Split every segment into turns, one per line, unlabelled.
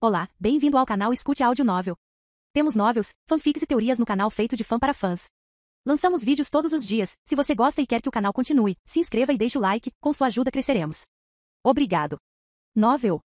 Olá, bem-vindo ao canal Escute Áudio Novel. Temos novels, fanfics e teorias no canal feito de fã para fãs. Lançamos vídeos todos os dias. Se você gosta e quer que o canal continue, se inscreva e deixe o like, com sua ajuda cresceremos. Obrigado. Novel.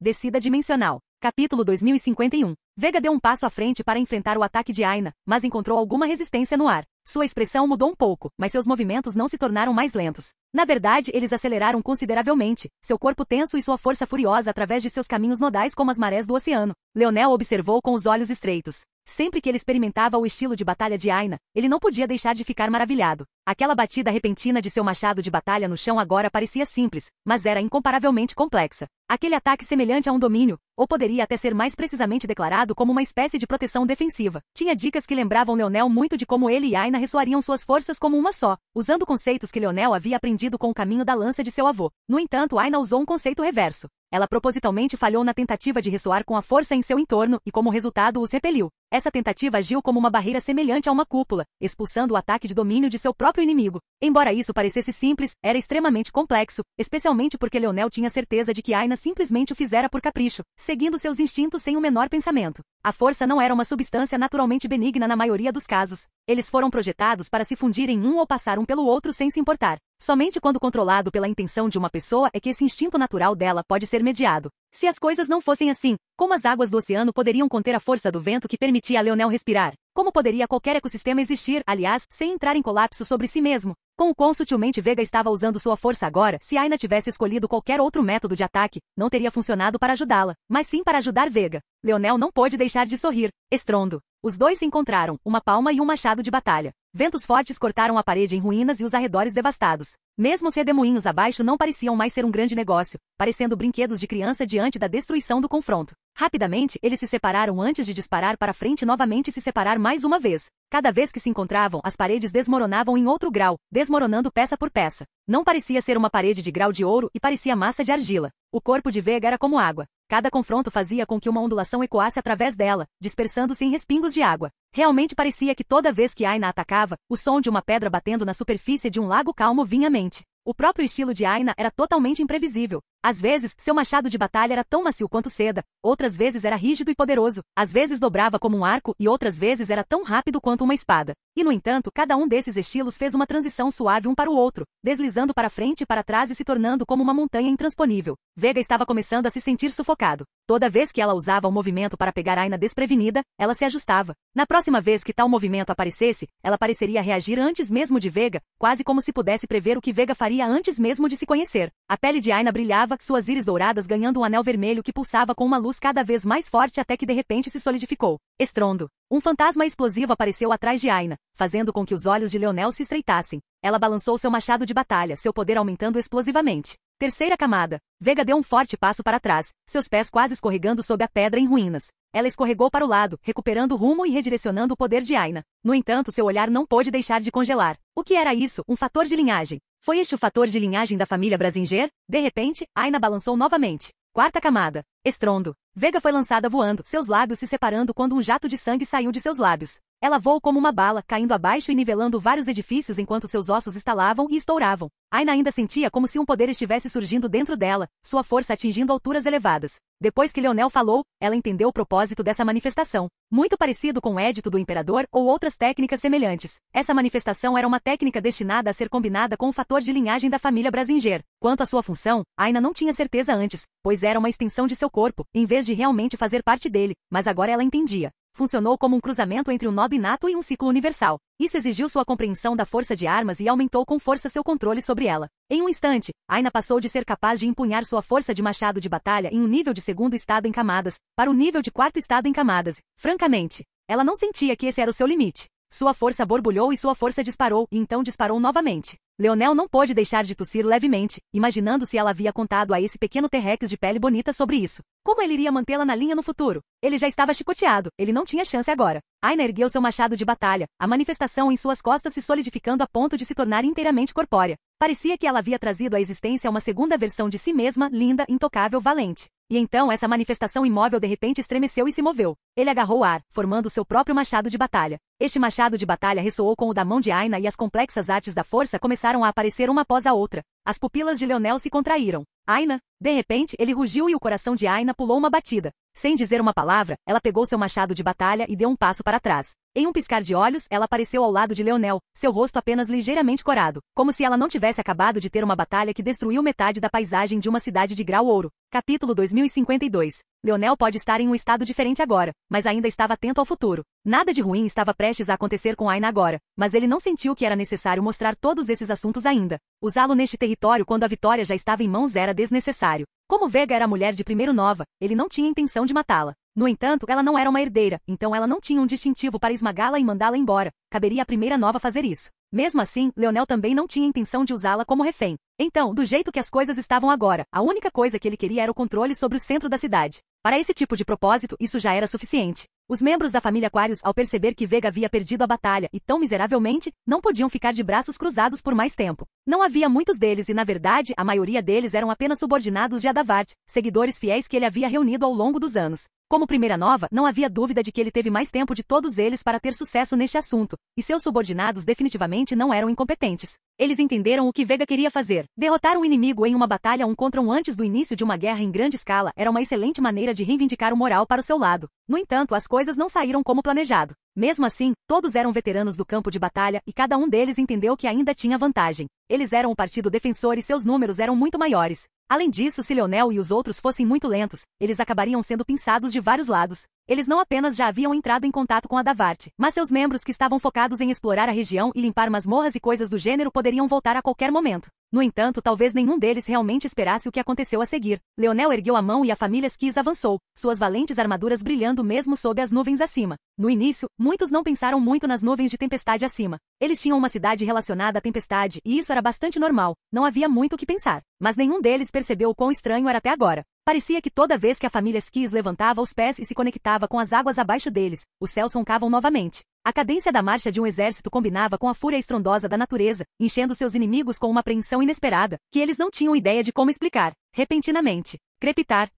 Descida Dimensional. Capítulo 2051. Vega deu um passo à frente para enfrentar o ataque de Aina, mas encontrou alguma resistência no ar. Sua expressão mudou um pouco, mas seus movimentos não se tornaram mais lentos. Na verdade, eles aceleraram consideravelmente, seu corpo tenso e sua força furiosa através de seus caminhos nodais como as marés do oceano. Leonel observou com os olhos estreitos. Sempre que ele experimentava o estilo de batalha de Aina, ele não podia deixar de ficar maravilhado. Aquela batida repentina de seu machado de batalha no chão agora parecia simples, mas era incomparavelmente complexa. Aquele ataque semelhante a um domínio, ou poderia até ser mais precisamente declarado como uma espécie de proteção defensiva. Tinha dicas que lembravam Leonel muito de como ele e Aina ressoariam suas forças como uma só, usando conceitos que Leonel havia aprendido com o caminho da lança de seu avô. No entanto, Aina usou um conceito reverso. Ela propositalmente falhou na tentativa de ressoar com a força em seu entorno e, como resultado, os repeliu. Essa tentativa agiu como uma barreira semelhante a uma cúpula, expulsando o ataque de domínio de seu próprio inimigo. Embora isso parecesse simples, era extremamente complexo, especialmente porque Leonel tinha certeza de que Aina simplesmente o fizera por capricho, seguindo seus instintos sem o menor pensamento. A força não era uma substância naturalmente benigna na maioria dos casos. Eles foram projetados para se fundir em um ou passar um pelo outro sem se importar. Somente quando controlado pela intenção de uma pessoa é que esse instinto natural dela pode ser mediado. Se as coisas não fossem assim, como as águas do oceano poderiam conter a força do vento que permitia a Leonel respirar? Como poderia qualquer ecossistema existir, aliás, sem entrar em colapso sobre si mesmo? Com o quão sutilmente Vega estava usando sua força agora, se Aina tivesse escolhido qualquer outro método de ataque, não teria funcionado para ajudá-la, mas sim para ajudar Vega. Leonel não pôde deixar de sorrir. Estrondo. Os dois se encontraram, uma palma e um machado de batalha. Ventos fortes cortaram a parede em ruínas e os arredores devastados. Mesmo os redemoinhos abaixo não pareciam mais ser um grande negócio, parecendo brinquedos de criança diante da destruição do confronto. Rapidamente, eles se separaram antes de disparar para frente novamente e se separar mais uma vez. Cada vez que se encontravam, as paredes desmoronavam em outro grau, desmoronando peça por peça. Não parecia ser uma parede de grau de ouro e parecia massa de argila. O corpo de Vega era como água. Cada confronto fazia com que uma ondulação ecoasse através dela, dispersando-se em respingos de água. Realmente parecia que toda vez que Aina atacava, o som de uma pedra batendo na superfície de um lago calmo vinha à mente. O próprio estilo de Aina era totalmente imprevisível. Às vezes, seu machado de batalha era tão macio quanto seda, outras vezes era rígido e poderoso, às vezes dobrava como um arco e outras vezes era tão rápido quanto uma espada. E no entanto, cada um desses estilos fez uma transição suave um para o outro, deslizando para frente e para trás e se tornando como uma montanha intransponível. Vega estava começando a se sentir sufocado. Toda vez que ela usava o movimento para pegar Aina desprevenida, ela se ajustava. Na próxima vez que tal movimento aparecesse, ela pareceria reagir antes mesmo de Vega, quase como se pudesse prever o que Vega faria antes mesmo de se conhecer. A pele de Aina brilhava, suas íris douradas ganhando um anel vermelho que pulsava com uma luz cada vez mais forte até que de repente se solidificou. Estrondo. Um fantasma explosivo apareceu atrás de Aina, fazendo com que os olhos de Leonel se estreitassem. Ela balançou seu machado de batalha, seu poder aumentando explosivamente. Terceira camada. Vega deu um forte passo para trás, seus pés quase escorregando sob a pedra em ruínas. Ela escorregou para o lado, recuperando o rumo e redirecionando o poder de Aina. No entanto, seu olhar não pôde deixar de congelar. O que era isso? Um fator de linhagem. Foi este o fator de linhagem da família Brazinger? De repente, Aina balançou novamente. Quarta camada. Estrondo. Vega foi lançada voando, seus lábios se separando quando um jato de sangue saiu de seus lábios. Ela voou como uma bala, caindo abaixo e nivelando vários edifícios enquanto seus ossos estalavam e estouravam. Aina ainda sentia como se um poder estivesse surgindo dentro dela, sua força atingindo alturas elevadas. Depois que Leonel falou, ela entendeu o propósito dessa manifestação. Muito parecido com o Édito do Imperador ou outras técnicas semelhantes. Essa manifestação era uma técnica destinada a ser combinada com o fator de linhagem da família Brazinger. Quanto à sua função, Aina não tinha certeza antes, pois era uma extensão de seu corpo, em vez de realmente fazer parte dele, mas agora ela entendia. Funcionou como um cruzamento entre um nodo inato e um ciclo universal. Isso exigiu sua compreensão da força de armas e aumentou com força seu controle sobre ela. Em um instante, Aina passou de ser capaz de empunhar sua força de machado de batalha em um nível de segundo estado em camadas, para o nível de quarto estado em camadas. Francamente, ela não sentia que esse era o seu limite. Sua força borbulhou e sua força disparou, e então disparou novamente. Leonel não pôde deixar de tossir levemente, imaginando se ela havia contado a esse pequeno T-Rex de pele bonita sobre isso. Como ele iria mantê-la na linha no futuro? Ele já estava chicoteado, ele não tinha chance agora. Aina ergueu seu machado de batalha, a manifestação em suas costas se solidificando a ponto de se tornar inteiramente corpórea. Parecia que ela havia trazido à existência uma segunda versão de si mesma, linda, intocável, valente. E então essa manifestação imóvel de repente estremeceu e se moveu. Ele agarrou o ar, formando seu próprio machado de batalha. Este machado de batalha ressoou com o da mão de Aina e as complexas artes da força começaram a aparecer uma após a outra. As pupilas de Leonel se contraíram. Aina, de repente, ele rugiu e o coração de Aina pulou uma batida. Sem dizer uma palavra, ela pegou seu machado de batalha e deu um passo para trás. Em um piscar de olhos, ela apareceu ao lado de Leonel, seu rosto apenas ligeiramente corado, como se ela não tivesse acabado de ter uma batalha que destruiu metade da paisagem de uma cidade de grau ouro. Capítulo 2052. Leonel pode estar em um estado diferente agora, mas ainda estava atento ao futuro. Nada de ruim estava prestes a acontecer com Aina agora, mas ele não sentiu que era necessário mostrar todos esses assuntos ainda. Usá-lo neste território quando a vitória já estava em mãos era desnecessário. Como Vega era mulher de primeiro nova, ele não tinha intenção de matá-la. No entanto, ela não era uma herdeira, então ela não tinha um distintivo para esmagá-la e mandá-la embora. Caberia à primeira nova fazer isso. Mesmo assim, Leonel também não tinha intenção de usá-la como refém. Então, do jeito que as coisas estavam agora, a única coisa que ele queria era o controle sobre o centro da cidade. Para esse tipo de propósito, isso já era suficiente. Os membros da família Aquarius, ao perceber que Vega havia perdido a batalha e tão miseravelmente, não podiam ficar de braços cruzados por mais tempo. Não havia muitos deles e, na verdade, a maioria deles eram apenas subordinados de Adavart, seguidores fiéis que ele havia reunido ao longo dos anos. Como primeira nova, não havia dúvida de que ele teve mais tempo de todos eles para ter sucesso neste assunto, e seus subordinados definitivamente não eram incompetentes. Eles entenderam o que Vega queria fazer. Derrotar um inimigo em uma batalha um contra um antes do início de uma guerra em grande escala era uma excelente maneira de reivindicar o moral para o seu lado. No entanto, as coisas não saíram como planejado. Mesmo assim, todos eram veteranos do campo de batalha e cada um deles entendeu que ainda tinha vantagem. Eles eram o partido defensor e seus números eram muito maiores. Além disso, se Leonel e os outros fossem muito lentos, eles acabariam sendo pinçados de vários lados. Eles não apenas já haviam entrado em contato com Adavart, mas seus membros que estavam focados em explorar a região e limpar masmorras e coisas do gênero poderiam voltar a qualquer momento. No entanto, talvez nenhum deles realmente esperasse o que aconteceu a seguir. Leonel ergueu a mão e a família Skis avançou, suas valentes armaduras brilhando mesmo sob as nuvens acima. No início, muitos não pensaram muito nas nuvens de tempestade acima. Eles tinham uma cidade relacionada à tempestade e isso era bastante normal, não havia muito o que pensar. Mas nenhum deles percebeu o quão estranho era até agora. Parecia que toda vez que a família Skis levantava os pés e se conectava com as águas abaixo deles, os céus roncavam novamente. A cadência da marcha de um exército combinava com a fúria estrondosa da natureza, enchendo seus inimigos com uma apreensão inesperada, que eles não tinham ideia de como explicar. Repentinamente, crepitar.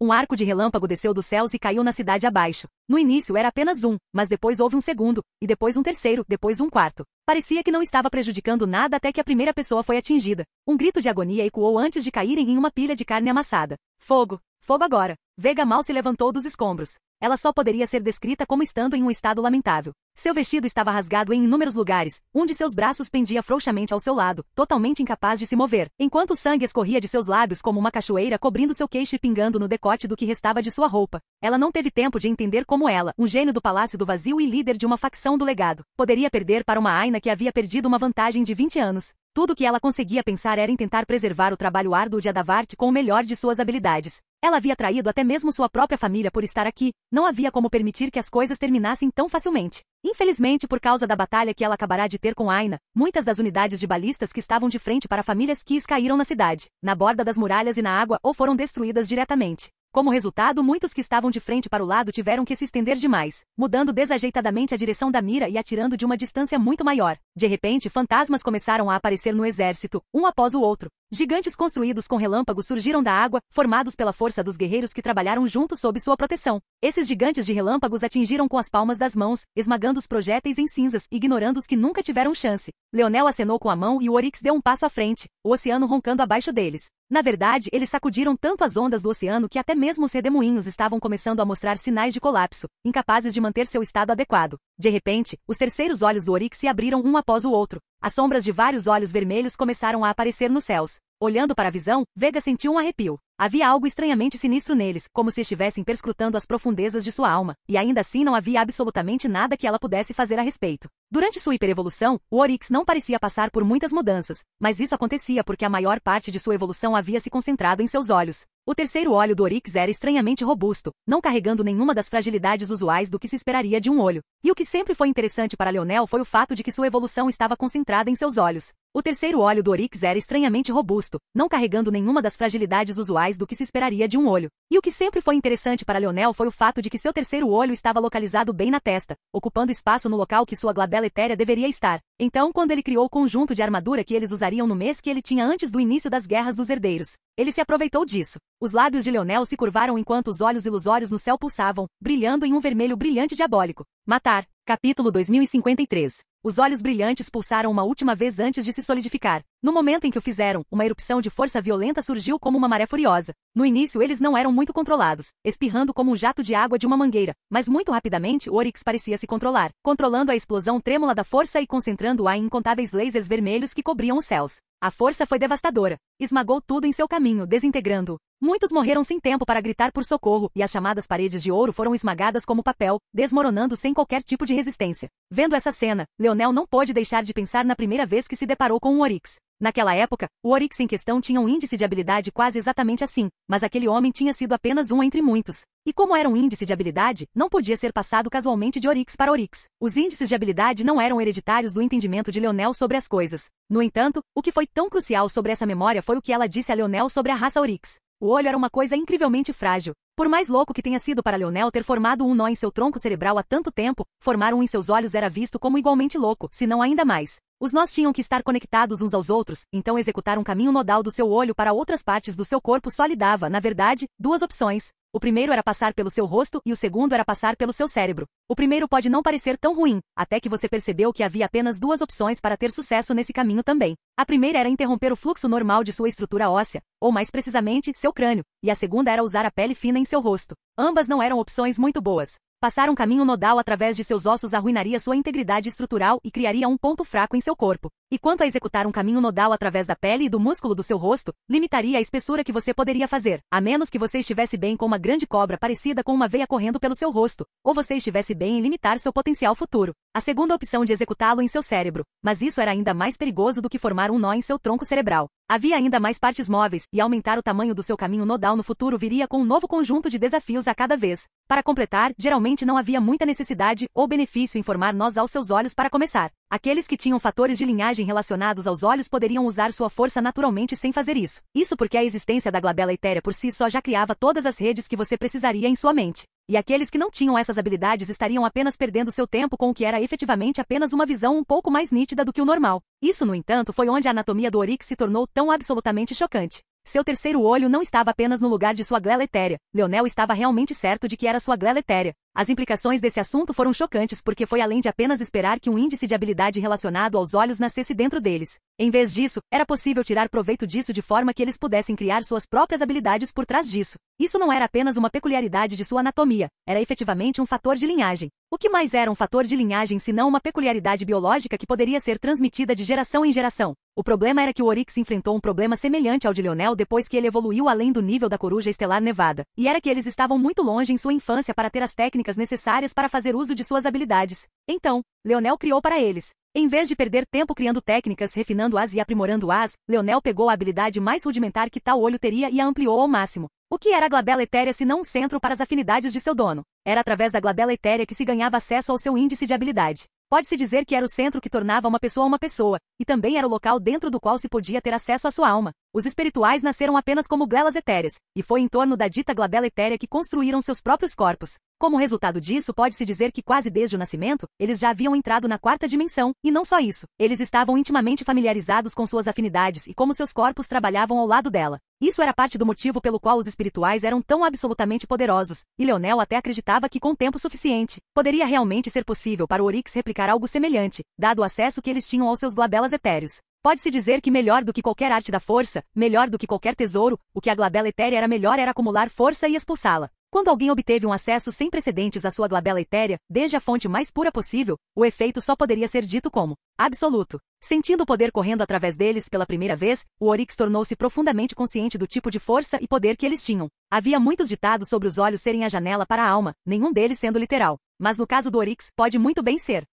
Um arco de relâmpago desceu dos céus e caiu na cidade abaixo. No início era apenas um, mas depois houve um segundo, e depois um terceiro, depois um quarto. Parecia que não estava prejudicando nada até que a primeira pessoa foi atingida. Um grito de agonia ecoou antes de caírem em uma pilha de carne amassada. Fogo! Fogo agora! Vega mal se levantou dos escombros. Ela só poderia ser descrita como estando em um estado lamentável. Seu vestido estava rasgado em inúmeros lugares, um de seus braços pendia frouxamente ao seu lado, totalmente incapaz de se mover, enquanto o sangue escorria de seus lábios como uma cachoeira cobrindo seu queixo e pingando no decote do que restava de sua roupa. Ela não teve tempo de entender como ela, um gênio do Palácio do Vazio e líder de uma facção do legado, poderia perder para uma Aina que havia perdido uma vantagem de 20 anos. Tudo o que ela conseguia pensar era em tentar preservar o trabalho árduo de Adavart com o melhor de suas habilidades. Ela havia traído até mesmo sua própria família por estar aqui, não havia como permitir que as coisas terminassem tão facilmente. Infelizmente, por causa da batalha que ela acabará de ter com Aina, muitas das unidades de balistas que estavam de frente para famílias Skis caíram na cidade, na borda das muralhas e na água ou foram destruídas diretamente. Como resultado, muitos que estavam de frente para o lado tiveram que se estender demais, mudando desajeitadamente a direção da mira e atirando de uma distância muito maior. De repente, fantasmas começaram a aparecer no exército, um após o outro. Gigantes construídos com relâmpagos surgiram da água, formados pela força dos guerreiros que trabalharam juntos sob sua proteção. Esses gigantes de relâmpagos atingiram com as palmas das mãos, esmagando os projéteis em cinzas, ignorando os que nunca tiveram chance. Leonel acenou com a mão e o Oryx deu um passo à frente, o oceano roncando abaixo deles. Na verdade, eles sacudiram tanto as ondas do oceano que até mesmo os redemoinhos estavam começando a mostrar sinais de colapso, incapazes de manter seu estado adequado. De repente, os terceiros olhos do Oryx se abriram um após o outro. As sombras de vários olhos vermelhos começaram a aparecer nos céus. Olhando para a visão, Vega sentiu um arrepio. Havia algo estranhamente sinistro neles, como se estivessem perscrutando as profundezas de sua alma, e ainda assim não havia absolutamente nada que ela pudesse fazer a respeito. Durante sua hiperevolução, o Oryx não parecia passar por muitas mudanças, mas isso acontecia porque a maior parte de sua evolução havia se concentrado em seus olhos. O terceiro olho do Oryx era estranhamente robusto, não carregando nenhuma das fragilidades usuais do que se esperaria de um olho. E o que sempre foi interessante para Leonel foi o fato de que sua evolução estava concentrada em seus olhos. O terceiro olho do Oryx era estranhamente robusto, não carregando nenhuma das fragilidades usuais do que se esperaria de um olho. E o que sempre foi interessante para Leonel foi o fato de que seu terceiro olho estava localizado bem na testa, ocupando espaço no local que sua glabela etérea deveria estar. Então, quando ele criou o conjunto de armadura que eles usariam no mês que ele tinha antes do início das Guerras dos Herdeiros, ele se aproveitou disso. Os lábios de Leonel se curvaram enquanto os olhos ilusórios no céu pulsavam, brilhando em um vermelho brilhante diabólico. Matar. Capítulo 2053. Os olhos brilhantes pulsaram uma última vez antes de se solidificar. No momento em que o fizeram, uma erupção de força violenta surgiu como uma maré furiosa. No início eles não eram muito controlados, espirrando como um jato de água de uma mangueira, mas muito rapidamente o Oryx parecia se controlar, controlando a explosão trêmula da força e concentrando-a em incontáveis lasers vermelhos que cobriam os céus. A força foi devastadora. Esmagou tudo em seu caminho, desintegrando-o. Muitos morreram sem tempo para gritar por socorro, e as chamadas paredes de ouro foram esmagadas como papel, desmoronando sem qualquer tipo de resistência. Vendo essa cena, Leonel não pôde deixar de pensar na primeira vez que se deparou com um Oryx. Naquela época, o Oryx em questão tinha um índice de habilidade quase exatamente assim, mas aquele homem tinha sido apenas um entre muitos. E como era um índice de habilidade, não podia ser passado casualmente de Oryx para Oryx. Os índices de habilidade não eram hereditários do entendimento de Leonel sobre as coisas. No entanto, o que foi tão crucial sobre essa memória foi o que ela disse a Leonel sobre a raça Oryx. O olho era uma coisa incrivelmente frágil. Por mais louco que tenha sido para Leonel ter formado um nó em seu tronco cerebral há tanto tempo, formar um em seus olhos era visto como igualmente louco, se não ainda mais. Os nós tinham que estar conectados uns aos outros, então executar um caminho nodal do seu olho para outras partes do seu corpo só lhe dava, na verdade, duas opções. O primeiro era passar pelo seu rosto e o segundo era passar pelo seu cérebro. O primeiro pode não parecer tão ruim, até que você percebeu que havia apenas duas opções para ter sucesso nesse caminho também. A primeira era interromper o fluxo normal de sua estrutura óssea, ou mais precisamente, seu crânio, e a segunda era usar a pele fina em seu rosto. Ambas não eram opções muito boas. Passar um caminho nodal através de seus ossos arruinaria sua integridade estrutural e criaria um ponto fraco em seu corpo. E quanto a executar um caminho nodal através da pele e do músculo do seu rosto, limitaria a espessura que você poderia fazer, a menos que você estivesse bem com uma grande cobra parecida com uma veia correndo pelo seu rosto, ou você estivesse bem em limitar seu potencial futuro. A segunda opção de executá-lo em seu cérebro, mas isso era ainda mais perigoso do que formar um nó em seu tronco cerebral. Havia ainda mais partes móveis, e aumentar o tamanho do seu caminho nodal no futuro viria com um novo conjunto de desafios a cada vez. Para completar, geralmente não havia muita necessidade ou benefício em formar nós aos seus olhos para começar. Aqueles que tinham fatores de linhagem relacionados aos olhos poderiam usar sua força naturalmente sem fazer isso. Isso porque a existência da glabela etérea por si só já criava todas as redes que você precisaria em sua mente. E aqueles que não tinham essas habilidades estariam apenas perdendo seu tempo com o que era efetivamente apenas uma visão um pouco mais nítida do que o normal. Isso, no entanto, foi onde a anatomia do Oryx se tornou tão absolutamente chocante. Seu terceiro olho não estava apenas no lugar de sua glela etérea. Leonel estava realmente certo de que era sua glela etérea. As implicações desse assunto foram chocantes porque foi além de apenas esperar que um índice de habilidade relacionado aos olhos nascesse dentro deles. Em vez disso, era possível tirar proveito disso de forma que eles pudessem criar suas próprias habilidades por trás disso. Isso não era apenas uma peculiaridade de sua anatomia, era efetivamente um fator de linhagem. O que mais era um fator de linhagem senão uma peculiaridade biológica que poderia ser transmitida de geração em geração? O problema era que o Oryx enfrentou um problema semelhante ao de Leonel depois que ele evoluiu além do nível da coruja estelar nevada, e era que eles estavam muito longe em sua infância para ter as técnicas necessárias para fazer uso de suas habilidades. Então, Leonel criou para eles. Em vez de perder tempo criando técnicas, refinando-as e aprimorando-as, Leonel pegou a habilidade mais rudimentar que tal olho teria e a ampliou ao máximo. O que era a glabela etérea se não um centro para as afinidades de seu dono? Era através da glabela etérea que se ganhava acesso ao seu índice de habilidade. Pode-se dizer que era o centro que tornava uma pessoa, e também era o local dentro do qual se podia ter acesso à sua alma. Os espirituais nasceram apenas como glelas etéreas, e foi em torno da dita glabela etérea que construíram seus próprios corpos. Como resultado disso, pode-se dizer que quase desde o nascimento, eles já haviam entrado na quarta dimensão, e não só isso, eles estavam intimamente familiarizados com suas afinidades e como seus corpos trabalhavam ao lado dela. Isso era parte do motivo pelo qual os espirituais eram tão absolutamente poderosos, e Leonel até acreditava que com tempo suficiente, poderia realmente ser possível para o Oryx replicar algo semelhante, dado o acesso que eles tinham aos seus glabelas etéreos. Pode-se dizer que melhor do que qualquer arte da força, melhor do que qualquer tesouro, o que a glabela etérea era melhor era acumular força e expulsá-la. Quando alguém obteve um acesso sem precedentes à sua glabela etérea, desde a fonte mais pura possível, o efeito só poderia ser dito como absoluto. Sentindo o poder correndo através deles pela primeira vez, o Oryx tornou-se profundamente consciente do tipo de força e poder que eles tinham. Havia muitos ditados sobre os olhos serem a janela para a alma, nenhum deles sendo literal. Mas no caso do Oryx, pode muito bem ser.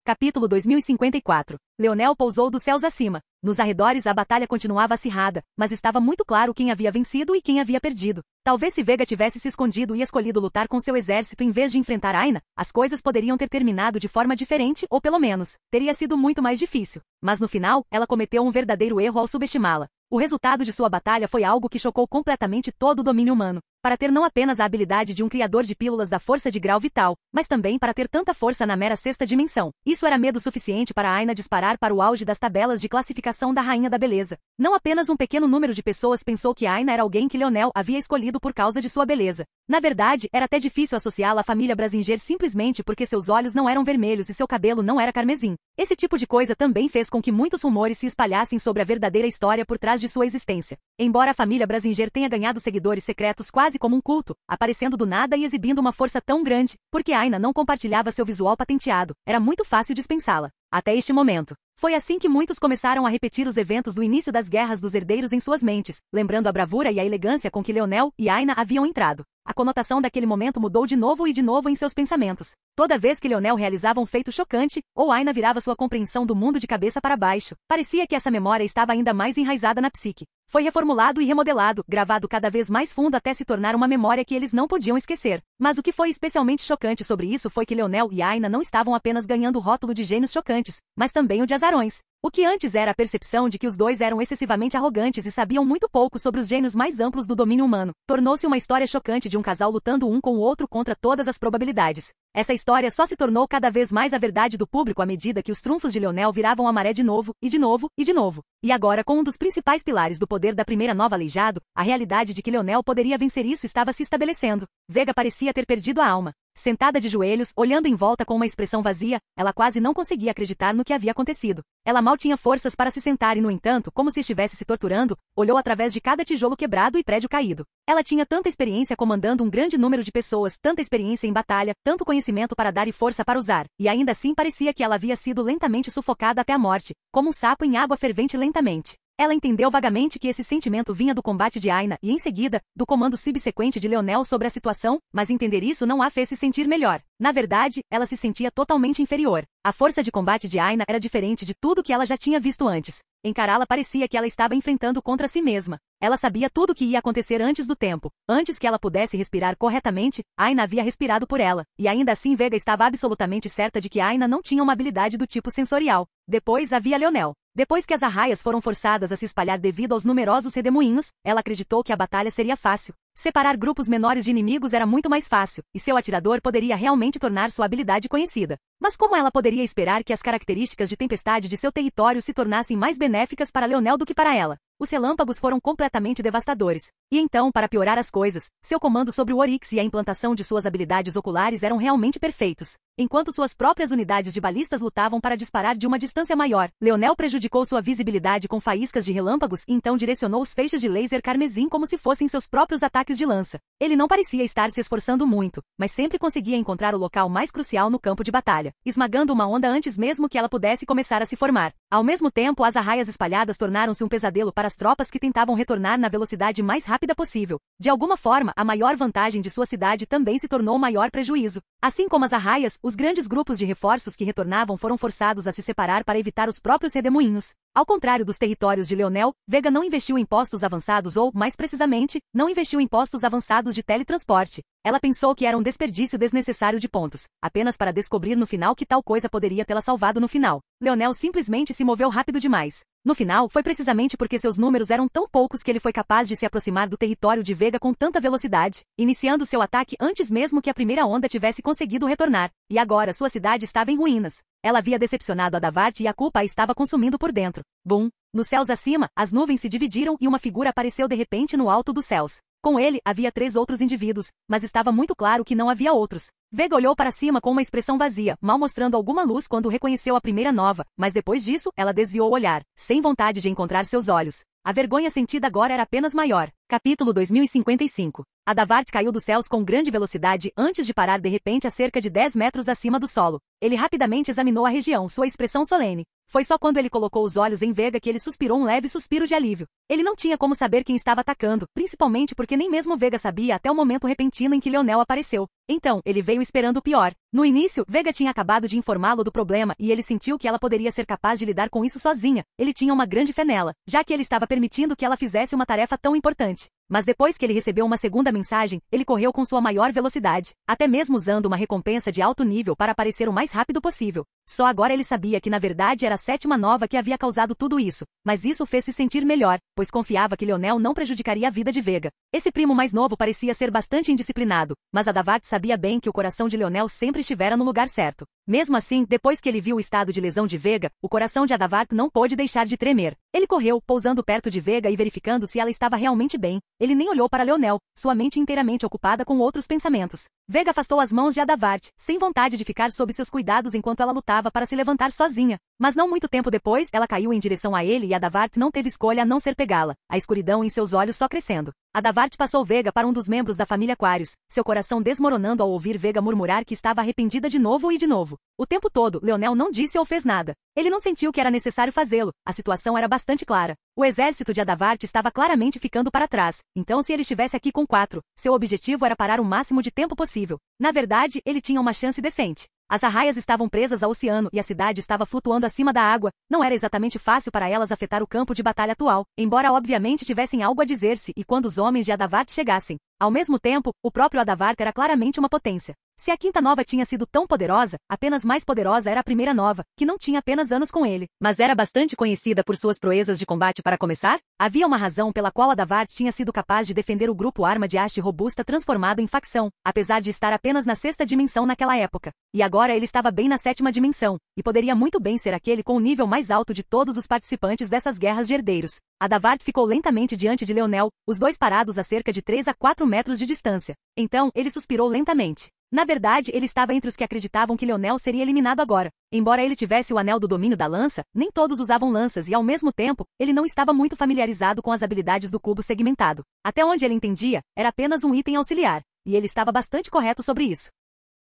Capítulo 2054. Leonel pousou dos céus acima. Nos arredores a batalha continuava acirrada, mas estava muito claro quem havia vencido e quem havia perdido. Talvez se Vega tivesse se escondido e escolhido lutar com seu exército em vez de enfrentar Aina, as coisas poderiam ter terminado de forma diferente ou pelo menos, teria sido muito mais difícil. Mas no final, ela cometeu um verdadeiro erro ao subestimá-la. O resultado de sua batalha foi algo que chocou completamente todo o domínio humano. para ter não apenas a habilidade de um criador de pílulas da força de grau vital, mas também para ter tanta força na mera sexta dimensão. Isso era medo suficiente para Aina disparar para o auge das tabelas de classificação da rainha da beleza. Não apenas um pequeno número de pessoas pensou que Aina era alguém que Leonel havia escolhido por causa de sua beleza. Na verdade, era até difícil associá-la à família Brasinger simplesmente porque seus olhos não eram vermelhos e seu cabelo não era carmesim. Esse tipo de coisa também fez com que muitos rumores se espalhassem sobre a verdadeira história por trás de sua existência. Embora a família Brasinger tenha ganhado seguidores secretos quase como um culto, aparecendo do nada e exibindo uma força tão grande, porque Aina não compartilhava seu visual patenteado, era muito fácil dispensá-la. Até este momento. Foi assim que muitos começaram a repetir os eventos do início das guerras dos herdeiros em suas mentes, lembrando a bravura e a elegância com que Leonel e Aina haviam entrado. A conotação daquele momento mudou de novo e de novo em seus pensamentos. Toda vez que Leonel realizava um feito chocante, ou Aina virava sua compreensão do mundo de cabeça para baixo, parecia que essa memória estava ainda mais enraizada na psique. Foi reformulado e remodelado, gravado cada vez mais fundo até se tornar uma memória que eles não podiam esquecer. Mas o que foi especialmente chocante sobre isso foi que Leonel e Aina não estavam apenas ganhando o rótulo de gênios chocantes, mas também o de azarões. O que antes era a percepção de que os dois eram excessivamente arrogantes e sabiam muito pouco sobre os gênios mais amplos do domínio humano, tornou-se uma história chocante de um casal lutando um com o outro contra todas as probabilidades. Essa história só se tornou cada vez mais a verdade do público à medida que os trunfos de Leonel viravam a maré de novo, e de novo, e de novo. E agora, com um dos principais pilares do poder da primeira nova aleijado, a realidade de que Leonel poderia vencer isso estava se estabelecendo. Vega parecia ter perdido a alma. Sentada de joelhos, olhando em volta com uma expressão vazia, ela quase não conseguia acreditar no que havia acontecido. Ela mal tinha forças para se sentar e, no entanto, como se estivesse se torturando, olhou através de cada tijolo quebrado e prédio caído. Ela tinha tanta experiência comandando um grande número de pessoas, tanta experiência em batalha, tanto conhecimento para dar e força para usar, e ainda assim parecia que ela havia sido lentamente sufocada até a morte, como um sapo em água fervente lentamente. Ela entendeu vagamente que esse sentimento vinha do combate de Aina e, em seguida, do comando subsequente de Leonel sobre a situação, mas entender isso não a fez se sentir melhor. Na verdade, ela se sentia totalmente inferior. A força de combate de Aina era diferente de tudo que ela já tinha visto antes. Encará-la parecia que ela estava enfrentando contra si mesma. Ela sabia tudo o que ia acontecer antes do tempo. Antes que ela pudesse respirar corretamente, Aina havia respirado por ela, e ainda assim Vega estava absolutamente certa de que Aina não tinha uma habilidade do tipo sensorial. Depois havia Leonel. Depois que as arraias foram forçadas a se espalhar devido aos numerosos redemoinhos, ela acreditou que a batalha seria fácil. Separar grupos menores de inimigos era muito mais fácil, e seu atirador poderia realmente tornar sua habilidade conhecida. Mas como ela poderia esperar que as características de tempestade de seu território se tornassem mais benéficas para Leonel do que para ela? Os relâmpagos foram completamente devastadores. E então, para piorar as coisas, seu comando sobre o Oryx e a implantação de suas habilidades oculares eram realmente perfeitos. Enquanto suas próprias unidades de balistas lutavam para disparar de uma distância maior, Leonel prejudicou sua visibilidade com faíscas de relâmpagos e então direcionou os feixes de laser carmesim como se fossem seus próprios ataques de lança. Ele não parecia estar se esforçando muito, mas sempre conseguia encontrar o local mais crucial no campo de batalha, esmagando uma onda antes mesmo que ela pudesse começar a se formar. Ao mesmo tempo, as arraias espalhadas tornaram-se um pesadelo para as tropas que tentavam retornar na velocidade mais rápida possível. De alguma forma, a maior vantagem de sua cidade também se tornou o maior prejuízo. Assim como as arraias, os grandes grupos de reforços que retornavam foram forçados a se separar para evitar os próprios redemoinhos. Ao contrário dos territórios de Leonel, Vega não investiu em postos avançados ou, mais precisamente, não investiu em postos avançados de teletransporte. Ela pensou que era um desperdício desnecessário de pontos, apenas para descobrir no final que tal coisa poderia tê-la salvado no final. Leonel simplesmente se moveu rápido demais. No final, foi precisamente porque seus números eram tão poucos que ele foi capaz de se aproximar do território de Vega com tanta velocidade, iniciando seu ataque antes mesmo que a primeira onda tivesse conseguido retornar. E agora sua cidade estava em ruínas. Ela havia decepcionado a Davart e a culpa a estava consumindo por dentro. Bum! Nos céus acima, as nuvens se dividiram e uma figura apareceu de repente no alto dos céus. Com ele, havia 3 outros indivíduos, mas estava muito claro que não havia outros. Vega olhou para cima com uma expressão vazia, mal mostrando alguma luz quando reconheceu a primeira nova, mas depois disso, ela desviou o olhar, sem vontade de encontrar seus olhos. A vergonha sentida agora era apenas maior. Capítulo 2055. A Davart caiu dos céus com grande velocidade antes de parar de repente a cerca de 10 metros acima do solo. Ele rapidamente examinou a região, sua expressão solene. Foi só quando ele colocou os olhos em Vega que ele suspirou um leve suspiro de alívio. Ele não tinha como saber quem estava atacando, principalmente porque nem mesmo Vega sabia até o momento repentino em que Leonel apareceu. Então, ele veio esperando o pior. No início, Vega tinha acabado de informá-lo do problema e ele sentiu que ela poderia ser capaz de lidar com isso sozinha. Ele tinha uma grande fé nela, já que ele estava permitindo que ela fizesse uma tarefa tão importante. Mas depois que ele recebeu uma segunda mensagem, ele correu com sua maior velocidade, até mesmo usando uma recompensa de alto nível para aparecer o mais rápido possível. Só agora ele sabia que na verdade era a sétima nova que havia causado tudo isso, mas isso o fez se sentir melhor, pois confiava que Leonel não prejudicaria a vida de Vega. Esse primo mais novo parecia ser bastante indisciplinado, mas Adavart sabia bem que o coração de Leonel sempre estivera no lugar certo. Mesmo assim, depois que ele viu o estado de lesão de Vega, o coração de Adavart não pôde deixar de tremer. Ele correu, pousando perto de Vega e verificando se ela estava realmente bem. Ele nem olhou para Leonel, sua mente inteiramente ocupada com outros pensamentos. Vega afastou as mãos de Adavart, sem vontade de ficar sob seus cuidados enquanto ela lutava para se levantar sozinha. Mas não muito tempo depois, ela caiu em direção a ele e Adavart não teve escolha a não ser pegá-la, a escuridão em seus olhos só crescendo. Adavart passou Vega para um dos membros da família Aquarius, seu coração desmoronando ao ouvir Vega murmurar que estava arrependida de novo e de novo. O tempo todo, Leonel não disse ou fez nada. Ele não sentiu que era necessário fazê-lo, a situação era bastante clara. O exército de Adavart estava claramente ficando para trás, então se ele estivesse aqui com 4, seu objetivo era parar o máximo de tempo possível. Na verdade, ele tinha uma chance decente. As arraias estavam presas ao oceano e a cidade estava flutuando acima da água. Não era exatamente fácil para elas afetar o campo de batalha atual, embora obviamente tivessem algo a dizer-se e quando os homens de Adavart chegassem. Ao mesmo tempo, o próprio Adavart era claramente uma potência. Se a quinta nova tinha sido tão poderosa, apenas mais poderosa era a primeira nova, que não tinha apenas anos com ele, mas era bastante conhecida por suas proezas de combate para começar? Havia uma razão pela qual Adavart tinha sido capaz de defender o grupo Arma de Haste robusta transformado em facção, apesar de estar apenas na sexta dimensão naquela época. E agora ele estava bem na sétima dimensão, e poderia muito bem ser aquele com o nível mais alto de todos os participantes dessas guerras de herdeiros. Adavart ficou lentamente diante de Leonel, os dois parados a cerca de 3 a 4 metros de distância. Então, ele suspirou lentamente. Na verdade, ele estava entre os que acreditavam que Leonel seria eliminado agora. Embora ele tivesse o anel do domínio da lança, nem todos usavam lanças e, ao mesmo tempo, ele não estava muito familiarizado com as habilidades do cubo segmentado. Até onde ele entendia, era apenas um item auxiliar, e ele estava bastante correto sobre isso.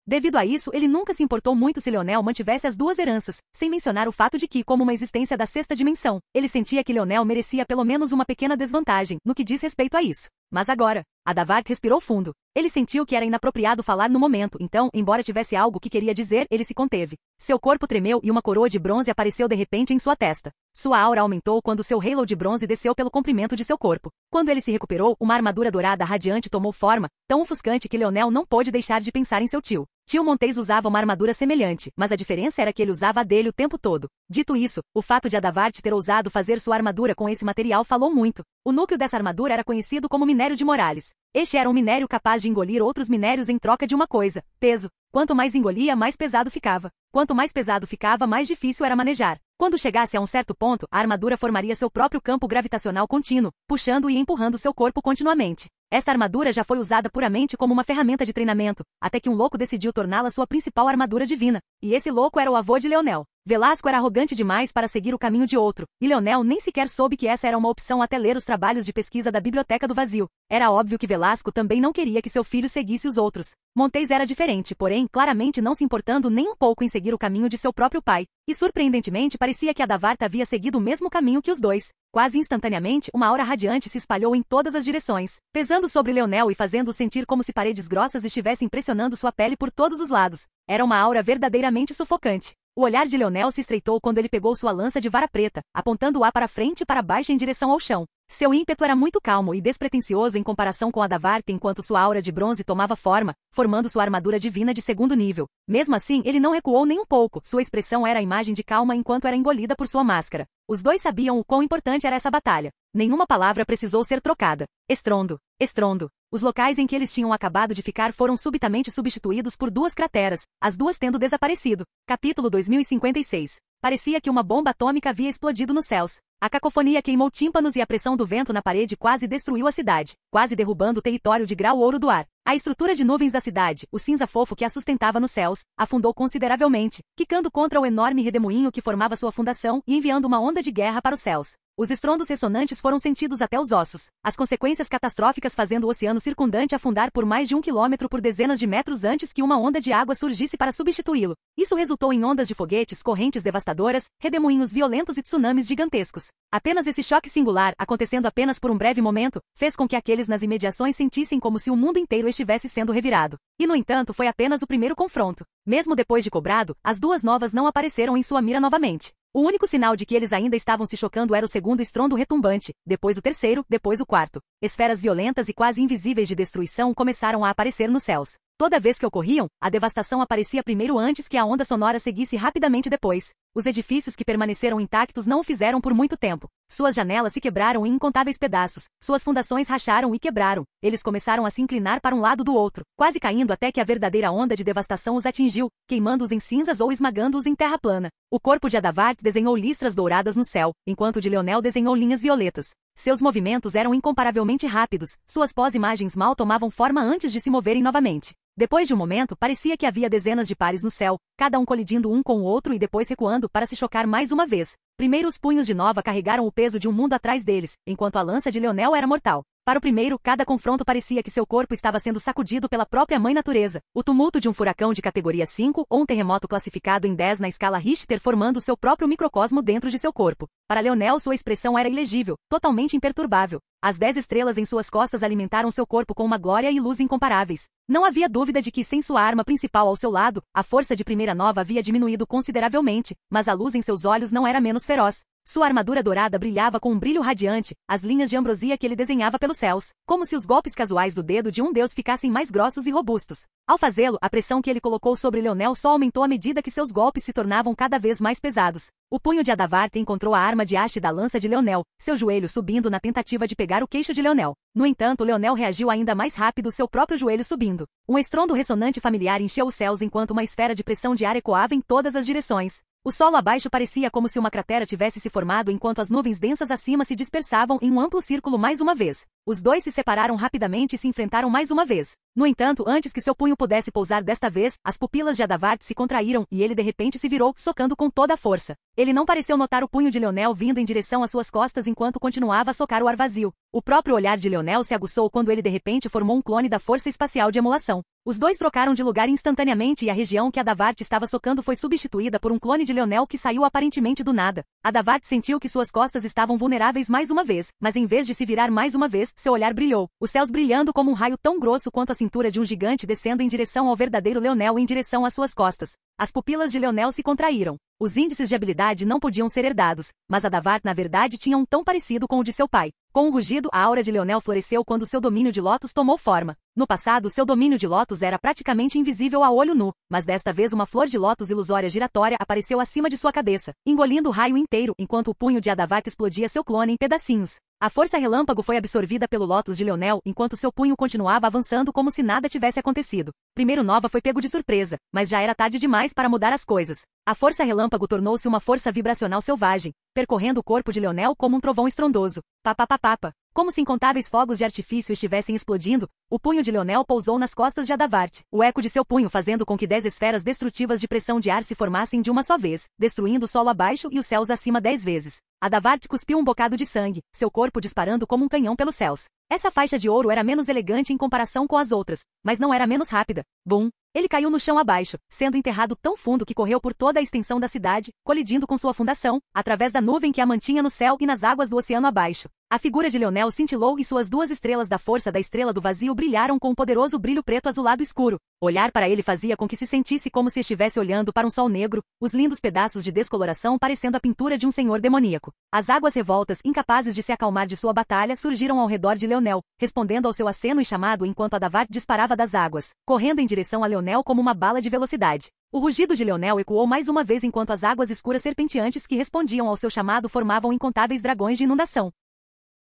Devido a isso, ele nunca se importou muito se Leonel mantivesse as duas heranças, sem mencionar o fato de que, como uma existência da sexta dimensão, ele sentia que Leonel merecia pelo menos uma pequena desvantagem, no que diz respeito a isso. Mas agora, Adavart respirou fundo. Ele sentiu que era inapropriado falar no momento, então, embora tivesse algo que queria dizer, ele se conteve. Seu corpo tremeu e uma coroa de bronze apareceu de repente em sua testa. Sua aura aumentou quando seu halo de bronze desceu pelo comprimento de seu corpo. Quando ele se recuperou, uma armadura dourada radiante tomou forma, tão ofuscante que Leonel não pôde deixar de pensar em seu tio. Tio Montes usava uma armadura semelhante, mas a diferença era que ele usava a dele o tempo todo. Dito isso, o fato de Adavart ter ousado fazer sua armadura com esse material falou muito. O núcleo dessa armadura era conhecido como minério de Morales. Este era um minério capaz de engolir outros minérios em troca de uma coisa: peso. Quanto mais engolia, mais pesado ficava. Quanto mais pesado ficava, mais difícil era manejar. Quando chegasse a um certo ponto, a armadura formaria seu próprio campo gravitacional contínuo, puxando e empurrando seu corpo continuamente. Essa armadura já foi usada puramente como uma ferramenta de treinamento, até que um louco decidiu torná-la sua principal armadura divina. E esse louco era o avô de Leonel. Velasco era arrogante demais para seguir o caminho de outro, e Leonel nem sequer soube que essa era uma opção até ler os trabalhos de pesquisa da Biblioteca do Vazio. Era óbvio que Velasco também não queria que seu filho seguisse os outros. Montes era diferente, porém, claramente não se importando nem um pouco em seguir o caminho de seu próprio pai. E surpreendentemente parecia que Adavart havia seguido o mesmo caminho que os dois. Quase instantaneamente, uma aura radiante se espalhou em todas as direções, pesando sobre Leonel e fazendo-o sentir como se paredes grossas estivessem pressionando sua pele por todos os lados. Era uma aura verdadeiramente sufocante. O olhar de Leonel se estreitou quando ele pegou sua lança de vara preta, apontando-a para frente e para baixo em direção ao chão. Seu ímpeto era muito calmo e despretensioso em comparação com Adavart enquanto sua aura de bronze tomava forma, formando sua armadura divina de segundo nível. Mesmo assim, ele não recuou nem um pouco, sua expressão era a imagem de calma enquanto era engolida por sua máscara. Os dois sabiam o quão importante era essa batalha. Nenhuma palavra precisou ser trocada. Estrondo. Estrondo. Os locais em que eles tinham acabado de ficar foram subitamente substituídos por duas crateras, as duas tendo desaparecido. Capítulo 2056. Parecia que uma bomba atômica havia explodido nos céus. A cacofonia queimou tímpanos e a pressão do vento na parede quase destruiu a cidade, quase derrubando o território de grau ouro do ar. A estrutura de nuvens da cidade, o cinza fofo que a sustentava nos céus, afundou consideravelmente, quicando contra o enorme redemoinho que formava sua fundação e enviando uma onda de guerra para os céus. Os estrondos ressonantes foram sentidos até os ossos, as consequências catastróficas fazendo o oceano circundante afundar por mais de 1 quilômetro por dezenas de metros antes que uma onda de água surgisse para substituí-lo. Isso resultou em ondas de foguetes, correntes devastadoras, redemoinhos violentos e tsunamis gigantescos. Apenas esse choque singular, acontecendo apenas por um breve momento, fez com que aqueles nas imediações sentissem como se o mundo inteiro estivesse sendo revirado. E no entanto foi apenas o primeiro confronto. Mesmo depois de cobrado, as duas novas não apareceram em sua mira novamente. O único sinal de que eles ainda estavam se chocando era o segundo estrondo retumbante, depois o terceiro, depois o quarto. Esferas violentas e quase invisíveis de destruição começaram a aparecer nos céus. Toda vez que ocorriam, a devastação aparecia primeiro antes que a onda sonora seguisse rapidamente depois. Os edifícios que permaneceram intactos não o fizeram por muito tempo. Suas janelas se quebraram em incontáveis pedaços. Suas fundações racharam e quebraram. Eles começaram a se inclinar para um lado do outro, quase caindo até que a verdadeira onda de devastação os atingiu, queimando-os em cinzas ou esmagando-os em terra plana. O corpo de Adavart desenhou listras douradas no céu, enquanto o de Leonel desenhou linhas violetas. Seus movimentos eram incomparavelmente rápidos, suas pós-imagens mal tomavam forma antes de se moverem novamente. Depois de um momento, parecia que havia dezenas de pares no céu, cada um colidindo um com o outro e depois recuando para se chocar mais uma vez. Primeiro os punhos de Nova carregaram o peso de um mundo atrás deles, enquanto a lança de Leonel era mortal. Para o primeiro, cada confronto parecia que seu corpo estava sendo sacudido pela própria mãe natureza. O tumulto de um furacão de categoria 5 ou um terremoto classificado em 10 na escala Richter formando seu próprio microcosmo dentro de seu corpo. Para Leonel sua expressão era ilegível, totalmente imperturbável. As 10 estrelas em suas costas alimentaram seu corpo com uma glória e luz incomparáveis. Não havia dúvida de que, sem sua arma principal ao seu lado, a força de Primeira Nova havia diminuído consideravelmente, mas a luz em seus olhos não era menos feroz. Sua armadura dourada brilhava com um brilho radiante, as linhas de ambrosia que ele desenhava pelos céus, como se os golpes casuais do dedo de um deus ficassem mais grossos e robustos. Ao fazê-lo, a pressão que ele colocou sobre Leonel só aumentou à medida que seus golpes se tornavam cada vez mais pesados. O punho de Adavart encontrou a arma de haste da lança de Leonel, seu joelho subindo na tentativa de pegar o queixo de Leonel. No entanto, Leonel reagiu ainda mais rápido, seu próprio joelho subindo. Um estrondo ressonante familiar encheu os céus enquanto uma esfera de pressão de ar ecoava em todas as direções. O solo abaixo parecia como se uma cratera tivesse se formado enquanto as nuvens densas acima se dispersavam em um amplo círculo mais uma vez. Os dois se separaram rapidamente e se enfrentaram mais uma vez. No entanto, antes que seu punho pudesse pousar desta vez, as pupilas de Adavart se contraíram e ele de repente se virou, socando com toda a força. Ele não pareceu notar o punho de Leonel vindo em direção às suas costas enquanto continuava a socar o ar vazio. O próprio olhar de Leonel se aguçou quando ele de repente formou um clone da força espacial de emulação. Os dois trocaram de lugar instantaneamente e a região que Adavart estava socando foi substituída por um clone de Leonel que saiu aparentemente do nada. Adavart sentiu que suas costas estavam vulneráveis mais uma vez, mas em vez de se virar mais uma vez, seu olhar brilhou, os céus brilhando como um raio tão grosso quanto a cintura de um gigante descendo em direção ao verdadeiro Leonel em direção às suas costas. As pupilas de Leonel se contraíram. Os índices de habilidade não podiam ser herdados, mas Adavart na verdade tinha um tão parecido com o de seu pai. Com um rugido, a aura de Leonel floresceu quando seu domínio de Lotus tomou forma. No passado, seu domínio de Lotus era praticamente invisível a olho nu, mas desta vez uma flor de Lotus ilusória giratória apareceu acima de sua cabeça, engolindo o raio inteiro enquanto o punho de Adavart explodia seu clone em pedacinhos. A força relâmpago foi absorvida pelo Lotus de Leonel enquanto seu punho continuava avançando como se nada tivesse acontecido. Primeiro Nova foi pego de surpresa, mas já era tarde demais para mudar as coisas. A força relâmpago tornou-se uma força vibracional selvagem, percorrendo o corpo de Leonel como um trovão estrondoso. Papapapapa. Como se incontáveis fogos de artifício estivessem explodindo, o punho de Leonel pousou nas costas de Adavart. O eco de seu punho fazendo com que 10 esferas destrutivas de pressão de ar se formassem de uma só vez, destruindo o solo abaixo e os céus acima 10 vezes. Adavart cuspiu um bocado de sangue, seu corpo disparando como um canhão pelos céus. Essa faixa de ouro era menos elegante em comparação com as outras, mas não era menos rápida. Bum! Ele caiu no chão abaixo, sendo enterrado tão fundo que correu por toda a extensão da cidade, colidindo com sua fundação, através da nuvem que a mantinha no céu e nas águas do oceano abaixo. A figura de Leonel cintilou e suas 2 estrelas da força da estrela do vazio brilharam com um poderoso brilho preto azulado escuro. Olhar para ele fazia com que se sentisse como se estivesse olhando para um sol negro, os lindos pedaços de descoloração parecendo a pintura de um senhor demoníaco. As águas revoltas, incapazes de se acalmar de sua batalha, surgiram ao redor de Leonel, respondendo ao seu aceno e chamado enquanto Adavart disparava das águas, correndo em direção a Leonel como uma bala de velocidade. O rugido de Leonel ecoou mais uma vez enquanto as águas escuras serpenteantes que respondiam ao seu chamado formavam incontáveis dragões de inundação.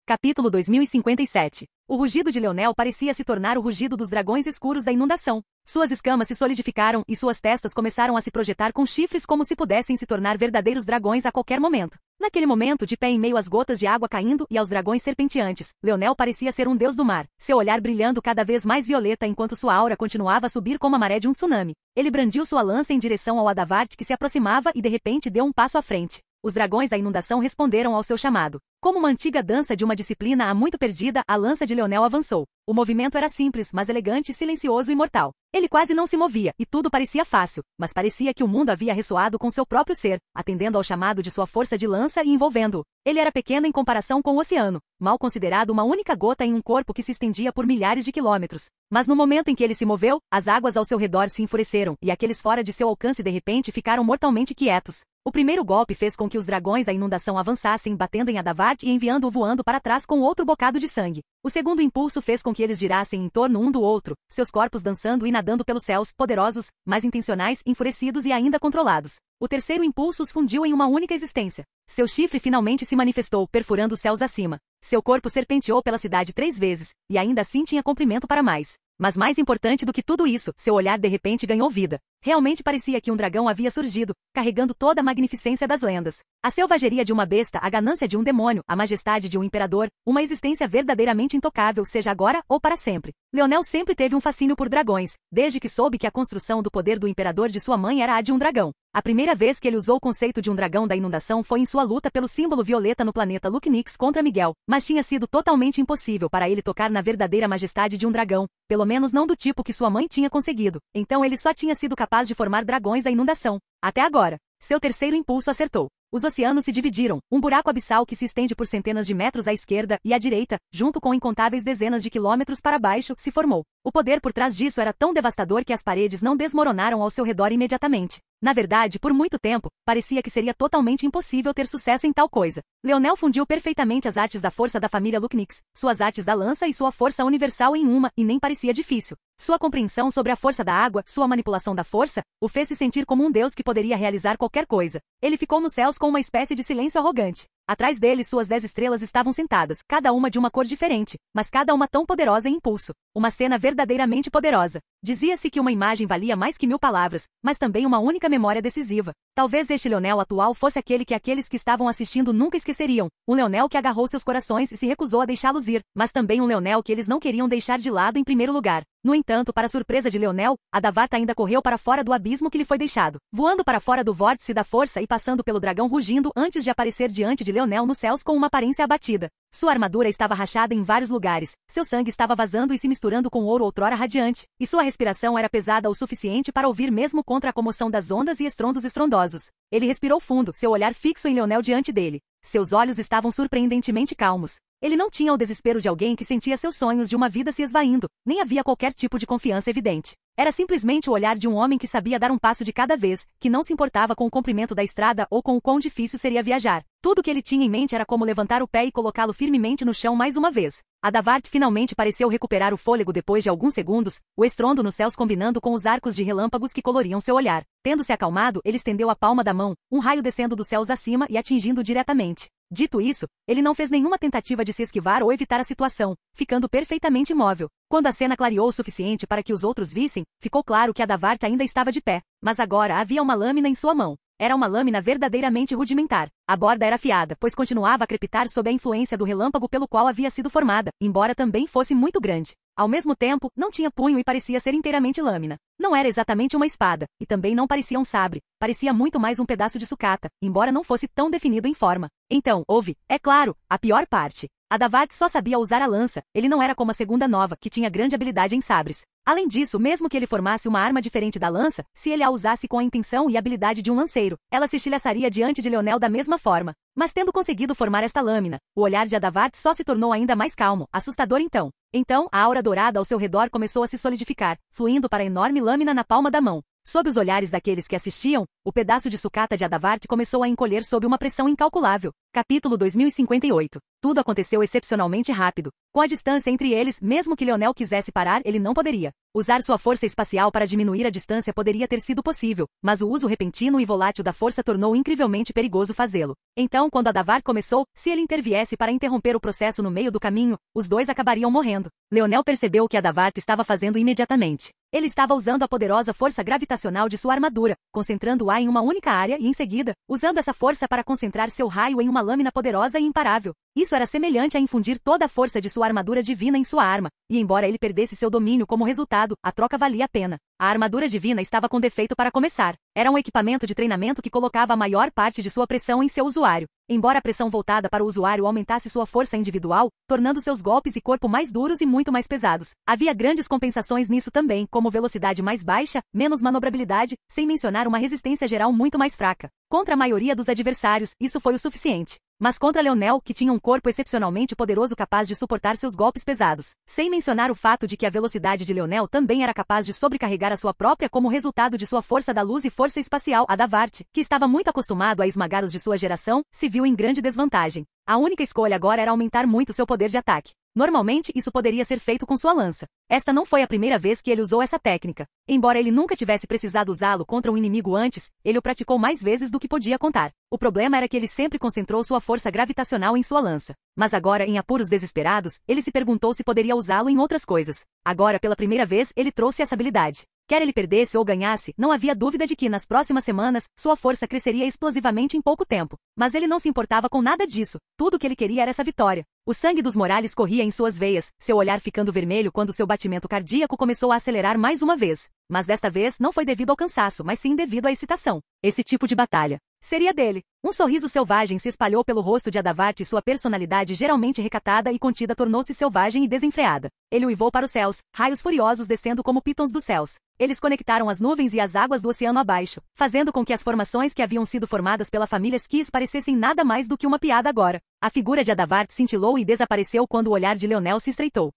Capítulo 2057. O rugido de Leonel parecia se tornar o rugido dos dragões escuros da inundação. Suas escamas se solidificaram e suas testas começaram a se projetar com chifres como se pudessem se tornar verdadeiros dragões a qualquer momento. Naquele momento, de pé em meio às gotas de água caindo e aos dragões serpenteantes, Leonel parecia ser um deus do mar, seu olhar brilhando cada vez mais violeta enquanto sua aura continuava a subir como a maré de um tsunami. Ele brandiu sua lança em direção ao Adavart que se aproximava e de repente deu um passo à frente. Os dragões da inundação responderam ao seu chamado. Como uma antiga dança de uma disciplina há muito perdida, a lança de Leonel avançou. O movimento era simples, mas elegante, silencioso e mortal. Ele quase não se movia, e tudo parecia fácil, mas parecia que o mundo havia ressoado com seu próprio ser, atendendo ao chamado de sua força de lança e envolvendo-o. Ele era pequeno em comparação com o oceano, mal considerado uma única gota em um corpo que se estendia por milhares de quilômetros. Mas no momento em que ele se moveu, as águas ao seu redor se enfureceram, e aqueles fora de seu alcance de repente ficaram mortalmente quietos. O primeiro golpe fez com que os dragões da inundação avançassem, batendo em Adavart e enviando-o voando para trás com outro bocado de sangue. O segundo impulso fez com que eles girassem em torno um do outro, seus corpos dançando e nadando pelos céus, poderosos, mais intencionais, enfurecidos e ainda controlados. O terceiro impulso os fundiu em uma única existência. Seu chifre finalmente se manifestou, perfurando os céus acima. Seu corpo serpenteou pela cidade 3 vezes, e ainda assim tinha comprimento para mais. Mas mais importante do que tudo isso, seu olhar de repente ganhou vida. Realmente parecia que um dragão havia surgido, carregando toda a magnificência das lendas. A selvageria de uma besta, a ganância de um demônio, a majestade de um imperador, uma existência verdadeiramente intocável, seja agora ou para sempre. Leonel sempre teve um fascínio por dragões, desde que soube que a construção do poder do imperador de sua mãe era a de um dragão. A primeira vez que ele usou o conceito de um dragão da inundação foi em sua luta pelo símbolo violeta no planeta Lucknix contra Miguel, mas tinha sido totalmente impossível para ele tocar na verdadeira majestade de um dragão, pelo menos não do tipo que sua mãe tinha conseguido. Então ele só tinha sido capaz de formar dragões da inundação. Até agora. Seu terceiro impulso acertou. Os oceanos se dividiram, um buraco abissal que se estende por centenas de metros à esquerda e à direita, junto com incontáveis dezenas de quilômetros para baixo, se formou. O poder por trás disso era tão devastador que as paredes não desmoronaram ao seu redor imediatamente. Na verdade, por muito tempo, parecia que seria totalmente impossível ter sucesso em tal coisa. Leonel fundiu perfeitamente as artes da força da família Lucknix, suas artes da lança e sua força universal em uma, e nem parecia difícil. Sua compreensão sobre a força da água, sua manipulação da força, o fez se sentir como um deus que poderia realizar qualquer coisa. Ele ficou nos céus com uma espécie de silêncio arrogante. Atrás dele suas 10 estrelas estavam sentadas, cada uma de uma cor diferente, mas cada uma tão poderosa em impulso. Uma cena verdadeiramente poderosa. Dizia-se que uma imagem valia mais que 1000 palavras, mas também uma única memória decisiva. Talvez este Leonel atual fosse aquele que aqueles que estavam assistindo nunca esqueceriam. Um Leonel que agarrou seus corações e se recusou a deixá-los ir, mas também um Leonel que eles não queriam deixar de lado em primeiro lugar. No entanto, para surpresa de Leonel, Adavart ainda correu para fora do abismo que lhe foi deixado, voando para fora do vórtice da força e passando pelo dragão rugindo antes de aparecer diante de Leonel nos céus com uma aparência abatida. Sua armadura estava rachada em vários lugares, seu sangue estava vazando e se misturando com ouro outrora radiante, e sua respiração era pesada o suficiente para ouvir mesmo contra a comoção das ondas e estrondos estrondosos. Ele respirou fundo, seu olhar fixo em Leonel diante dele. Seus olhos estavam surpreendentemente calmos. Ele não tinha o desespero de alguém que sentia seus sonhos de uma vida se esvaindo, nem havia qualquer tipo de confiança evidente. Era simplesmente o olhar de um homem que sabia dar um passo de cada vez, que não se importava com o comprimento da estrada ou com o quão difícil seria viajar. Tudo que ele tinha em mente era como levantar o pé e colocá-lo firmemente no chão mais uma vez. Adavart finalmente pareceu recuperar o fôlego depois de alguns segundos, o estrondo nos céus combinando com os arcos de relâmpagos que coloriam seu olhar. Tendo-se acalmado, ele estendeu a palma da mão, um raio descendo dos céus acima e atingindo diretamente. Dito isso, ele não fez nenhuma tentativa de se esquivar ou evitar a situação, ficando perfeitamente imóvel. Quando a cena clareou o suficiente para que os outros vissem, ficou claro que Adavart ainda estava de pé, mas agora havia uma lâmina em sua mão. Era uma lâmina verdadeiramente rudimentar. A borda era afiada, pois continuava a crepitar sob a influência do relâmpago pelo qual havia sido formada, embora também fosse muito grande. Ao mesmo tempo, não tinha punho e parecia ser inteiramente lâmina. Não era exatamente uma espada, e também não parecia um sabre, parecia muito mais um pedaço de sucata, embora não fosse tão definido em forma. Então, houve, é claro, a pior parte. Adavart só sabia usar a lança, ele não era como a segunda nova, que tinha grande habilidade em sabres. Além disso, mesmo que ele formasse uma arma diferente da lança, se ele a usasse com a intenção e habilidade de um lanceiro, ela se estilhaçaria diante de Leonel da mesma forma. Mas tendo conseguido formar esta lâmina, o olhar de Adavart só se tornou ainda mais calmo, assustador então. Então, a aura dourada ao seu redor começou a se solidificar, fluindo para a enorme lâmina na palma da mão. Sob os olhares daqueles que assistiam, o pedaço de sucata de Adavart começou a encolher sob uma pressão incalculável. Capítulo 2058. Tudo aconteceu excepcionalmente rápido. Com a distância entre eles, mesmo que Leonel quisesse parar, ele não poderia. Usar sua força espacial para diminuir a distância poderia ter sido possível, mas o uso repentino e volátil da força tornou incrivelmente perigoso fazê-lo. Então, quando Adavart começou, se ele interviesse para interromper o processo no meio do caminho, os dois acabariam morrendo. Leonel percebeu o que Adavart estava fazendo imediatamente. Ele estava usando a poderosa força gravitacional de sua armadura, concentrando-a em uma única área e, em seguida, usando essa força para concentrar seu raio em uma lâmina poderosa e imparável. Isso era semelhante a infundir toda a força de sua armadura divina em sua arma, e embora ele perdesse seu domínio como resultado, a troca valia a pena. A armadura divina estava com defeito para começar. Era um equipamento de treinamento que colocava a maior parte de sua pressão em seu usuário. Embora a pressão voltada para o usuário aumentasse sua força individual, tornando seus golpes e corpo mais duros e muito mais pesados. Havia grandes compensações nisso também, como velocidade mais baixa, menos manobrabilidade, sem mencionar uma resistência geral muito mais fraca. Contra a maioria dos adversários, isso foi o suficiente. Mas contra Leonel, que tinha um corpo excepcionalmente poderoso capaz de suportar seus golpes pesados. Sem mencionar o fato de que a velocidade de Leonel também era capaz de sobrecarregar a sua própria como resultado de sua força da luz e força espacial. Adavart, que estava muito acostumado a esmagar os de sua geração, se viu em grande desvantagem. A única escolha agora era aumentar muito seu poder de ataque. Normalmente, isso poderia ser feito com sua lança. Esta não foi a primeira vez que ele usou essa técnica. Embora ele nunca tivesse precisado usá-lo contra um inimigo antes, ele o praticou mais vezes do que podia contar. O problema era que ele sempre concentrou sua força gravitacional em sua lança. Mas agora, em apuros desesperados, ele se perguntou se poderia usá-lo em outras coisas. Agora, pela primeira vez, ele trouxe essa habilidade. Quer ele perdesse ou ganhasse, não havia dúvida de que, nas próximas semanas, sua força cresceria explosivamente em pouco tempo. Mas ele não se importava com nada disso. Tudo o que ele queria era essa vitória. O sangue dos Morales corria em suas veias, seu olhar ficando vermelho quando seu batimento cardíaco começou a acelerar mais uma vez. Mas desta vez não foi devido ao cansaço, mas sim devido à excitação. Esse tipo de batalha seria dele. Um sorriso selvagem se espalhou pelo rosto de Adavart e sua personalidade geralmente recatada e contida tornou-se selvagem e desenfreada. Ele uivou para os céus, raios furiosos descendo como pitons dos céus. Eles conectaram as nuvens e as águas do oceano abaixo, fazendo com que as formações que haviam sido formadas pela família Skis parecessem nada mais do que uma piada agora. A figura de Adavart cintilou e desapareceu quando o olhar de Leonel se estreitou.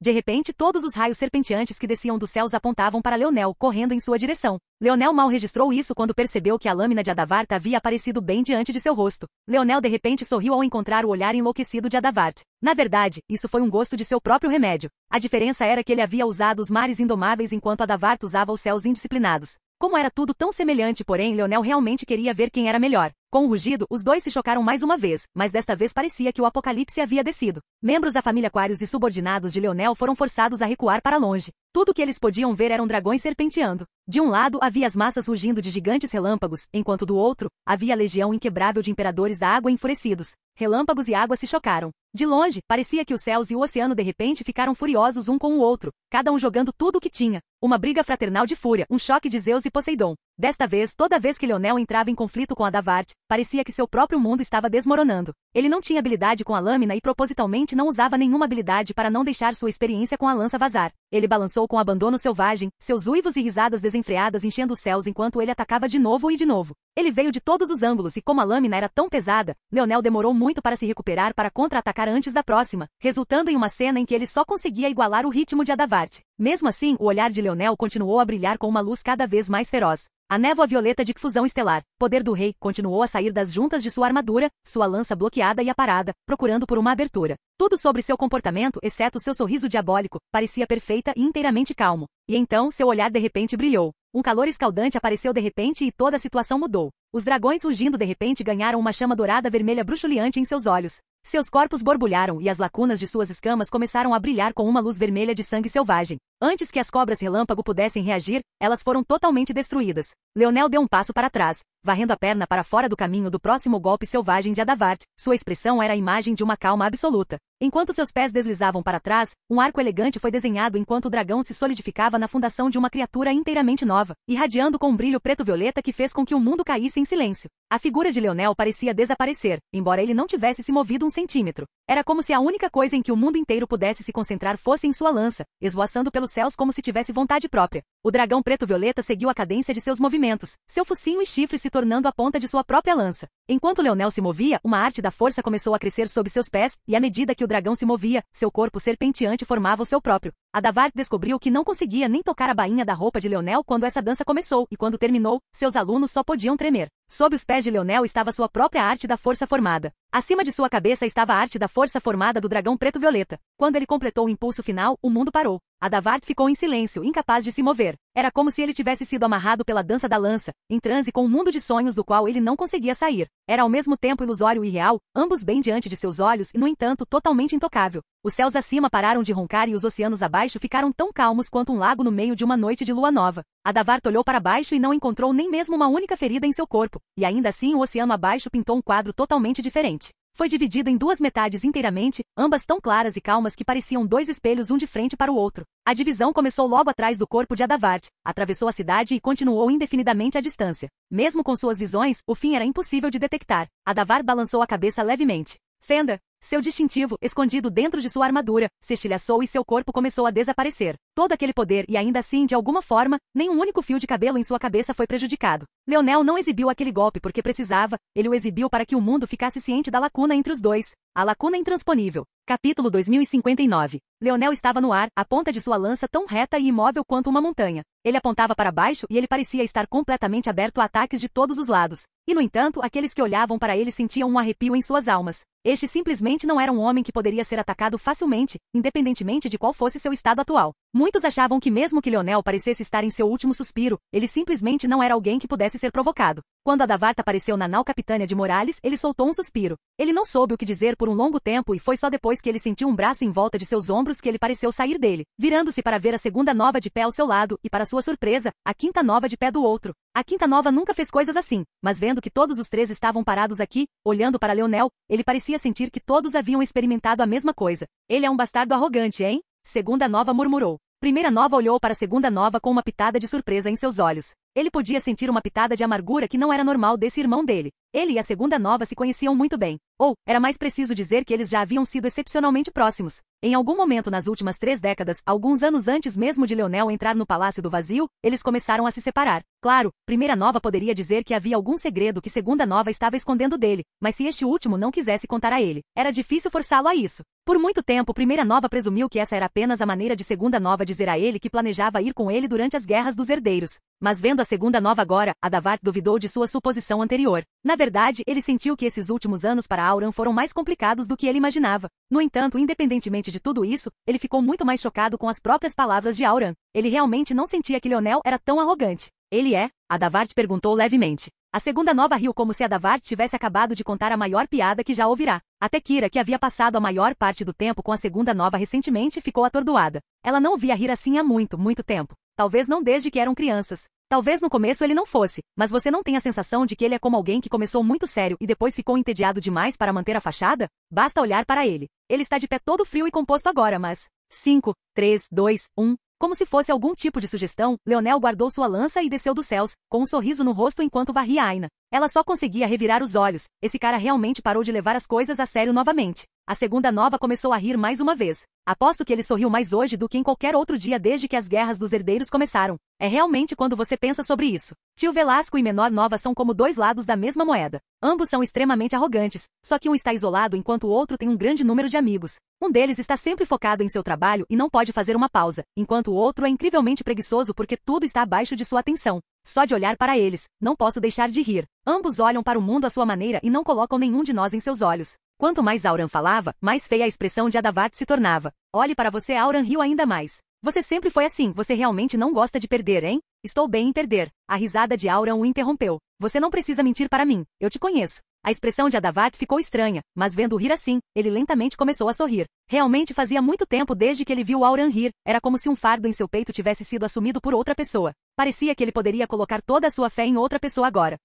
De repente, todos os raios serpenteantes que desciam dos céus apontavam para Leonel, correndo em sua direção. Leonel mal registrou isso quando percebeu que a lâmina de Adavart havia aparecido bem diante de seu rosto. Leonel de repente sorriu ao encontrar o olhar enlouquecido de Adavart. Na verdade, isso foi um gosto de seu próprio remédio. A diferença era que ele havia usado os mares indomáveis enquanto Adavart usava os céus indisciplinados. Como era tudo tão semelhante, porém, Leonel realmente queria ver quem era melhor. Com um rugido, os dois se chocaram mais uma vez, mas desta vez parecia que o apocalipse havia descido. Membros da família Aquários e subordinados de Leonel foram forçados a recuar para longe. Tudo o que eles podiam ver eram dragões serpenteando. De um lado havia as massas rugindo de gigantes relâmpagos, enquanto do outro, havia a legião inquebrável de imperadores da água enfurecidos. Relâmpagos e água se chocaram. De longe, parecia que os céus e o oceano de repente ficaram furiosos um com o outro, cada um jogando tudo o que tinha. Uma briga fraternal de fúria, um choque de Zeus e Poseidon. Desta vez, toda vez que Leonel entrava em conflito com Adavart, parecia que seu próprio mundo estava desmoronando. Ele não tinha habilidade com a lâmina e propositalmente não usava nenhuma habilidade para não deixar sua experiência com a lança vazar. Ele balançou com abandono selvagem, seus uivos e risadas desenfreadas enchendo os céus enquanto ele atacava de novo e de novo. Ele veio de todos os ângulos e como a lâmina era tão pesada, Leonel demorou muito para se recuperar para contra-atacar antes da próxima, resultando em uma cena em que ele só conseguia igualar o ritmo de Adavart. Mesmo assim, o olhar de Leonel continuou a brilhar com uma luz cada vez mais feroz. A névoa violeta de fusão estelar, poder do rei, continuou a sair das juntas de sua armadura, sua lança bloqueada e aparada, procurando por uma abertura. Tudo sobre seu comportamento, exceto seu sorriso diabólico, parecia perfeita e inteiramente calmo. E então, seu olhar de repente brilhou. Um calor escaldante apareceu de repente e toda a situação mudou. Os dragões rugindo de repente ganharam uma chama dourada vermelha bruxuleante em seus olhos. Seus corpos borbulharam e as lacunas de suas escamas começaram a brilhar com uma luz vermelha de sangue selvagem. Antes que as cobras relâmpago pudessem reagir, elas foram totalmente destruídas. Leonel deu um passo para trás, varrendo a perna para fora do caminho do próximo golpe selvagem de Adavart. Sua expressão era a imagem de uma calma absoluta. Enquanto seus pés deslizavam para trás, um arco elegante foi desenhado enquanto o dragão se solidificava na fundação de uma criatura inteiramente nova, irradiando com um brilho preto-violeta que fez com que o mundo caísse em silêncio. A figura de Leonel parecia desaparecer, embora ele não tivesse se movido um centímetro. Era como se a única coisa em que o mundo inteiro pudesse se concentrar fosse em sua lança, esvoaçando pelos céus como se tivesse vontade própria. O dragão preto-violeta seguiu a cadência de seus movimentos, seu focinho e chifre se tornando a ponta de sua própria lança. Enquanto Leonel se movia, uma arte da força começou a crescer sob seus pés, e à medida que o dragão se movia, seu corpo serpenteante formava o seu próprio. Adavart descobriu que não conseguia nem tocar a bainha da roupa de Leonel quando essa dança começou, e quando terminou, seus alunos só podiam tremer. Sob os pés de Leonel estava sua própria arte da força formada. Acima de sua cabeça estava a arte da força formada do dragão preto-violeta. Quando ele completou o impulso final, o mundo parou. Adavart ficou em silêncio, incapaz de se mover. Era como se ele tivesse sido amarrado pela dança da lança, em transe com um mundo de sonhos do qual ele não conseguia sair. Era ao mesmo tempo ilusório e real, ambos bem diante de seus olhos e, no entanto, totalmente intocável. Os céus acima pararam de roncar e os oceanos abaixo ficaram tão calmos quanto um lago no meio de uma noite de lua nova. Adavart olhou para baixo e não encontrou nem mesmo uma única ferida em seu corpo, e ainda assim o oceano abaixo pintou um quadro totalmente diferente. Foi dividido em duas metades inteiramente, ambas tão claras e calmas que pareciam dois espelhos um de frente para o outro. A divisão começou logo atrás do corpo de Adavart, atravessou a cidade e continuou indefinidamente à distância. Mesmo com suas visões, o fim era impossível de detectar. Adavart balançou a cabeça levemente. Fenda, seu distintivo, escondido dentro de sua armadura, se estilhaçou e seu corpo começou a desaparecer. todo aquele poder e ainda assim, de alguma forma, nem um único fio de cabelo em sua cabeça foi prejudicado. Leonel não exibiu aquele golpe porque precisava, ele o exibiu para que o mundo ficasse ciente da lacuna entre os dois. A lacuna intransponível. Capítulo 2059. Leonel estava no ar, a ponta de sua lança tão reta e imóvel quanto uma montanha. Ele apontava para baixo e ele parecia estar completamente aberto a ataques de todos os lados. E, no entanto, aqueles que olhavam para ele sentiam um arrepio em suas almas. Este simplesmente não era um homem que poderia ser atacado facilmente, independentemente de qual fosse seu estado atual. Muitos achavam que mesmo que Leonel parecesse estar em seu último suspiro, ele simplesmente não era alguém que pudesse ser provocado. Quando Adavarta apareceu na nau Capitânia de Morales, ele soltou um suspiro. Ele não soube o que dizer por um longo tempo e foi só depois que ele sentiu um braço em volta de seus ombros que ele pareceu sair dele, virando-se para ver a segunda nova de pé ao seu lado e, para sua surpresa, a quinta nova de pé do outro. A quinta nova nunca fez coisas assim, mas vendo que todos os três estavam parados aqui, olhando para Leonel, ele parecia sentir que todos haviam experimentado a mesma coisa. Ele é um bastardo arrogante, hein? Segunda nova murmurou. Primeira nova olhou para a segunda nova com uma pitada de surpresa em seus olhos. Ele podia sentir uma pitada de amargura que não era normal desse irmão dele. Ele e a segunda nova se conheciam muito bem. Ou, era mais preciso dizer que eles já haviam sido excepcionalmente próximos. Em algum momento nas últimas 3 décadas, alguns anos antes mesmo de Leonel entrar no Palácio do Vazio, eles começaram a se separar. Claro, Primeira Nova poderia dizer que havia algum segredo que Segunda Nova estava escondendo dele, mas se este último não quisesse contar a ele, era difícil forçá-lo a isso. Por muito tempo, Primeira Nova presumiu que essa era apenas a maneira de Segunda Nova dizer a ele que planejava ir com ele durante as guerras dos herdeiros. Mas vendo a Segunda Nova agora, Adavart duvidou de sua suposição anterior. Na verdade, ele sentiu que esses últimos anos para Auran foram mais complicados do que ele imaginava. No entanto, independentemente de tudo isso, ele ficou muito mais chocado com as próprias palavras de Auran. Ele realmente não sentia que Leonel era tão arrogante. Ele é? Adavart perguntou levemente. A segunda nova riu como se Adavart tivesse acabado de contar a maior piada que já ouvirá. Até Kira, que havia passado a maior parte do tempo com a segunda nova recentemente, ficou atordoada. Ela não o via rir assim há muito, muito tempo. Talvez não desde que eram crianças. Talvez no começo ele não fosse, mas você não tem a sensação de que ele é como alguém que começou muito sério e depois ficou entediado demais para manter a fachada? Basta olhar para ele. Ele está de pé todo frio e composto agora, mas... 5, 3, 2, 1... Como se fosse algum tipo de sugestão, Leonel guardou sua lança e desceu dos céus, com um sorriso no rosto enquanto varria Aina. Ela só conseguia revirar os olhos. Esse cara realmente parou de levar as coisas a sério novamente. A segunda nova começou a rir mais uma vez. Aposto que ele sorriu mais hoje do que em qualquer outro dia desde que as guerras dos herdeiros começaram. É realmente quando você pensa sobre isso. Tio Velasco e Menor Nova são como dois lados da mesma moeda. Ambos são extremamente arrogantes, só que um está isolado enquanto o outro tem um grande número de amigos. Um deles está sempre focado em seu trabalho e não pode fazer uma pausa, enquanto o outro é incrivelmente preguiçoso porque tudo está abaixo de sua atenção. Só de olhar para eles, não posso deixar de rir. Ambos olham para o mundo à sua maneira e não colocam nenhum de nós em seus olhos. Quanto mais Auran falava, mais feia a expressão de Adavart se tornava. Olhe para você, Auran riu ainda mais. Você sempre foi assim, você realmente não gosta de perder, hein? Estou bem em perder. A risada de Auran o interrompeu. Você não precisa mentir para mim, eu te conheço. A expressão de Adavart ficou estranha, mas vendo-o rir assim, ele lentamente começou a sorrir. Realmente fazia muito tempo desde que ele viu Auran rir, era como se um fardo em seu peito tivesse sido assumido por outra pessoa. Parecia que ele poderia colocar toda a sua fé em outra pessoa agora.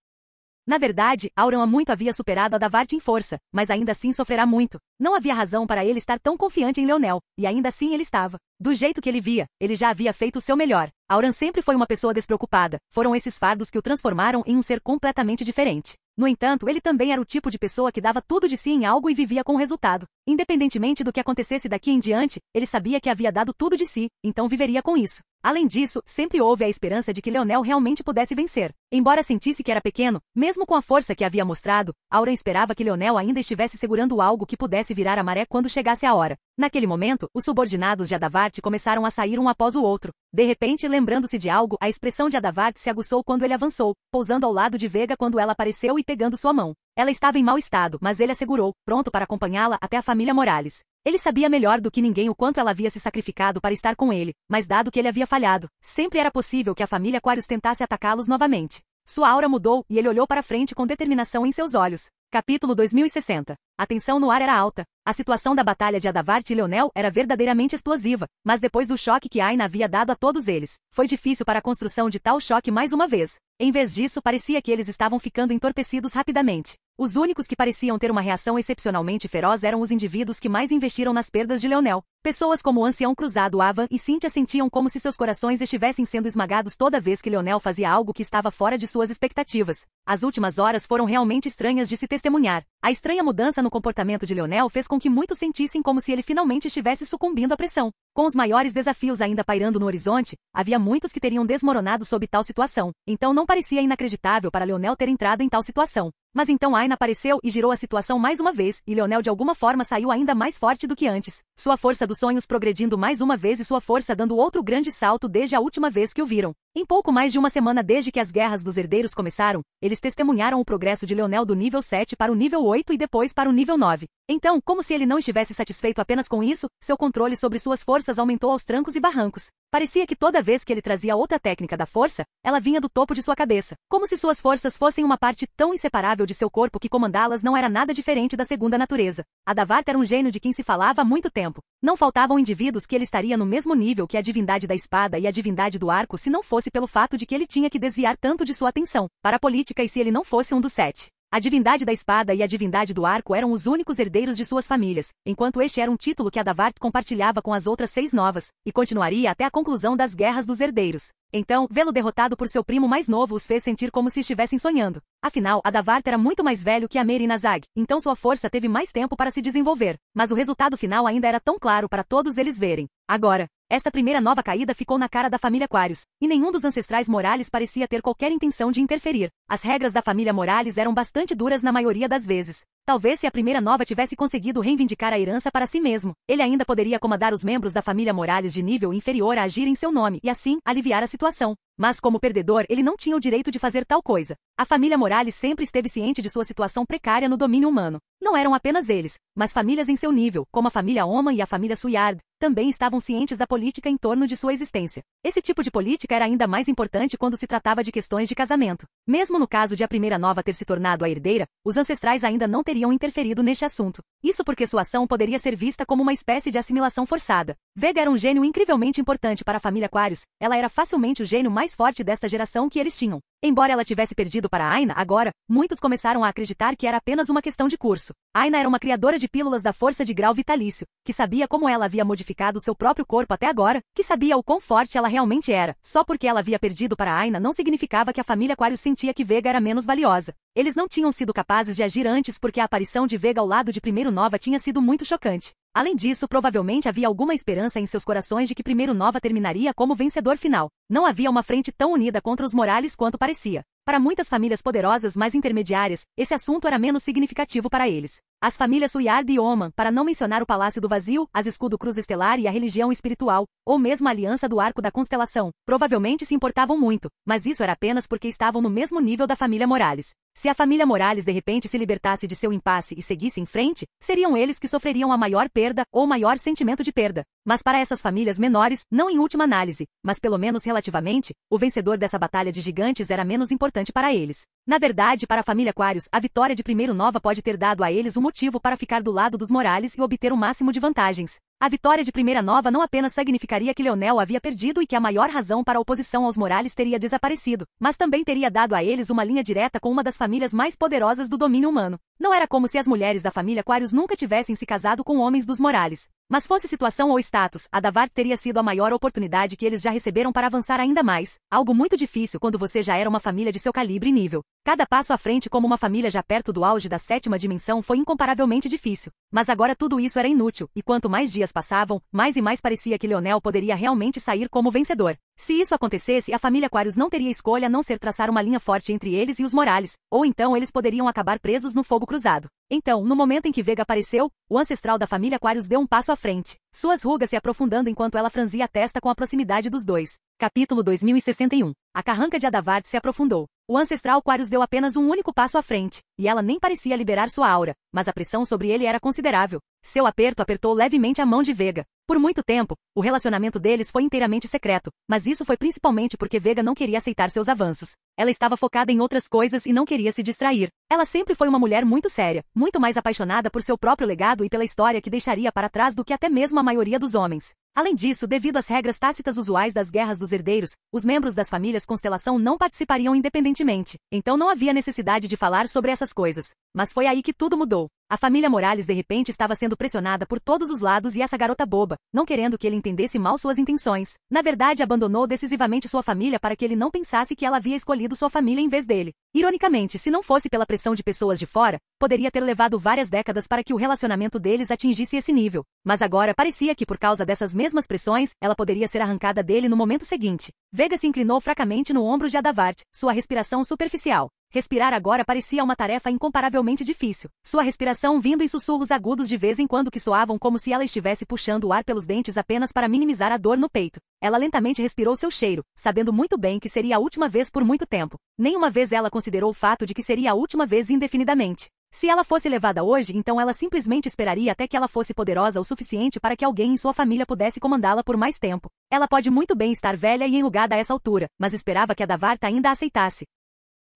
Na verdade, Auran há muito havia superado Adavart em força, mas ainda assim sofrerá muito. Não havia razão para ele estar tão confiante em Leonel, e ainda assim ele estava. Do jeito que ele via, ele já havia feito o seu melhor. Auran sempre foi uma pessoa despreocupada. Foram esses fardos que o transformaram em um ser completamente diferente. No entanto, ele também era o tipo de pessoa que dava tudo de si em algo e vivia com o resultado. Independentemente do que acontecesse daqui em diante, ele sabia que havia dado tudo de si, então viveria com isso. Além disso, sempre houve a esperança de que Leonel realmente pudesse vencer. Embora sentisse que era pequeno, mesmo com a força que havia mostrado, Auran esperava que Leonel ainda estivesse segurando algo que pudesse virar a maré quando chegasse a hora. Naquele momento, os subordinados de Adavart começaram a sair um após o outro. De repente, lembrando-se de algo, a expressão de Adavart se aguçou quando ele avançou, pousando ao lado de Vega quando ela apareceu e pegando sua mão. Ela estava em mau estado, mas ele a segurou, pronto para acompanhá-la até a família Morales. Ele sabia melhor do que ninguém o quanto ela havia se sacrificado para estar com ele, mas dado que ele havia falhado, sempre era possível que a família Aquarius tentasse atacá-los novamente. Sua aura mudou e ele olhou para frente com determinação em seus olhos. Capítulo 2060. A tensão no ar era alta. A situação da batalha de Adavart e Leonel era verdadeiramente explosiva, mas depois do choque que Aina havia dado a todos eles, foi difícil para a construção de tal choque mais uma vez. Em vez disso, parecia que eles estavam ficando entorpecidos rapidamente. Os únicos que pareciam ter uma reação excepcionalmente feroz eram os indivíduos que mais investiram nas perdas de Leonel. Pessoas como o ancião cruzado Avan e Cynthia sentiam como se seus corações estivessem sendo esmagados toda vez que Leonel fazia algo que estava fora de suas expectativas. As últimas horas foram realmente estranhas de se testemunhar. A estranha mudança no comportamento de Leonel fez com que muitos sentissem como se ele finalmente estivesse sucumbindo à pressão. Com os maiores desafios ainda pairando no horizonte, havia muitos que teriam desmoronado sob tal situação. Então não parecia inacreditável para Leonel ter entrado em tal situação. Mas então Aina apareceu e girou a situação mais uma vez, e Leonel de alguma forma saiu ainda mais forte do que antes. Sua força dos sonhos progredindo mais uma vez e sua força dando outro grande salto desde a última vez que o viram. Em pouco mais de uma semana desde que as guerras dos herdeiros começaram, eles testemunharam o progresso de Leonel do nível 7 para o nível 8 e depois para o nível 9. Então, como se ele não estivesse satisfeito apenas com isso, seu controle sobre suas forças aumentou aos trancos e barrancos. Parecia que toda vez que ele trazia outra técnica da força, ela vinha do topo de sua cabeça, como se suas forças fossem uma parte tão inseparável de seu corpo que comandá-las não era nada diferente da segunda natureza. Adavart era um gênio de quem se falava há muito tempo. Não faltavam indivíduos que ele estaria no mesmo nível que a divindade da espada e a divindade do arco se não fosse pelo fato de que ele tinha que desviar tanto de sua atenção para a política e se ele não fosse um dos 7. A divindade da espada e a divindade do arco eram os únicos herdeiros de suas famílias, enquanto este era um título que Adavart compartilhava com as outras 6 novas, e continuaria até a conclusão das guerras dos herdeiros. Então, vê-lo derrotado por seu primo mais novo os fez sentir como se estivessem sonhando. Afinal, Adavart era muito mais velho que Amer e Nazag, então sua força teve mais tempo para se desenvolver. Mas o resultado final ainda era tão claro para todos eles verem. Agora, esta primeira nova caída ficou na cara da família Quarius, e nenhum dos ancestrais Morales parecia ter qualquer intenção de interferir. As regras da família Morales eram bastante duras na maioria das vezes. Talvez se a primeira nova tivesse conseguido reivindicar a herança para si mesmo, ele ainda poderia acomodar os membros da família Morales de nível inferior a agir em seu nome e assim aliviar a situação. Mas como perdedor, ele não tinha o direito de fazer tal coisa. A família Morales sempre esteve ciente de sua situação precária no domínio humano. Não eram apenas eles, mas famílias em seu nível, como a família Oman e a família Suyard, também estavam cientes da política em torno de sua existência. Esse tipo de política era ainda mais importante quando se tratava de questões de casamento. Mesmo no caso de a primeira nova ter se tornado a herdeira, os ancestrais ainda não teriam interferido neste assunto. Isso porque sua ação poderia ser vista como uma espécie de assimilação forçada. Vega era um gênio incrivelmente importante para a família Quarius, ela era facilmente o gênio mais forte desta geração que eles tinham. Embora ela tivesse perdido para Aina agora, muitos começaram a acreditar que era apenas uma questão de curso. Aina era uma criadora de pílulas da força de grau vitalício, que sabia como ela havia modificado seu próprio corpo até agora, que sabia o quão forte ela realmente era. Só porque ela havia perdido para Aina não significava que a família Quarius sentia que Vega era menos valiosa. Eles não tinham sido capazes de agir antes porque a aparição de Vega ao lado de Primeiro Nova tinha sido muito chocante. Além disso, provavelmente havia alguma esperança em seus corações de que Primeiro Nova terminaria como vencedor final. Não havia uma frente tão unida contra os Morales quanto parecia. Para muitas famílias poderosas mais intermediárias, esse assunto era menos significativo para eles. As famílias Suyard e Oman, para não mencionar o Palácio do Vazio, as Escudo Cruz Estelar e a religião espiritual, ou mesmo a Aliança do Arco da Constelação, provavelmente se importavam muito, mas isso era apenas porque estavam no mesmo nível da família Morales. Se a família Morales de repente se libertasse de seu impasse e seguisse em frente, seriam eles que sofreriam a maior perda ou maior sentimento de perda. Mas para essas famílias menores, não em última análise, mas pelo menos relativamente, o vencedor dessa batalha de gigantes era menos importante para eles. Na verdade, para a família Quarius, a vitória de Primeiro Nova pode ter dado a eles um motivo para ficar do lado dos Morales e obter o máximo de vantagens. A vitória de Primeira Nova não apenas significaria que Leonel havia perdido e que a maior razão para a oposição aos Morales teria desaparecido, mas também teria dado a eles uma linha direta com uma das famílias mais poderosas do domínio humano. Não era como se as mulheres da família Quarius nunca tivessem se casado com homens dos Morales. Mas fosse situação ou status, Adavart teria sido a maior oportunidade que eles já receberam para avançar ainda mais, algo muito difícil quando você já era uma família de seu calibre e nível. Cada passo à frente como uma família já perto do auge da 7ª dimensão foi incomparavelmente difícil. Mas agora tudo isso era inútil, e quanto mais dias passavam, mais e mais parecia que Leonel poderia realmente sair como vencedor. Se isso acontecesse, a família Quarius não teria escolha a não ser traçar uma linha forte entre eles e os Morales, ou então eles poderiam acabar presos no fogo cruzado. Então, no momento em que Vega apareceu, o ancestral da família Quarius deu um passo à frente, suas rugas se aprofundando enquanto ela franzia a testa com a proximidade dos dois. Capítulo 2061. A carranca de Adavart se aprofundou. O ancestral Quarius deu apenas um único passo à frente, e ela nem parecia liberar sua aura, mas a pressão sobre ele era considerável. Seu aperto apertou levemente a mão de Vega. Por muito tempo, o relacionamento deles foi inteiramente secreto, mas isso foi principalmente porque Vega não queria aceitar seus avanços. Ela estava focada em outras coisas e não queria se distrair. Ela sempre foi uma mulher muito séria, muito mais apaixonada por seu próprio legado e pela história que deixaria para trás do que até mesmo a maioria dos homens. Além disso, devido às regras tácitas usuais das guerras dos herdeiros, os membros das famílias Constelação não participariam independentemente. Então não havia necessidade de falar sobre essas coisas. Mas foi aí que tudo mudou. A família Morales de repente estava sendo pressionada por todos os lados e essa garota boba, não querendo que ele entendesse mal suas intenções, na verdade abandonou decisivamente sua família para que ele não pensasse que ela havia escolhido sua família em vez dele. Ironicamente, se não fosse pela pressão de pessoas de fora, poderia ter levado várias décadas para que o relacionamento deles atingisse esse nível. Mas agora parecia que por causa dessas mesmas pressões, ela poderia ser arrancada dele no momento seguinte. Vega se inclinou fracamente no ombro de Adavart, sua respiração superficial. Respirar agora parecia uma tarefa incomparavelmente difícil. Sua respiração vindo em sussurros agudos de vez em quando que soavam como se ela estivesse puxando o ar pelos dentes apenas para minimizar a dor no peito. Ela lentamente respirou seu cheiro, sabendo muito bem que seria a última vez por muito tempo. Nenhuma vez ela considerou o fato de que seria a última vez indefinidamente. Se ela fosse levada hoje, então ela simplesmente esperaria até que ela fosse poderosa o suficiente para que alguém em sua família pudesse comandá-la por mais tempo. Ela pode muito bem estar velha e enrugada a essa altura, mas esperava que Adavart ainda a aceitasse.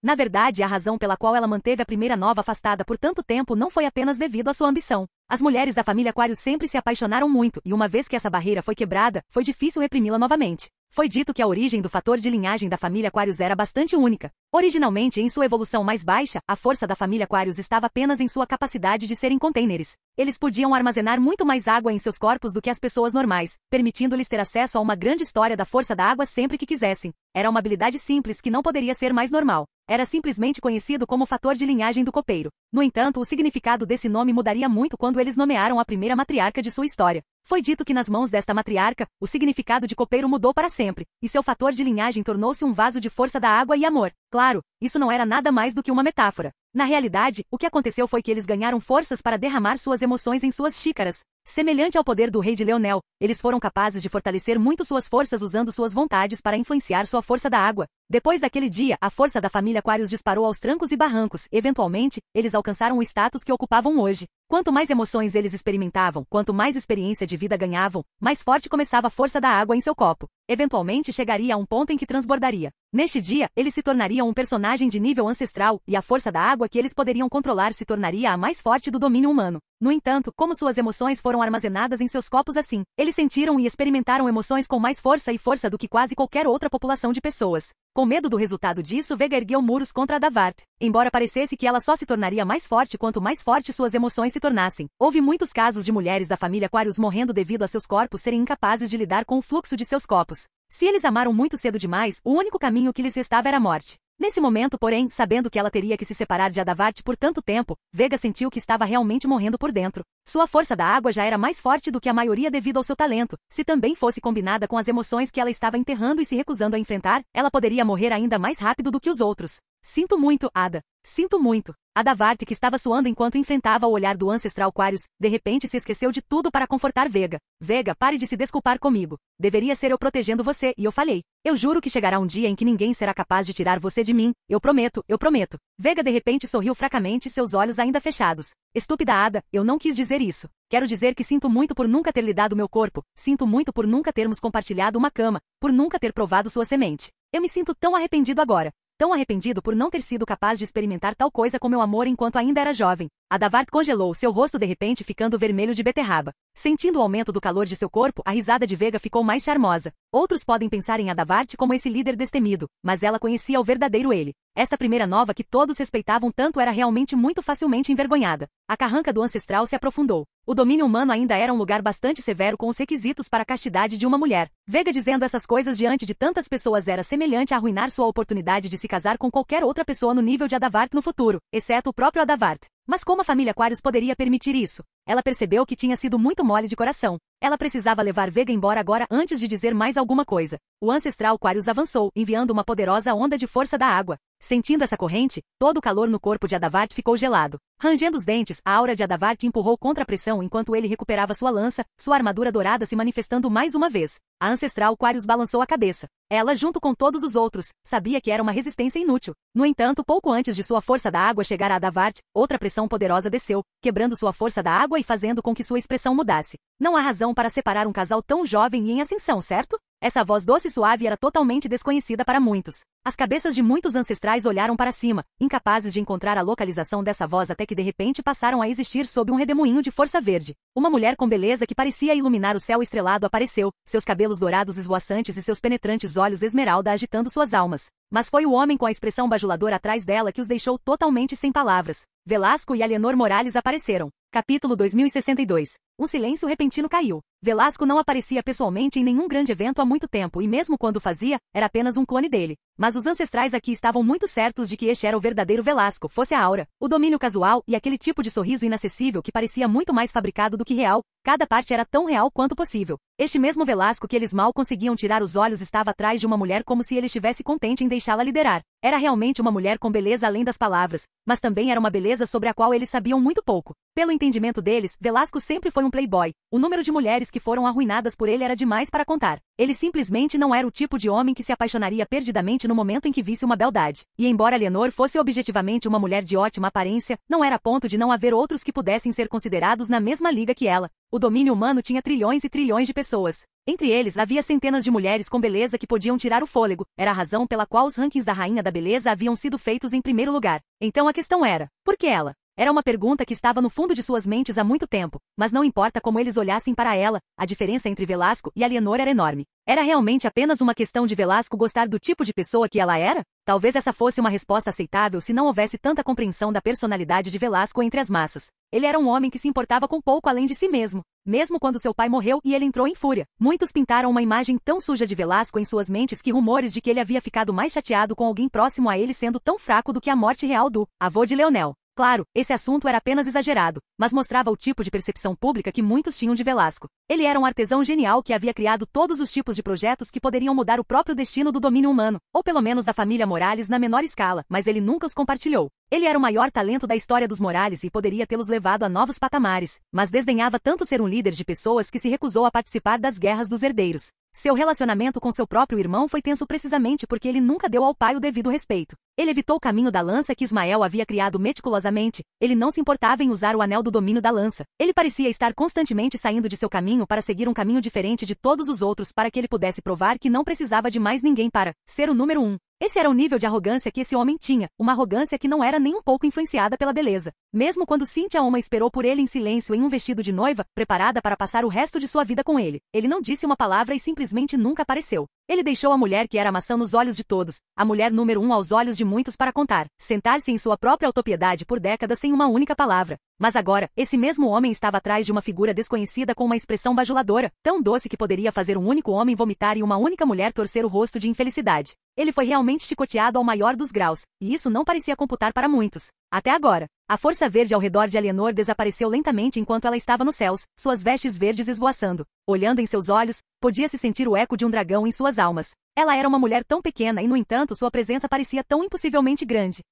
Na verdade, a razão pela qual ela manteve a primeira nova afastada por tanto tempo não foi apenas devido à sua ambição. As mulheres da família Aquário sempre se apaixonaram muito, e uma vez que essa barreira foi quebrada, foi difícil reprimi-la novamente. Foi dito que a origem do fator de linhagem da família Aquários era bastante única. Originalmente, em sua evolução mais baixa, a força da família Aquários estava apenas em sua capacidade de serem containers. Eles podiam armazenar muito mais água em seus corpos do que as pessoas normais, permitindo-lhes ter acesso a uma grande história da força da água sempre que quisessem. Era uma habilidade simples que não poderia ser mais normal. Era simplesmente conhecido como fator de linhagem do copeiro. No entanto, o significado desse nome mudaria muito quando eles nomearam a primeira matriarca de sua história. Foi dito que nas mãos desta matriarca, o significado de copeiro mudou para sempre, e seu fator de linhagem tornou-se um vaso de força da água e amor. Claro, isso não era nada mais do que uma metáfora. Na realidade, o que aconteceu foi que eles ganharam forças para derramar suas emoções em suas xícaras. Semelhante ao poder do rei de Leonel, eles foram capazes de fortalecer muito suas forças usando suas vontades para influenciar sua força da água. Depois daquele dia, a força da família Aquários disparou aos trancos e barrancos. Eventualmente, eles alcançaram o status que ocupavam hoje. Quanto mais emoções eles experimentavam, quanto mais experiência de vida ganhavam, mais forte começava a força da água em seu copo. Eventualmente chegaria a um ponto em que transbordaria. Neste dia, eles se tornariam um personagem de nível ancestral, e a força da água que eles poderiam controlar se tornaria a mais forte do domínio humano. No entanto, como suas emoções foram armazenadas em seus copos assim, eles sentiram e experimentaram emoções com mais força do que quase qualquer outra população de pessoas. Com medo do resultado disso, Vega ergueu muros contra Adavart. Embora parecesse que ela só se tornaria mais forte quanto mais fortes suas emoções se tornassem. Houve muitos casos de mulheres da família Aquários morrendo devido a seus corpos serem incapazes de lidar com o fluxo de seus copos. Se eles amaram muito cedo demais, o único caminho que lhes restava era a morte. Nesse momento, porém, sabendo que ela teria que se separar de Adavart por tanto tempo, Vega sentiu que estava realmente morrendo por dentro. Sua força da água já era mais forte do que a maioria devido ao seu talento. Se também fosse combinada com as emoções que ela estava enterrando e se recusando a enfrentar, ela poderia morrer ainda mais rápido do que os outros. Sinto muito, Ada. Sinto muito. Adavart, que estava suando enquanto enfrentava o olhar do ancestral Aquarius, de repente se esqueceu de tudo para confortar Vega. Vega, pare de se desculpar comigo. Deveria ser eu protegendo você, e eu falei. Eu juro que chegará um dia em que ninguém será capaz de tirar você de mim. Eu prometo, eu prometo. Vega de repente sorriu fracamente, seus olhos ainda fechados. Estúpida Ada, eu não quis dizer isso. Quero dizer que sinto muito por nunca ter lhe dado meu corpo, sinto muito por nunca termos compartilhado uma cama, por nunca ter provado sua semente. Eu me sinto tão arrependido agora. Tão arrependido por não ter sido capaz de experimentar tal coisa com meu amor enquanto ainda era jovem. Adavart congelou, seu rosto de repente ficando vermelho de beterraba. Sentindo o aumento do calor de seu corpo, a risada de Vega ficou mais charmosa. Outros podem pensar em Adavart como esse líder destemido, mas ela conhecia o verdadeiro ele. Esta primeira nova que todos respeitavam tanto era realmente muito facilmente envergonhada. A carranca do ancestral se aprofundou. O domínio humano ainda era um lugar bastante severo com os requisitos para a castidade de uma mulher. Vega dizendo essas coisas diante de tantas pessoas era semelhante a arruinar sua oportunidade de se casar com qualquer outra pessoa no nível de Adavart no futuro, exceto o próprio Adavart. Mas como a família Aquarius poderia permitir isso? Ela percebeu que tinha sido muito mole de coração. Ela precisava levar Vega embora agora antes de dizer mais alguma coisa. O ancestral Quarius avançou, enviando uma poderosa onda de força da água. Sentindo essa corrente, todo o calor no corpo de Adavart ficou gelado. Rangendo os dentes, a aura de Adavart empurrou contra a pressão enquanto ele recuperava sua lança, sua armadura dourada se manifestando mais uma vez. A ancestral Quarius balançou a cabeça. Ela, junto com todos os outros, sabia que era uma resistência inútil. No entanto, pouco antes de sua força da água chegar a Adavart, outra pressão poderosa desceu, quebrando sua força da água e fazendo com que sua expressão mudasse. Não há razão para separar um casal tão jovem e em ascensão, certo? Essa voz doce e suave era totalmente desconhecida para muitos. As cabeças de muitos ancestrais olharam para cima, incapazes de encontrar a localização dessa voz até que de repente passaram a existir sob um redemoinho de força verde. Uma mulher com beleza que parecia iluminar o céu estrelado apareceu, seus cabelos dourados esvoaçantes e seus penetrantes olhos esmeralda agitando suas almas. Mas foi o homem com a expressão bajuladora atrás dela que os deixou totalmente sem palavras. Velasco e Alienor Morales apareceram. Capítulo 2062. Um silêncio repentino caiu. Velasco não aparecia pessoalmente em nenhum grande evento há muito tempo e mesmo quando fazia, era apenas um clone dele. Mas os ancestrais aqui estavam muito certos de que este era o verdadeiro Velasco, fosse a aura, o domínio casual e aquele tipo de sorriso inacessível que parecia muito mais fabricado do que real, cada parte era tão real quanto possível. Este mesmo Velasco que eles mal conseguiam tirar os olhos estava atrás de uma mulher como se ele estivesse contente em deixá-la liderar. Era realmente uma mulher com beleza além das palavras, mas também era uma beleza sobre a qual eles sabiam muito pouco. Pelo entendimento deles, Velasco sempre foi um playboy. O número de mulheres que foram arruinadas por ele era demais para contar. Ele simplesmente não era o tipo de homem que se apaixonaria perdidamente no momento em que visse uma beldade. E embora Alienor fosse objetivamente uma mulher de ótima aparência, não era a ponto de não haver outros que pudessem ser considerados na mesma liga que ela. O domínio humano tinha trilhões e trilhões de pessoas. Entre eles, havia centenas de mulheres com beleza que podiam tirar o fôlego. Era a razão pela qual os rankings da Rainha da Beleza haviam sido feitos em primeiro lugar. Então a questão era, por que ela? Era uma pergunta que estava no fundo de suas mentes há muito tempo, mas não importa como eles olhassem para ela, a diferença entre Velasco e Alienor era enorme. Era realmente apenas uma questão de Velasco gostar do tipo de pessoa que ela era? Talvez essa fosse uma resposta aceitável se não houvesse tanta compreensão da personalidade de Velasco entre as massas. Ele era um homem que se importava com pouco além de si mesmo. Mesmo quando seu pai morreu e ele entrou em fúria, muitos pintaram uma imagem tão suja de Velasco em suas mentes que rumores de que ele havia ficado mais chateado com alguém próximo a ele sendo tão fraco do que a morte real do avô de Leonel. Claro, esse assunto era apenas exagerado, mas mostrava o tipo de percepção pública que muitos tinham de Velasco. Ele era um artesão genial que havia criado todos os tipos de projetos que poderiam mudar o próprio destino do domínio humano, ou pelo menos da família Morales na menor escala, mas ele nunca os compartilhou. Ele era o maior talento da história dos Morales e poderia tê-los levado a novos patamares, mas desdenhava tanto ser um líder de pessoas que se recusou a participar das guerras dos herdeiros. Seu relacionamento com seu próprio irmão foi tenso precisamente porque ele nunca deu ao pai o devido respeito. Ele evitou o caminho da lança que Ismael havia criado meticulosamente. Ele não se importava em usar o anel do domínio da lança. Ele parecia estar constantemente saindo de seu caminho para seguir um caminho diferente de todos os outros para que ele pudesse provar que não precisava de mais ninguém para ser o número 1. Esse era o nível de arrogância que esse homem tinha, uma arrogância que não era nem um pouco influenciada pela beleza. Mesmo quando Cynthia Oma esperou por ele em silêncio em um vestido de noiva, preparada para passar o resto de sua vida com ele, ele não disse uma palavra e simplesmente nunca apareceu. Ele deixou a mulher que era a maçã nos olhos de todos, a mulher número 1 aos olhos de muitos para contar, sentar-se em sua própria autopiedade por décadas sem uma única palavra. Mas agora, esse mesmo homem estava atrás de uma figura desconhecida com uma expressão bajuladora, tão doce que poderia fazer um único homem vomitar e uma única mulher torcer o rosto de infelicidade. Ele foi realmente chicoteado ao maior dos graus, e isso não parecia computar para muitos. Até agora. A força verde ao redor de Alienor desapareceu lentamente enquanto ela estava nos céus, suas vestes verdes esvoaçando. Olhando em seus olhos, podia-se sentir o eco de um dragão em suas almas. Ela era uma mulher tão pequena e, no entanto, sua presença parecia tão impossivelmente grande.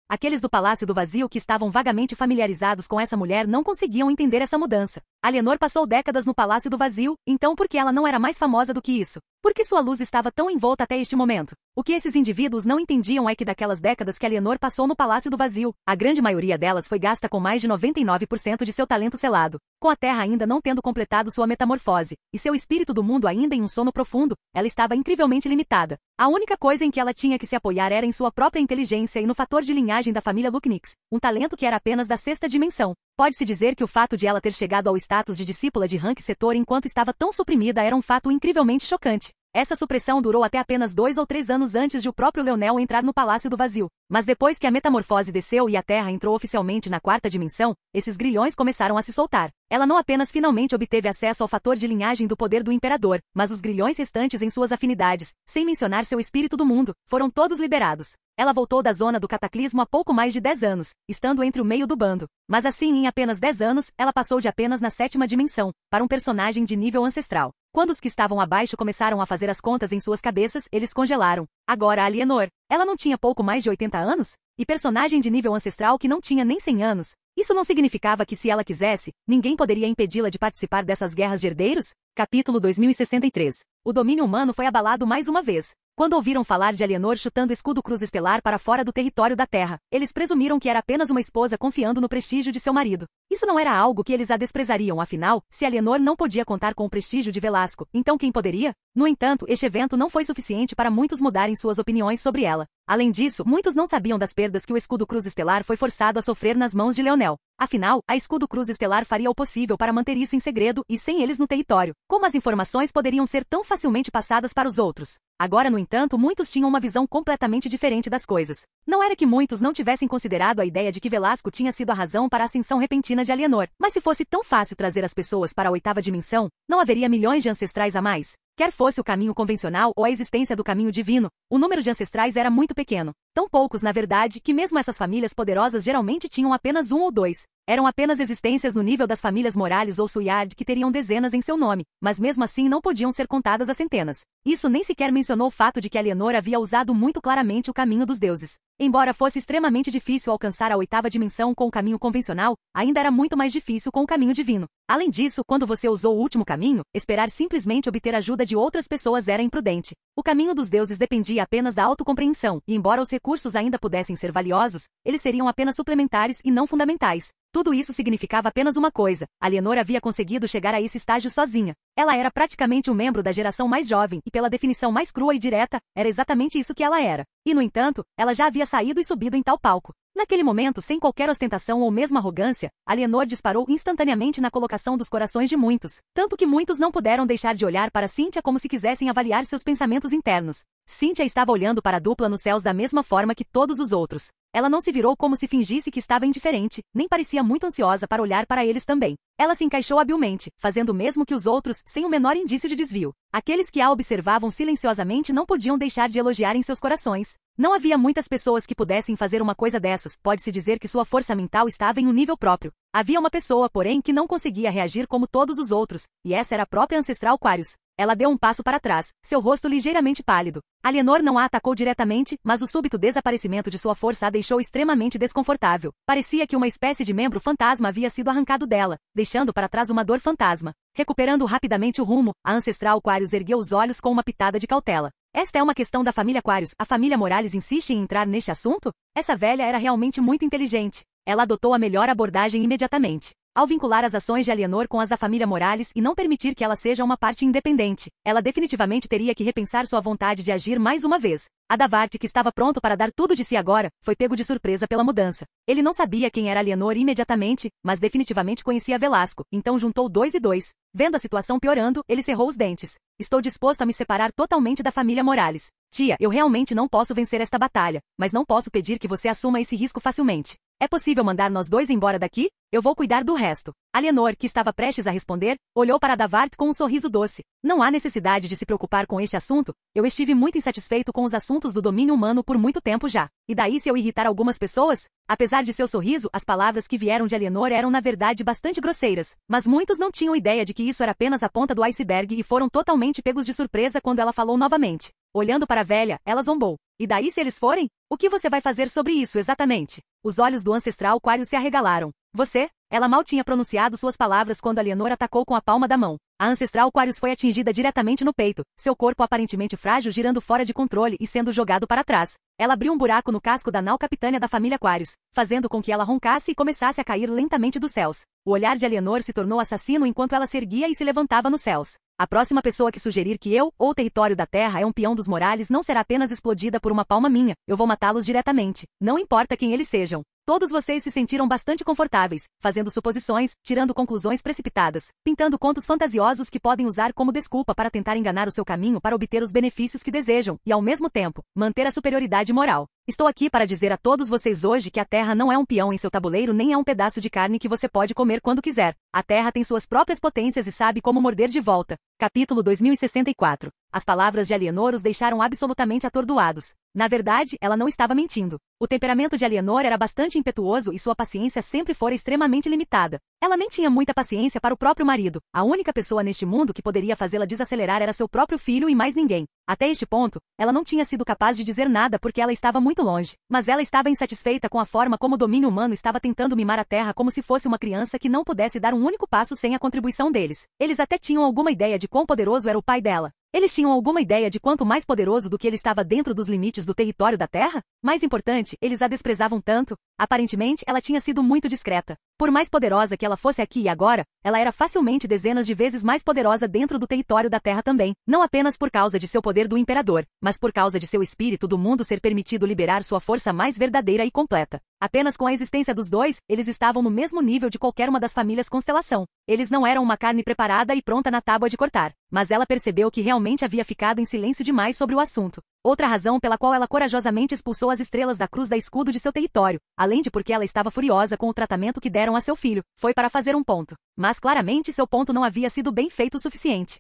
Aqueles do Palácio do Vazio que estavam vagamente familiarizados com essa mulher não conseguiam entender essa mudança. Alienor passou décadas no Palácio do Vazio, então por que ela não era mais famosa do que isso? Por que sua luz estava tão envolta até este momento? O que esses indivíduos não entendiam é que daquelas décadas que Alienor passou no Palácio do Vazio, a grande maioria delas foi gasta com mais de 99% de seu talento selado. Com a Terra ainda não tendo completado sua metamorfose, e seu espírito do mundo ainda em um sono profundo, ela estava incrivelmente limitada. A única coisa em que ela tinha que se apoiar era em sua própria inteligência e no fator de linhagem da família Lucknix, um talento que era apenas da sexta dimensão. Pode-se dizer que o fato de ela ter chegado ao status de discípula de Rank Setor enquanto estava tão suprimida era um fato incrivelmente chocante. Essa supressão durou até apenas 2 ou 3 anos antes de o próprio Leonel entrar no Palácio do Vazio. Mas depois que a metamorfose desceu e a Terra entrou oficialmente na quarta dimensão, esses grilhões começaram a se soltar. Ela não apenas finalmente obteve acesso ao fator de linhagem do poder do Imperador, mas os grilhões restantes em suas afinidades, sem mencionar seu espírito do mundo, foram todos liberados. Ela voltou da zona do cataclismo há pouco mais de 10 anos, estando entre o meio do bando. Mas assim, em apenas 10 anos, ela passou de apenas na 7ª dimensão, para um personagem de nível ancestral. Quando os que estavam abaixo começaram a fazer as contas em suas cabeças, eles congelaram. Agora a Alienor, ela não tinha pouco mais de 80 anos? E personagem de nível ancestral que não tinha nem 100 anos? Isso não significava que se ela quisesse, ninguém poderia impedi-la de participar dessas guerras de herdeiros? Capítulo 2063. O domínio humano foi abalado mais uma vez. Quando ouviram falar de Alienor chutando escudo cruz estelar para fora do território da Terra, eles presumiram que era apenas uma esposa confiando no prestígio de seu marido. Isso não era algo que eles a desprezariam, afinal, se Alienor não podia contar com o prestígio de Velasco, então quem poderia? No entanto, este evento não foi suficiente para muitos mudarem suas opiniões sobre ela. Além disso, muitos não sabiam das perdas que o escudo cruz estelar foi forçado a sofrer nas mãos de Leonel. Afinal, a escudo cruz estelar faria o possível para manter isso em segredo e sem eles no território. Como as informações poderiam ser tão facilmente passadas para os outros? Agora, no entanto, muitos tinham uma visão completamente diferente das coisas. Não era que muitos não tivessem considerado a ideia de que Velasco tinha sido a razão para a ascensão repentina de Alienor. Mas se fosse tão fácil trazer as pessoas para a 8ª dimensão, não haveria milhões de ancestrais a mais? Quer fosse o caminho convencional ou a existência do caminho divino, o número de ancestrais era muito pequeno. Tão poucos, na verdade, que mesmo essas famílias poderosas geralmente tinham apenas um ou dois. Eram apenas existências no nível das famílias Morales ou Suyard que teriam dezenas em seu nome, mas mesmo assim não podiam ser contadas a centenas. Isso nem sequer mencionou o fato de que Alienor havia usado muito claramente o caminho dos deuses. Embora fosse extremamente difícil alcançar a 8ª dimensão com o caminho convencional, ainda era muito mais difícil com o caminho divino. Além disso, quando você usou o último caminho, esperar simplesmente obter ajuda de outras pessoas era imprudente. O caminho dos deuses dependia apenas da autocompreensão, e embora os recursos ainda pudessem ser valiosos, eles seriam apenas suplementares e não fundamentais. Tudo isso significava apenas uma coisa: Alienor havia conseguido chegar a esse estágio sozinha. Ela era praticamente um membro da geração mais jovem e, pela definição mais crua e direta, era exatamente isso que ela era. E, no entanto, ela já havia saído e subido em tal palco. Naquele momento, sem qualquer ostentação ou mesmo arrogância, Alienor disparou instantaneamente na colocação dos corações de muitos, tanto que muitos não puderam deixar de olhar para Cynthia como se quisessem avaliar seus pensamentos internos. Cynthia estava olhando para a dupla nos céus da mesma forma que todos os outros. Ela não se virou como se fingisse que estava indiferente, nem parecia muito ansiosa para olhar para eles também. Ela se encaixou habilmente, fazendo o mesmo que os outros, sem o menor indício de desvio. Aqueles que a observavam silenciosamente não podiam deixar de elogiar em seus corações. Não havia muitas pessoas que pudessem fazer uma coisa dessas, pode-se dizer que sua força mental estava em um nível próprio. Havia uma pessoa, porém, que não conseguia reagir como todos os outros, e essa era a própria ancestral Quarius. Ela deu um passo para trás, seu rosto ligeiramente pálido. Alienor não a atacou diretamente, mas o súbito desaparecimento de sua força a deixou extremamente desconfortável. Parecia que uma espécie de membro fantasma havia sido arrancado dela, deixando para trás uma dor fantasma. Recuperando rapidamente o rumo, a ancestral Quarius ergueu os olhos com uma pitada de cautela. Esta é uma questão da família Quarius. A família Morales insiste em entrar neste assunto? Essa velha era realmente muito inteligente. Ela adotou a melhor abordagem imediatamente. Ao vincular as ações de Alienor com as da família Morales e não permitir que ela seja uma parte independente, ela definitivamente teria que repensar sua vontade de agir mais uma vez. Adavart, que estava pronto para dar tudo de si agora, foi pego de surpresa pela mudança. Ele não sabia quem era Alienor imediatamente, mas definitivamente conhecia Velasco, então juntou 2 e 2. Vendo a situação piorando, ele cerrou os dentes. Estou disposto a me separar totalmente da família Morales. Tia, eu realmente não posso vencer esta batalha, mas não posso pedir que você assuma esse risco facilmente. É possível mandar nós dois embora daqui? Eu vou cuidar do resto. Alienor, que estava prestes a responder, olhou para Adavart com um sorriso doce. Não há necessidade de se preocupar com este assunto. Eu estive muito insatisfeito com os assuntos do domínio humano por muito tempo já. E daí se eu irritar algumas pessoas? Apesar de seu sorriso, as palavras que vieram de Alienor eram na verdade bastante grosseiras. Mas muitos não tinham ideia de que isso era apenas a ponta do iceberg e foram totalmente pegos de surpresa quando ela falou novamente. Olhando para a velha, ela zombou. E daí se eles forem? O que você vai fazer sobre isso exatamente? Os olhos do ancestral Quarius se arregalaram. Você? Ela mal tinha pronunciado suas palavras quando Alienor atacou com a palma da mão. A ancestral Quarius foi atingida diretamente no peito, seu corpo aparentemente frágil girando fora de controle e sendo jogado para trás. Ela abriu um buraco no casco da nau capitânia da família Quarius, fazendo com que ela roncasse e começasse a cair lentamente dos céus. O olhar de Alienor se tornou assassino enquanto ela se erguia e se levantava nos céus. A próxima pessoa que sugerir que eu, ou o território da Terra é um peão dos Morales não será apenas explodida por uma palma minha, eu vou matá-los diretamente. Não importa quem eles sejam. Todos vocês se sentiram bastante confortáveis, fazendo suposições, tirando conclusões precipitadas, pintando contos fantasiosos que podem usar como desculpa para tentar enganar o seu caminho para obter os benefícios que desejam e, ao mesmo tempo, manter a superioridade moral. Estou aqui para dizer a todos vocês hoje que a Terra não é um peão em seu tabuleiro nem é um pedaço de carne que você pode comer quando quiser. A Terra tem suas próprias potências e sabe como morder de volta. Capítulo 2064. As palavras de Alienor os deixaram absolutamente atordoados. Na verdade, ela não estava mentindo. O temperamento de Alienor era bastante impetuoso e sua paciência sempre fora extremamente limitada. Ela nem tinha muita paciência para o próprio marido. A única pessoa neste mundo que poderia fazê-la desacelerar era seu próprio filho e mais ninguém. Até este ponto, ela não tinha sido capaz de dizer nada porque ela estava muito longe. Mas ela estava insatisfeita com a forma como o domínio humano estava tentando mimar a Terra como se fosse uma criança que não pudesse dar um único passo sem a contribuição deles. Eles até tinham alguma ideia de quão poderoso era o pai dela. Eles tinham alguma ideia de quanto mais poderoso do que ele estava dentro dos limites do território da Terra? Mais importante, eles a desprezavam tanto. Aparentemente, ela tinha sido muito discreta. Por mais poderosa que ela fosse aqui e agora, ela era facilmente dezenas de vezes mais poderosa dentro do território da Terra também. Não apenas por causa de seu poder do imperador, mas por causa de seu espírito do mundo ser permitido liberar sua força mais verdadeira e completa. Apenas com a existência dos dois, eles estavam no mesmo nível de qualquer uma das famílias Constelação. Eles não eram uma carne preparada e pronta na tábua de cortar. Mas ela percebeu que realmente havia ficado em silêncio demais sobre o assunto. Outra razão pela qual ela corajosamente expulsou as estrelas da cruz da escudo de seu território, além de porque ela estava furiosa com o tratamento que deram a seu filho, foi para fazer um ponto. Mas claramente seu ponto não havia sido bem feito o suficiente.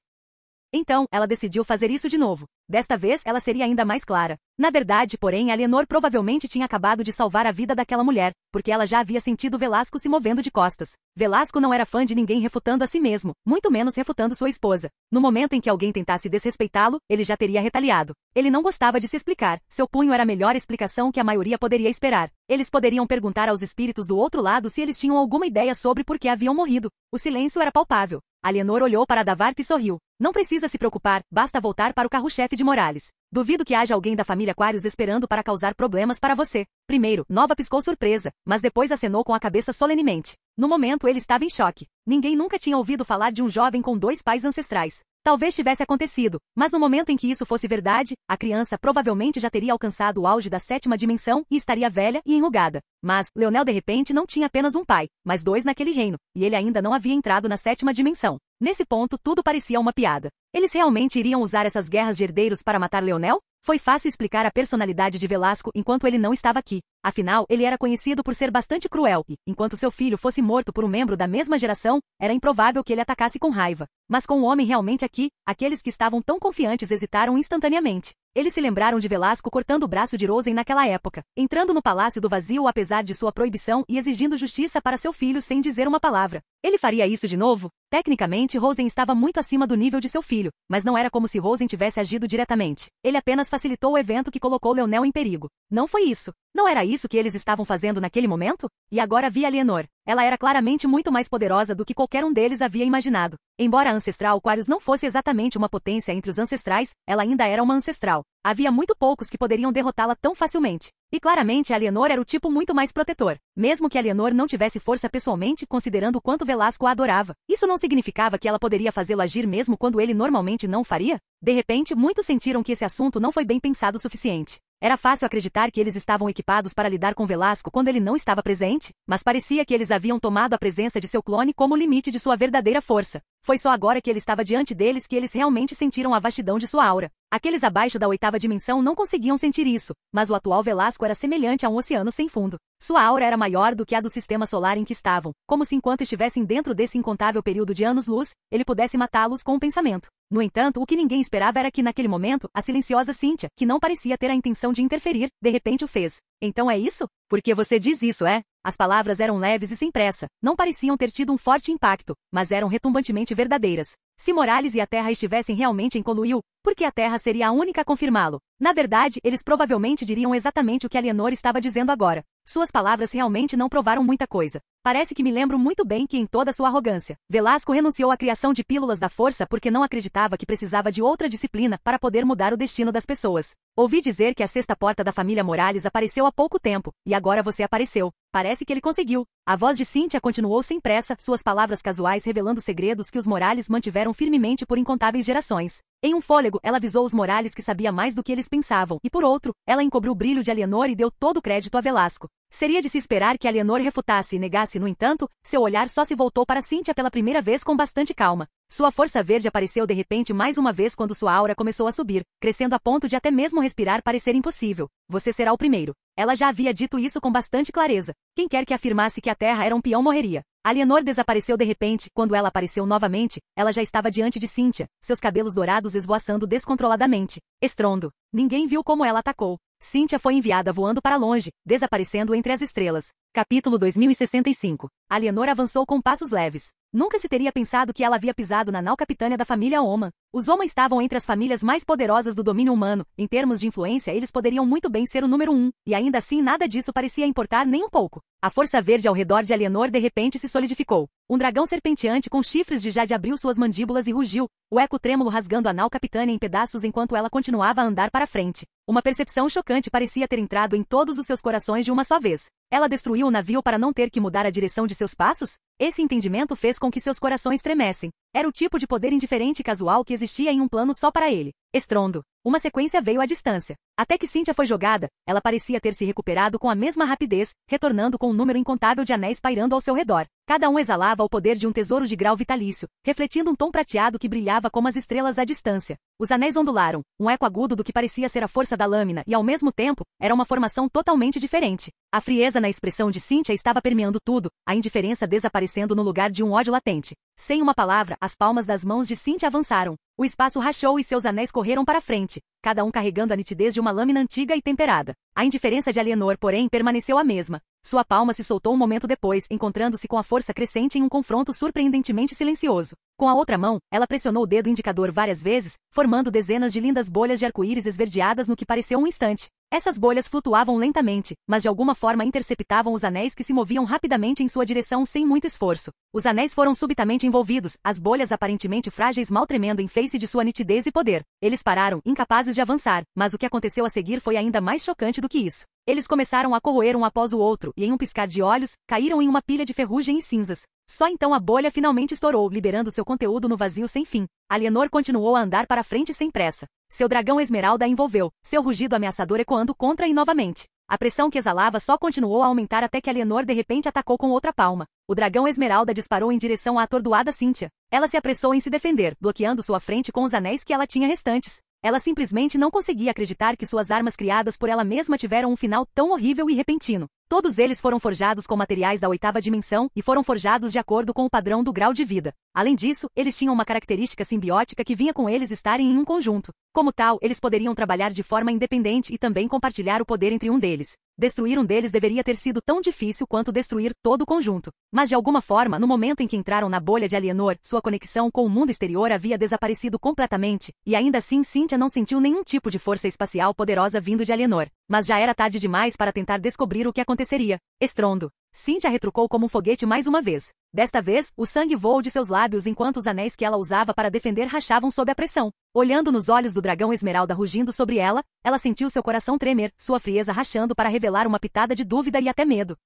Então, ela decidiu fazer isso de novo. Desta vez, ela seria ainda mais clara. Na verdade, porém, Alienor provavelmente tinha acabado de salvar a vida daquela mulher, porque ela já havia sentido Velasco se movendo de costas. Velasco não era fã de ninguém refutando a si mesmo, muito menos refutando sua esposa. No momento em que alguém tentasse desrespeitá-lo, ele já teria retaliado. Ele não gostava de se explicar. Seu punho era a melhor explicação que a maioria poderia esperar. Eles poderiam perguntar aos espíritos do outro lado se eles tinham alguma ideia sobre por que haviam morrido. O silêncio era palpável. Alienor olhou para Davart e sorriu. Não precisa se preocupar, basta voltar para o carro-chefe de Morales. Duvido que haja alguém da família Aquarius esperando para causar problemas para você. Primeiro, Nova piscou surpresa, mas depois acenou com a cabeça solenemente. No momento ele estava em choque. Ninguém nunca tinha ouvido falar de um jovem com 2 pais ancestrais. Talvez tivesse acontecido, mas no momento em que isso fosse verdade, a criança provavelmente já teria alcançado o auge da 7ª dimensão e estaria velha e enrugada. Mas, Leonel de repente não tinha apenas um pai, mas 2 naquele reino, e ele ainda não havia entrado na 7ª dimensão. Nesse ponto tudo parecia uma piada. Eles realmente iriam usar essas guerras de herdeiros para matar Leonel? Foi fácil explicar a personalidade de Velasco enquanto ele não estava aqui. Afinal, ele era conhecido por ser bastante cruel e, enquanto seu filho fosse morto por um membro da mesma geração, era improvável que ele atacasse com raiva. Mas com o homem realmente aqui, aqueles que estavam tão confiantes hesitaram instantaneamente. Eles se lembraram de Velasco cortando o braço de Rosen naquela época, entrando no Palácio do Vazio apesar de sua proibição e exigindo justiça para seu filho sem dizer uma palavra. Ele faria isso de novo? Tecnicamente, Rosen estava muito acima do nível de seu filho, mas não era como se Rosen tivesse agido diretamente. Ele apenas facilitou o evento que colocou Leonel em perigo. Não foi isso. Não era isso que eles estavam fazendo naquele momento? E agora via Alienor. Ela era claramente muito mais poderosa do que qualquer um deles havia imaginado. Embora a Ancestral Aquarius não fosse exatamente uma potência entre os ancestrais, ela ainda era uma ancestral. Havia muito poucos que poderiam derrotá-la tão facilmente. E claramente Alienor era o tipo muito mais protetor. Mesmo que Alienor não tivesse força pessoalmente, considerando o quanto Velasco a adorava, isso não significava que ela poderia fazê-lo agir mesmo quando ele normalmente não o faria? De repente, muitos sentiram que esse assunto não foi bem pensado o suficiente. Era fácil acreditar que eles estavam equipados para lidar com Velasco quando ele não estava presente, mas parecia que eles haviam tomado a presença de seu clone como o limite de sua verdadeira força. Foi só agora que ele estava diante deles que eles realmente sentiram a vastidão de sua aura. Aqueles abaixo da 8ª dimensão não conseguiam sentir isso, mas o atual Velasco era semelhante a um oceano sem fundo. Sua aura era maior do que a do sistema solar em que estavam, como se enquanto estivessem dentro desse incontável período de anos-luz, ele pudesse matá-los com um pensamento. No entanto, o que ninguém esperava era que naquele momento, a silenciosa Cynthia, que não parecia ter a intenção de interferir, de repente o fez. Então é isso? Por que você diz isso, é? As palavras eram leves e sem pressa, não pareciam ter tido um forte impacto, mas eram retumbantemente verdadeiras. Se Morales e a Terra estivessem realmente em Coluil, por que a Terra seria a única a confirmá-lo? Na verdade, eles provavelmente diriam exatamente o que Alienor estava dizendo agora. Suas palavras realmente não provaram muita coisa. Parece que me lembro muito bem que em toda sua arrogância, Velasco renunciou à criação de pílulas da força porque não acreditava que precisava de outra disciplina para poder mudar o destino das pessoas. Ouvi dizer que a 6ª porta da família Morales apareceu há pouco tempo, e agora você apareceu. Parece que ele conseguiu. A voz de Cynthia continuou sem pressa, suas palavras casuais revelando segredos que os Morales mantiveram firmemente por incontáveis gerações. Em um fôlego, ela avisou os Morales que sabia mais do que eles pensavam, e por outro, ela encobriu o brilho de Alienor e deu todo o crédito a Velasco. Seria de se esperar que Alienor refutasse e negasse, no entanto, seu olhar só se voltou para Cynthia pela primeira vez com bastante calma. Sua força verde apareceu de repente mais uma vez quando sua aura começou a subir, crescendo a ponto de até mesmo respirar parecer impossível. Você será o primeiro. Ela já havia dito isso com bastante clareza. Quem quer que afirmasse que a Terra era um peão morreria. Alienor desapareceu de repente. Quando ela apareceu novamente, ela já estava diante de Cynthia, seus cabelos dourados esvoaçando descontroladamente. Estrondo. Ninguém viu como ela atacou. Cynthia foi enviada voando para longe, desaparecendo entre as estrelas. Capítulo 2065. Alienor avançou com passos leves. Nunca se teria pensado que ela havia pisado na nau capitânia da família Oman. Os Oman estavam entre as famílias mais poderosas do domínio humano. Em termos de influência, eles poderiam muito bem ser o número 1, e ainda assim nada disso parecia importar nem um pouco. A força verde ao redor de Alienor de repente se solidificou. Um dragão serpenteante com chifres de jade abriu suas mandíbulas e rugiu, o eco trêmulo rasgando a nau capitânia em pedaços enquanto ela continuava a andar para frente. Uma percepção chocante parecia ter entrado em todos os seus corações de uma só vez. Ela destruiu o navio para não ter que mudar a direção de seus passos? Esse entendimento fez com que seus corações tremessem. Era o tipo de poder indiferente e casual que existia em um plano só para ele. Estrondo. Uma sequência veio à distância. Até que Cynthia foi jogada, ela parecia ter se recuperado com a mesma rapidez, retornando com um número incontável de anéis pairando ao seu redor. Cada um exalava o poder de um tesouro de grau vitalício, refletindo um tom prateado que brilhava como as estrelas à distância. Os anéis ondularam, um eco agudo do que parecia ser a força da lâmina e, ao mesmo tempo, era uma formação totalmente diferente. A frieza na expressão de Cynthia estava permeando tudo, a indiferença desaparecendo no lugar de um ódio latente. Sem uma palavra, as palmas das mãos de Cynthia avançaram. O espaço rachou e seus anéis correram para frente, cada um carregando a nitidez de uma lâmina antiga e temperada. A indiferença de Alienor, porém, permaneceu a mesma. Sua palma se soltou um momento depois, encontrando-se com a força crescente em um confronto surpreendentemente silencioso. Com a outra mão, ela pressionou o dedo indicador várias vezes, formando dezenas de lindas bolhas de arco-íris esverdeadas no que pareceu um instante. Essas bolhas flutuavam lentamente, mas de alguma forma interceptavam os anéis que se moviam rapidamente em sua direção sem muito esforço. Os anéis foram subitamente envolvidos, as bolhas aparentemente frágeis mal tremendo em face de sua nitidez e poder. Eles pararam, incapazes de avançar, mas o que aconteceu a seguir foi ainda mais chocante do que isso. Eles começaram a corroer um após o outro, e em um piscar de olhos, caíram em uma pilha de ferrugem e cinzas. Só então a bolha finalmente estourou, liberando seu conteúdo no vazio sem fim. Alienor continuou a andar para frente sem pressa. Seu dragão esmeralda a envolveu, seu rugido ameaçador ecoando contra e novamente. A pressão que exalava só continuou a aumentar até que Alienor de repente atacou com outra palma. O dragão esmeralda disparou em direção à atordoada Cynthia. Ela se apressou em se defender, bloqueando sua frente com os anéis que ela tinha restantes. Ela simplesmente não conseguia acreditar que suas armas criadas por ela mesma tiveram um final tão horrível e repentino. Todos eles foram forjados com materiais da 8ª dimensão e foram forjados de acordo com o padrão do grau de vida. Além disso, eles tinham uma característica simbiótica que vinha com eles estarem em um conjunto. Como tal, eles poderiam trabalhar de forma independente e também compartilhar o poder entre um deles. Destruir um deles deveria ter sido tão difícil quanto destruir todo o conjunto. Mas de alguma forma, no momento em que entraram na bolha de Alienor, sua conexão com o mundo exterior havia desaparecido completamente, e ainda assim Cynthia não sentiu nenhum tipo de força espacial poderosa vindo de Alienor. Mas já era tarde demais para tentar descobrir o que aconteceria. Estrondo. Cynthia retrucou como um foguete mais uma vez. Desta vez, o sangue voou de seus lábios enquanto os anéis que ela usava para defender rachavam sob a pressão. Olhando nos olhos do dragão esmeralda rugindo sobre ela, ela sentiu seu coração tremer, sua frieza rachando para revelar uma pitada de dúvida e até medo.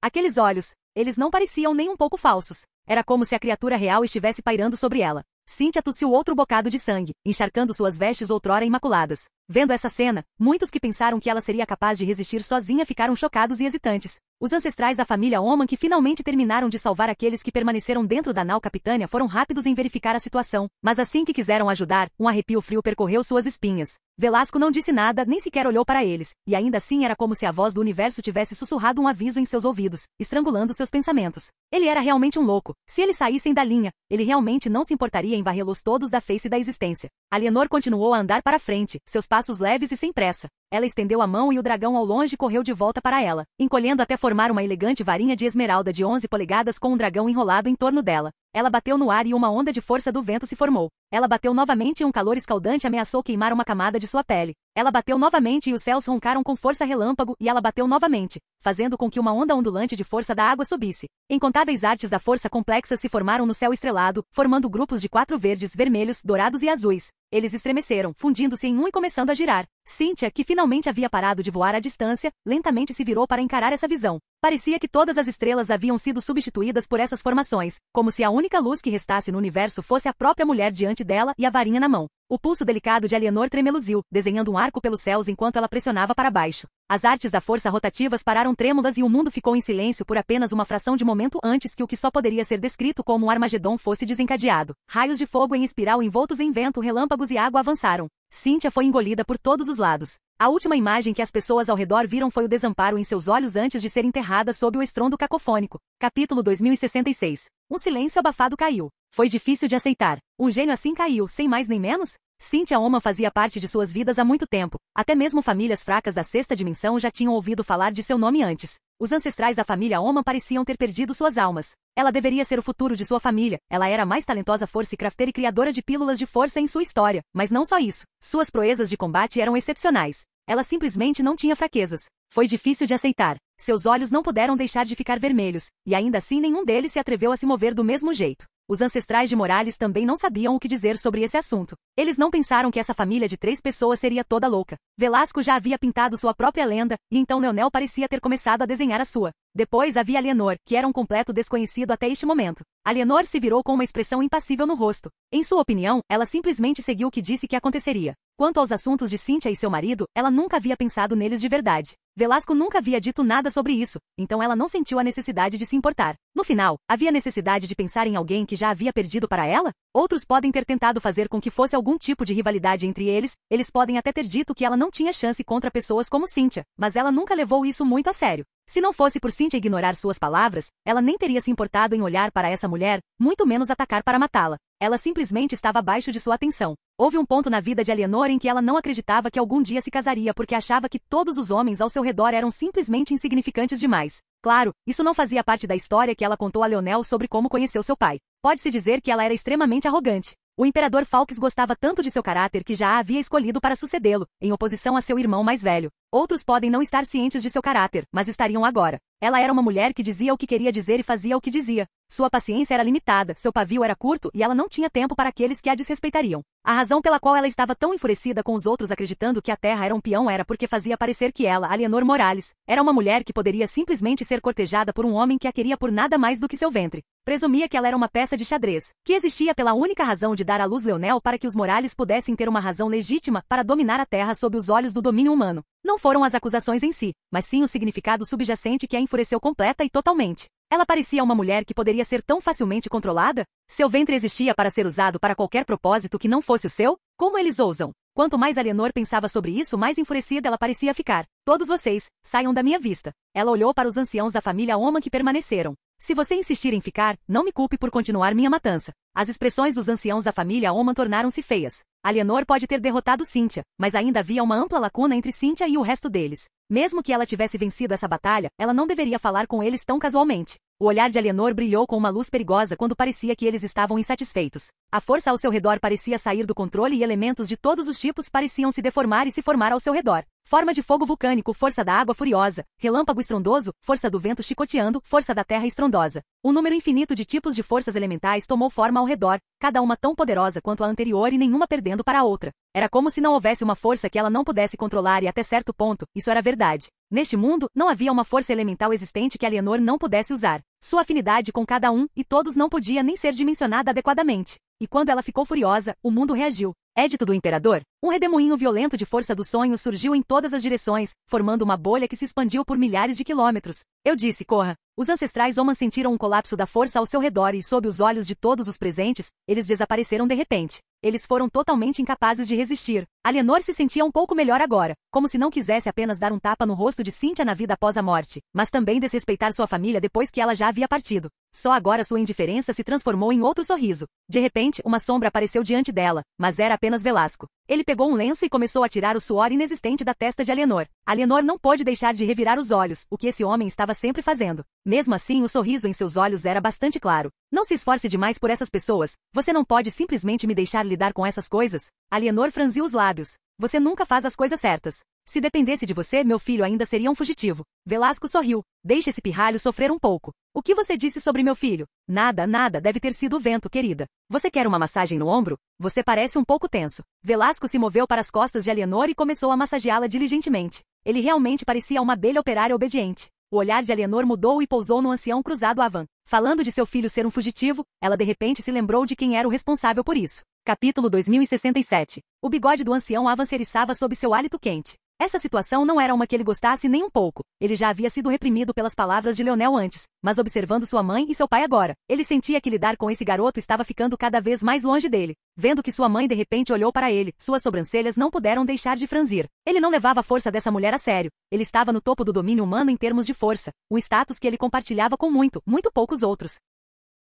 Aqueles olhos, eles não pareciam nem um pouco falsos. Era como se a criatura real estivesse pairando sobre ela. Cynthia tossiu outro bocado de sangue, encharcando suas vestes outrora imaculadas. Vendo essa cena, muitos que pensaram que ela seria capaz de resistir sozinha ficaram chocados e hesitantes. Os ancestrais da família Oman que finalmente terminaram de salvar aqueles que permaneceram dentro da nau capitânia foram rápidos em verificar a situação, mas assim que quiseram ajudar, um arrepio frio percorreu suas espinhas. Velasco não disse nada, nem sequer olhou para eles, e ainda assim era como se a voz do universo tivesse sussurrado um aviso em seus ouvidos, estrangulando seus pensamentos. Ele era realmente um louco. Se eles saíssem da linha, ele realmente não se importaria em varrê-los todos da face da existência. Alienor continuou a andar para frente, seus passos leves e sem pressa. Ela estendeu a mão e o dragão ao longe correu de volta para ela, encolhendo até formar uma elegante varinha de esmeralda de 11 polegadas com um dragão enrolado em torno dela. Ela bateu no ar e uma onda de força do vento se formou. Ela bateu novamente e um calor escaldante ameaçou queimar uma camada de sua pele. Ela bateu novamente e os céus roncaram com força relâmpago e ela bateu novamente, fazendo com que uma onda ondulante de força da água subisse. Incontáveis artes da força complexas se formaram no céu estrelado, formando grupos de 4 verdes, vermelhos, dourados e azuis. Eles estremeceram, fundindo-se em um e começando a girar. Cynthia, que finalmente havia parado de voar à distância, lentamente se virou para encarar essa visão. Parecia que todas as estrelas haviam sido substituídas por essas formações, como se a única luz que restasse no universo fosse a própria mulher diante dela e a varinha na mão. O pulso delicado de Alienor tremeluziu, desenhando um arco pelos céus enquanto ela pressionava para baixo. As artes da força rotativas pararam trêmulas e o mundo ficou em silêncio por apenas uma fração de momento antes que o que só poderia ser descrito como um Armagedon fosse desencadeado. Raios de fogo em espiral envoltos em vento, relâmpagos e água avançaram. Cynthia foi engolida por todos os lados. A última imagem que as pessoas ao redor viram foi o desamparo em seus olhos antes de ser enterrada sob o estrondo cacofônico. Capítulo 2066. Um silêncio abafado caiu. Foi difícil de aceitar. Um gênio assim caiu, sem mais nem menos? Cynthia Oman fazia parte de suas vidas há muito tempo. Até mesmo famílias fracas da sexta dimensão já tinham ouvido falar de seu nome antes. Os ancestrais da família Oman pareciam ter perdido suas almas. Ela deveria ser o futuro de sua família. Ela era a mais talentosa força crafter e criadora de pílulas de força em sua história. Mas não só isso. Suas proezas de combate eram excepcionais. Ela simplesmente não tinha fraquezas. Foi difícil de aceitar. Seus olhos não puderam deixar de ficar vermelhos, e ainda assim nenhum deles se atreveu a se mover do mesmo jeito. Os ancestrais de Morales também não sabiam o que dizer sobre esse assunto. Eles não pensaram que essa família de 3 pessoas seria toda louca. Velasco já havia pintado sua própria lenda, e então Leonel parecia ter começado a desenhar a sua. Depois havia Alienor, que era um completo desconhecido até este momento. Alienor se virou com uma expressão impassível no rosto. Em sua opinião, ela simplesmente seguiu o que disse que aconteceria. Quanto aos assuntos de Cynthia e seu marido, ela nunca havia pensado neles de verdade. Velasco nunca havia dito nada sobre isso, então ela não sentiu a necessidade de se importar. No final, havia necessidade de pensar em alguém que já havia perdido para ela? Outros podem ter tentado fazer com que fosse algum tipo de rivalidade entre eles podem até ter dito que ela não tinha chance contra pessoas como Cynthia, mas ela nunca levou isso muito a sério. Se não fosse por Cynthia ignorar suas palavras, ela nem teria se importado em olhar para essa mulher, muito menos atacar para matá-la. Ela simplesmente estava abaixo de sua atenção. Houve um ponto na vida de Alienor em que ela não acreditava que algum dia se casaria porque achava que todos os homens ao seu redor eram simplesmente insignificantes demais. Claro, isso não fazia parte da história que ela contou a Leonel sobre como conheceu seu pai. Pode-se dizer que ela era extremamente arrogante. O imperador Falks gostava tanto de seu caráter que já a havia escolhido para sucedê-lo, em oposição a seu irmão mais velho. Outros podem não estar cientes de seu caráter, mas estariam agora. Ela era uma mulher que dizia o que queria dizer e fazia o que dizia. Sua paciência era limitada, seu pavio era curto e ela não tinha tempo para aqueles que a desrespeitariam. A razão pela qual ela estava tão enfurecida com os outros acreditando que a Terra era um peão era porque fazia parecer que ela, Alienor Morales, era uma mulher que poderia simplesmente ser cortejada por um homem que a queria por nada mais do que seu ventre. Presumia que ela era uma peça de xadrez, que existia pela única razão de dar à luz Leonel para que os Morales pudessem ter uma razão legítima para dominar a Terra sob os olhos do domínio humano. Não foram as acusações em si, mas sim o significado subjacente que a enfureceu completa e totalmente. Ela parecia uma mulher que poderia ser tão facilmente controlada? Seu ventre existia para ser usado para qualquer propósito que não fosse o seu? Como eles ousam? Quanto mais Alienor pensava sobre isso, mais enfurecida ela parecia ficar. Todos vocês, saiam da minha vista. Ela olhou para os anciãos da família Oman que permaneceram. Se você insistir em ficar, não me culpe por continuar minha matança. As expressões dos anciãos da família Oman tornaram-se feias. Alienor pode ter derrotado Cynthia, mas ainda havia uma ampla lacuna entre Cynthia e o resto deles. Mesmo que ela tivesse vencido essa batalha, ela não deveria falar com eles tão casualmente. O olhar de Alienor brilhou com uma luz perigosa quando parecia que eles estavam insatisfeitos. A força ao seu redor parecia sair do controle e elementos de todos os tipos pareciam se deformar e se formar ao seu redor. Forma de fogo vulcânico, força da água furiosa, relâmpago estrondoso, força do vento chicoteando, força da terra estrondosa. Um número infinito de tipos de forças elementais tomou forma ao redor, cada uma tão poderosa quanto a anterior e nenhuma perdendo para a outra. Era como se não houvesse uma força que ela não pudesse controlar e até certo ponto, isso era verdade. Neste mundo, não havia uma força elemental existente que Alienor não pudesse usar. Sua afinidade com cada um, e todos não podia nem ser dimensionada adequadamente. E quando ela ficou furiosa, o mundo reagiu. Édito do Imperador, um redemoinho violento de força dos sonhos surgiu em todas as direções, formando uma bolha que se expandiu por milhares de quilômetros. Eu disse, corra. Os ancestrais Oman sentiram um colapso da força ao seu redor e, sob os olhos de todos os presentes, eles desapareceram de repente. Eles foram totalmente incapazes de resistir. Alienor se sentia um pouco melhor agora, como se não quisesse apenas dar um tapa no rosto de Cynthia na vida após a morte, mas também desrespeitar sua família depois que ela já havia partido. Só agora sua indiferença se transformou em outro sorriso. De repente, uma sombra apareceu diante dela, mas era apenas Velasco. Ele pegou um lenço e começou a tirar o suor inexistente da testa de Alienor. Alienor não pôde deixar de revirar os olhos, o que esse homem estava sempre fazendo. Mesmo assim, o sorriso em seus olhos era bastante claro. Não se esforce demais por essas pessoas. Você não pode simplesmente me deixar lidar com essas coisas? Alienor franziu os lábios. Você nunca faz as coisas certas. Se dependesse de você, meu filho ainda seria um fugitivo. Velasco sorriu. Deixe esse pirralho sofrer um pouco. O que você disse sobre meu filho? Nada, deve ter sido o vento, querida. Você quer uma massagem no ombro? Você parece um pouco tenso. Velasco se moveu para as costas de Alienor e começou a massageá-la diligentemente. Ele realmente parecia uma abelha operária obediente. O olhar de Alienor mudou e pousou no ancião cruzado Avan. Falando de seu filho ser um fugitivo, ela de repente se lembrou de quem era o responsável por isso. Capítulo 2067. O bigode do ancião Avance eriçava sob seu hálito quente. Essa situação não era uma que ele gostasse nem um pouco. Ele já havia sido reprimido pelas palavras de Leonel antes, mas observando sua mãe e seu pai agora, ele sentia que lidar com esse garoto estava ficando cada vez mais longe dele. Vendo que sua mãe de repente olhou para ele, suas sobrancelhas não puderam deixar de franzir. Ele não levava a força dessa mulher a sério. Ele estava no topo do domínio humano em termos de força, um status que ele compartilhava com muito poucos outros.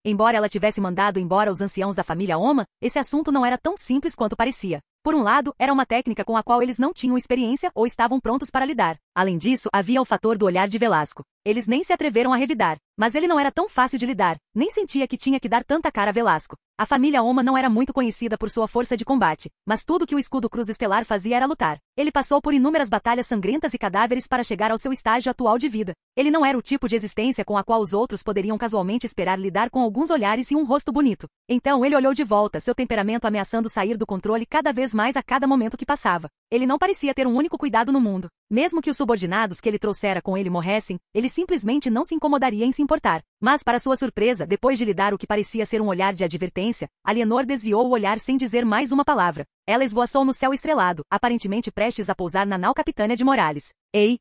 Embora ela tivesse mandado embora os anciãos da família Oma, esse assunto não era tão simples quanto parecia. Por um lado, era uma técnica com a qual eles não tinham experiência ou estavam prontos para lidar. Além disso, havia o fator do olhar de Velasco. Eles nem se atreveram a revidar, mas ele não era tão fácil de lidar, nem sentia que tinha que dar tanta cara a Velasco. A família Oma não era muito conhecida por sua força de combate, mas tudo que o escudo Cruz Estelar fazia era lutar. Ele passou por inúmeras batalhas sangrentas e cadáveres para chegar ao seu estágio atual de vida. Ele não era o tipo de existência com a qual os outros poderiam casualmente esperar lidar com alguns olhares e um rosto bonito. Então ele olhou de volta, seu temperamento ameaçando sair do controle cada vez mais a cada momento que passava. Ele não parecia ter um único cuidado no mundo. Mesmo que os subordinados que ele trouxera com ele morressem, ele simplesmente não se incomodaria em se importar. Mas, para sua surpresa, depois de lhe dar o que parecia ser um olhar de advertência, Alienor desviou o olhar sem dizer mais uma palavra. Ela esvoaçou no céu estrelado, aparentemente prestes a pousar na nau Capitânia de Morales. Ei!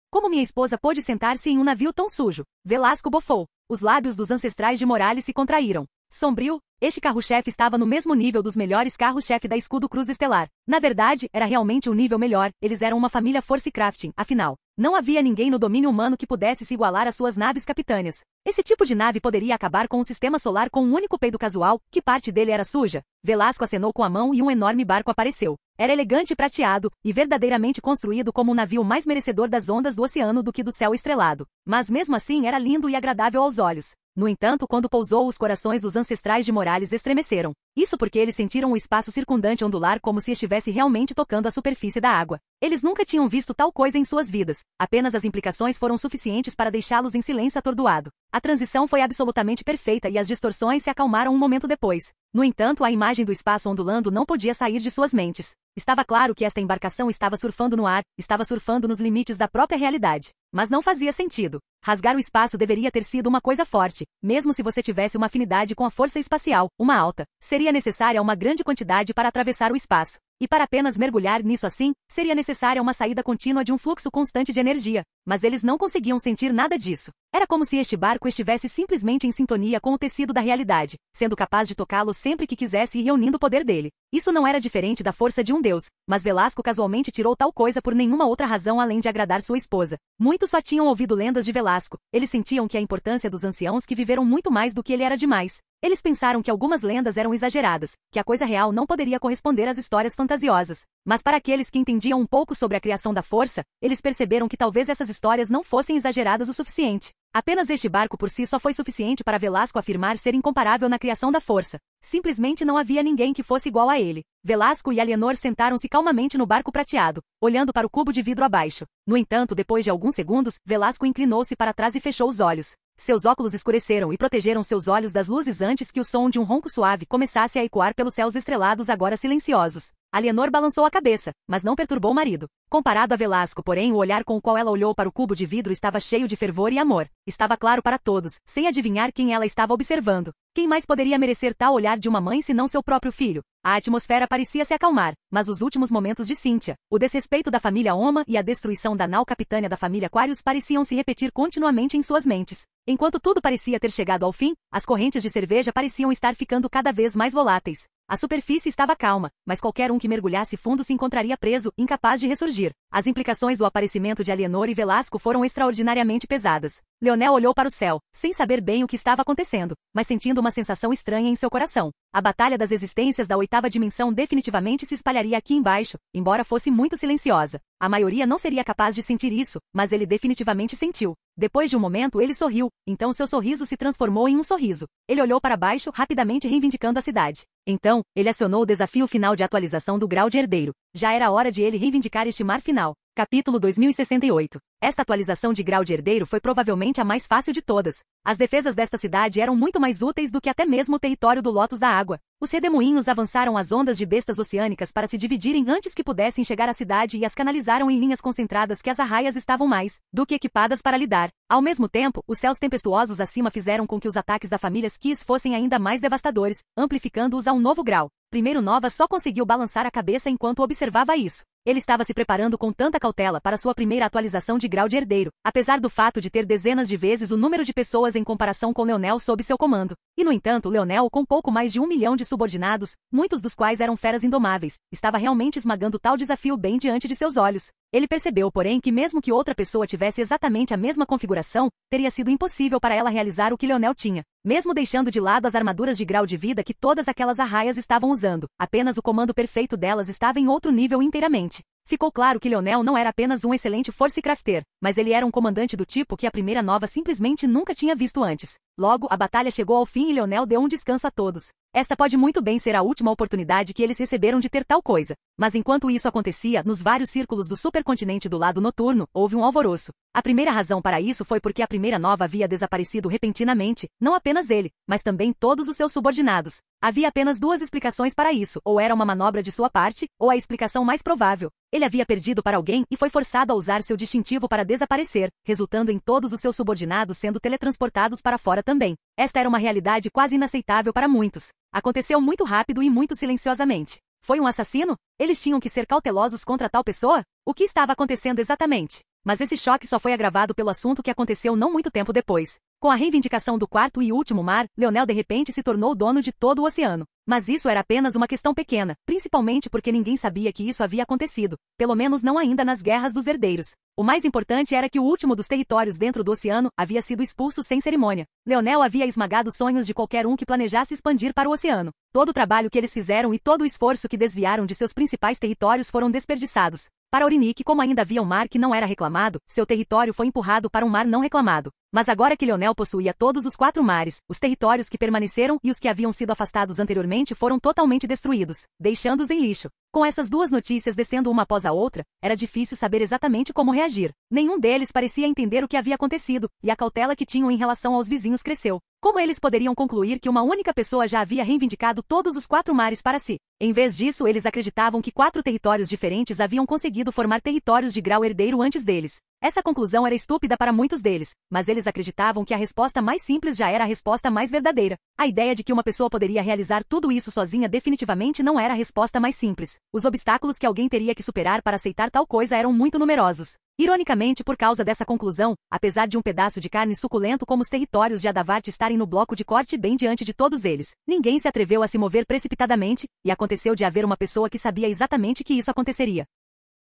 Como minha esposa pôde sentar-se em um navio tão sujo? Velasco bofou. Os lábios dos ancestrais de Morales se contraíram. Sombrio, este carro-chefe estava no mesmo nível dos melhores carros-chefe da Escudo Cruz Estelar. Na verdade, era realmente um nível melhor, eles eram uma família Force Crafting, afinal. Não havia ninguém no domínio humano que pudesse se igualar às suas naves capitâneas. Esse tipo de nave poderia acabar com um sistema solar com um único peido casual, que parte dele era suja. Velasco acenou com a mão e um enorme barco apareceu. Era elegante e prateado, e verdadeiramente construído como um navio mais merecedor das ondas do oceano do que do céu estrelado. Mas mesmo assim era lindo e agradável aos olhos. No entanto, quando pousou, os corações dos ancestrais de Morales estremeceram. Isso porque eles sentiram o espaço circundante ondular como se estivesse realmente tocando a superfície da água. Eles nunca tinham visto tal coisa em suas vidas, apenas as implicações foram suficientes para deixá-los em silêncio atordoado. A transição foi absolutamente perfeita e as distorções se acalmaram um momento depois. No entanto, a imagem do espaço ondulando não podia sair de suas mentes. Estava claro que esta embarcação estava surfando no ar, estava surfando nos limites da própria realidade. Mas não fazia sentido. Rasgar o espaço deveria ter sido uma coisa forte, mesmo se você tivesse uma afinidade com a força espacial, uma alta. Seria necessária uma grande quantidade para atravessar o espaço. E para apenas mergulhar nisso assim, seria necessária uma saída contínua de um fluxo constante de energia. Mas eles não conseguiam sentir nada disso. Era como se este barco estivesse simplesmente em sintonia com o tecido da realidade, sendo capaz de tocá-lo sempre que quisesse e reunindo o poder dele. Isso não era diferente da força de um deus, mas Velasco casualmente tirou tal coisa por nenhuma outra razão além de agradar sua esposa. Muitos só tinham ouvido lendas de Velasco. Eles sentiam que a importância dos anciãos que viveram muito mais do que ele era demais. Eles pensaram que algumas lendas eram exageradas, que a coisa real não poderia corresponder às histórias fantasiosas. Mas para aqueles que entendiam um pouco sobre a criação da força, eles perceberam que talvez essas histórias não fossem exageradas o suficiente. Apenas este barco por si só foi suficiente para Velasco afirmar ser incomparável na criação da força. Simplesmente não havia ninguém que fosse igual a ele. Velasco e Alienor sentaram-se calmamente no barco prateado, olhando para o cubo de vidro abaixo. No entanto, depois de alguns segundos, Velasco inclinou-se para trás e fechou os olhos. Seus óculos escureceram e protegeram seus olhos das luzes antes que o som de um ronco suave começasse a ecoar pelos céus estrelados agora silenciosos. Alienor balançou a cabeça, mas não perturbou o marido. Comparado a Velasco, porém, o olhar com o qual ela olhou para o cubo de vidro estava cheio de fervor e amor. Estava claro para todos, sem adivinhar quem ela estava observando. Quem mais poderia merecer tal olhar de uma mãe senão seu próprio filho? A atmosfera parecia se acalmar, mas os últimos momentos de Cynthia, o desrespeito da família Oma e a destruição da nau capitânia da família Aquarius pareciam se repetir continuamente em suas mentes. Enquanto tudo parecia ter chegado ao fim, as correntes de cerveja pareciam estar ficando cada vez mais voláteis. A superfície estava calma, mas qualquer um que mergulhasse fundo se encontraria preso, incapaz de ressurgir. As implicações do aparecimento de Alienor e Velasco foram extraordinariamente pesadas. Leonel olhou para o céu, sem saber bem o que estava acontecendo, mas sentindo uma sensação estranha em seu coração. A batalha das existências da oitava dimensão definitivamente se espalharia aqui embaixo, embora fosse muito silenciosa. A maioria não seria capaz de sentir isso, mas ele definitivamente sentiu. Depois de um momento ele sorriu, então seu sorriso se transformou em um sorriso. Ele olhou para baixo, rapidamente reivindicando a cidade. Então, ele acionou o desafio final de atualização do grau de herdeiro. Já era hora de ele reivindicar este mar final. Capítulo 2068. Esta atualização de grau de herdeiro foi provavelmente a mais fácil de todas. As defesas desta cidade eram muito mais úteis do que até mesmo o território do Lótus da Água. Os redemoinhos avançaram as ondas de bestas oceânicas para se dividirem antes que pudessem chegar à cidade e as canalizaram em linhas concentradas que as arraias estavam mais do que equipadas para lidar. Ao mesmo tempo, os céus tempestuosos acima fizeram com que os ataques da família Skis fossem ainda mais devastadores, amplificando-os a um novo grau. Primeiro Nova só conseguiu balançar a cabeça enquanto observava isso. Ele estava se preparando com tanta cautela para sua primeira atualização de grau de herdeiro, apesar do fato de ter dezenas de vezes o número de pessoas em comparação com Leonel sob seu comando. E, no entanto, Leonel, com pouco mais de 1 milhão de subordinados, muitos dos quais eram feras indomáveis, estava realmente esmagando tal desafio bem diante de seus olhos. Ele percebeu, porém, que mesmo que outra pessoa tivesse exatamente a mesma configuração, teria sido impossível para ela realizar o que Leonel tinha. Mesmo deixando de lado as armaduras de grau de vida que todas aquelas arraias estavam usando, apenas o comando perfeito delas estava em outro nível inteiramente. Ficou claro que Leonel não era apenas um excelente force-crafter, mas ele era um comandante do tipo que a Primeira Nova simplesmente nunca tinha visto antes. Logo, a batalha chegou ao fim e Leonel deu um descanso a todos. Esta pode muito bem ser a última oportunidade que eles receberam de ter tal coisa. Mas enquanto isso acontecia, nos vários círculos do supercontinente do lado noturno, houve um alvoroço. A primeira razão para isso foi porque a Primeira Nova havia desaparecido repentinamente, não apenas ele, mas também todos os seus subordinados. Havia apenas duas explicações para isso, ou era uma manobra de sua parte, ou a explicação mais provável. Ele havia perdido para alguém e foi forçado a usar seu distintivo para desaparecer, resultando em todos os seus subordinados sendo teletransportados para fora também. Esta era uma realidade quase inaceitável para muitos. Aconteceu muito rápido e muito silenciosamente. Foi um assassino? Eles tinham que ser cautelosos contra tal pessoa? O que estava acontecendo exatamente? Mas esse choque só foi agravado pelo assunto que aconteceu não muito tempo depois. Com a reivindicação do quarto e último mar, Leonel de repente se tornou o dono de todo o oceano. Mas isso era apenas uma questão pequena, principalmente porque ninguém sabia que isso havia acontecido, pelo menos não ainda nas guerras dos herdeiros. O mais importante era que o último dos territórios dentro do oceano havia sido expulso sem cerimônia. Leonel havia esmagado os sonhos de qualquer um que planejasse expandir para o oceano. Todo o trabalho que eles fizeram e todo o esforço que desviaram de seus principais territórios foram desperdiçados. Para Orinique, como ainda havia um mar que não era reclamado, seu território foi empurrado para um mar não reclamado. Mas agora que Leonel possuía todos os 4 mares, os territórios que permaneceram e os que haviam sido afastados anteriormente foram totalmente destruídos, deixando-os em lixo. Com essas duas notícias descendo uma após a outra, era difícil saber exatamente como reagir. Nenhum deles parecia entender o que havia acontecido, e a cautela que tinham em relação aos vizinhos cresceu. Como eles poderiam concluir que uma única pessoa já havia reivindicado todos os 4 mares para si? Em vez disso, eles acreditavam que 4 territórios diferentes haviam conseguido formar territórios de grau herdeiro antes deles. Essa conclusão era estúpida para muitos deles, mas eles acreditavam que a resposta mais simples já era a resposta mais verdadeira. A ideia de que uma pessoa poderia realizar tudo isso sozinha definitivamente não era a resposta mais simples. Os obstáculos que alguém teria que superar para aceitar tal coisa eram muito numerosos. Ironicamente, por causa dessa conclusão, apesar de um pedaço de carne suculento como os territórios de Adavart estarem no bloco de corte bem diante de todos eles, ninguém se atreveu a se mover precipitadamente, e aconteceu de haver uma pessoa que sabia exatamente que isso aconteceria.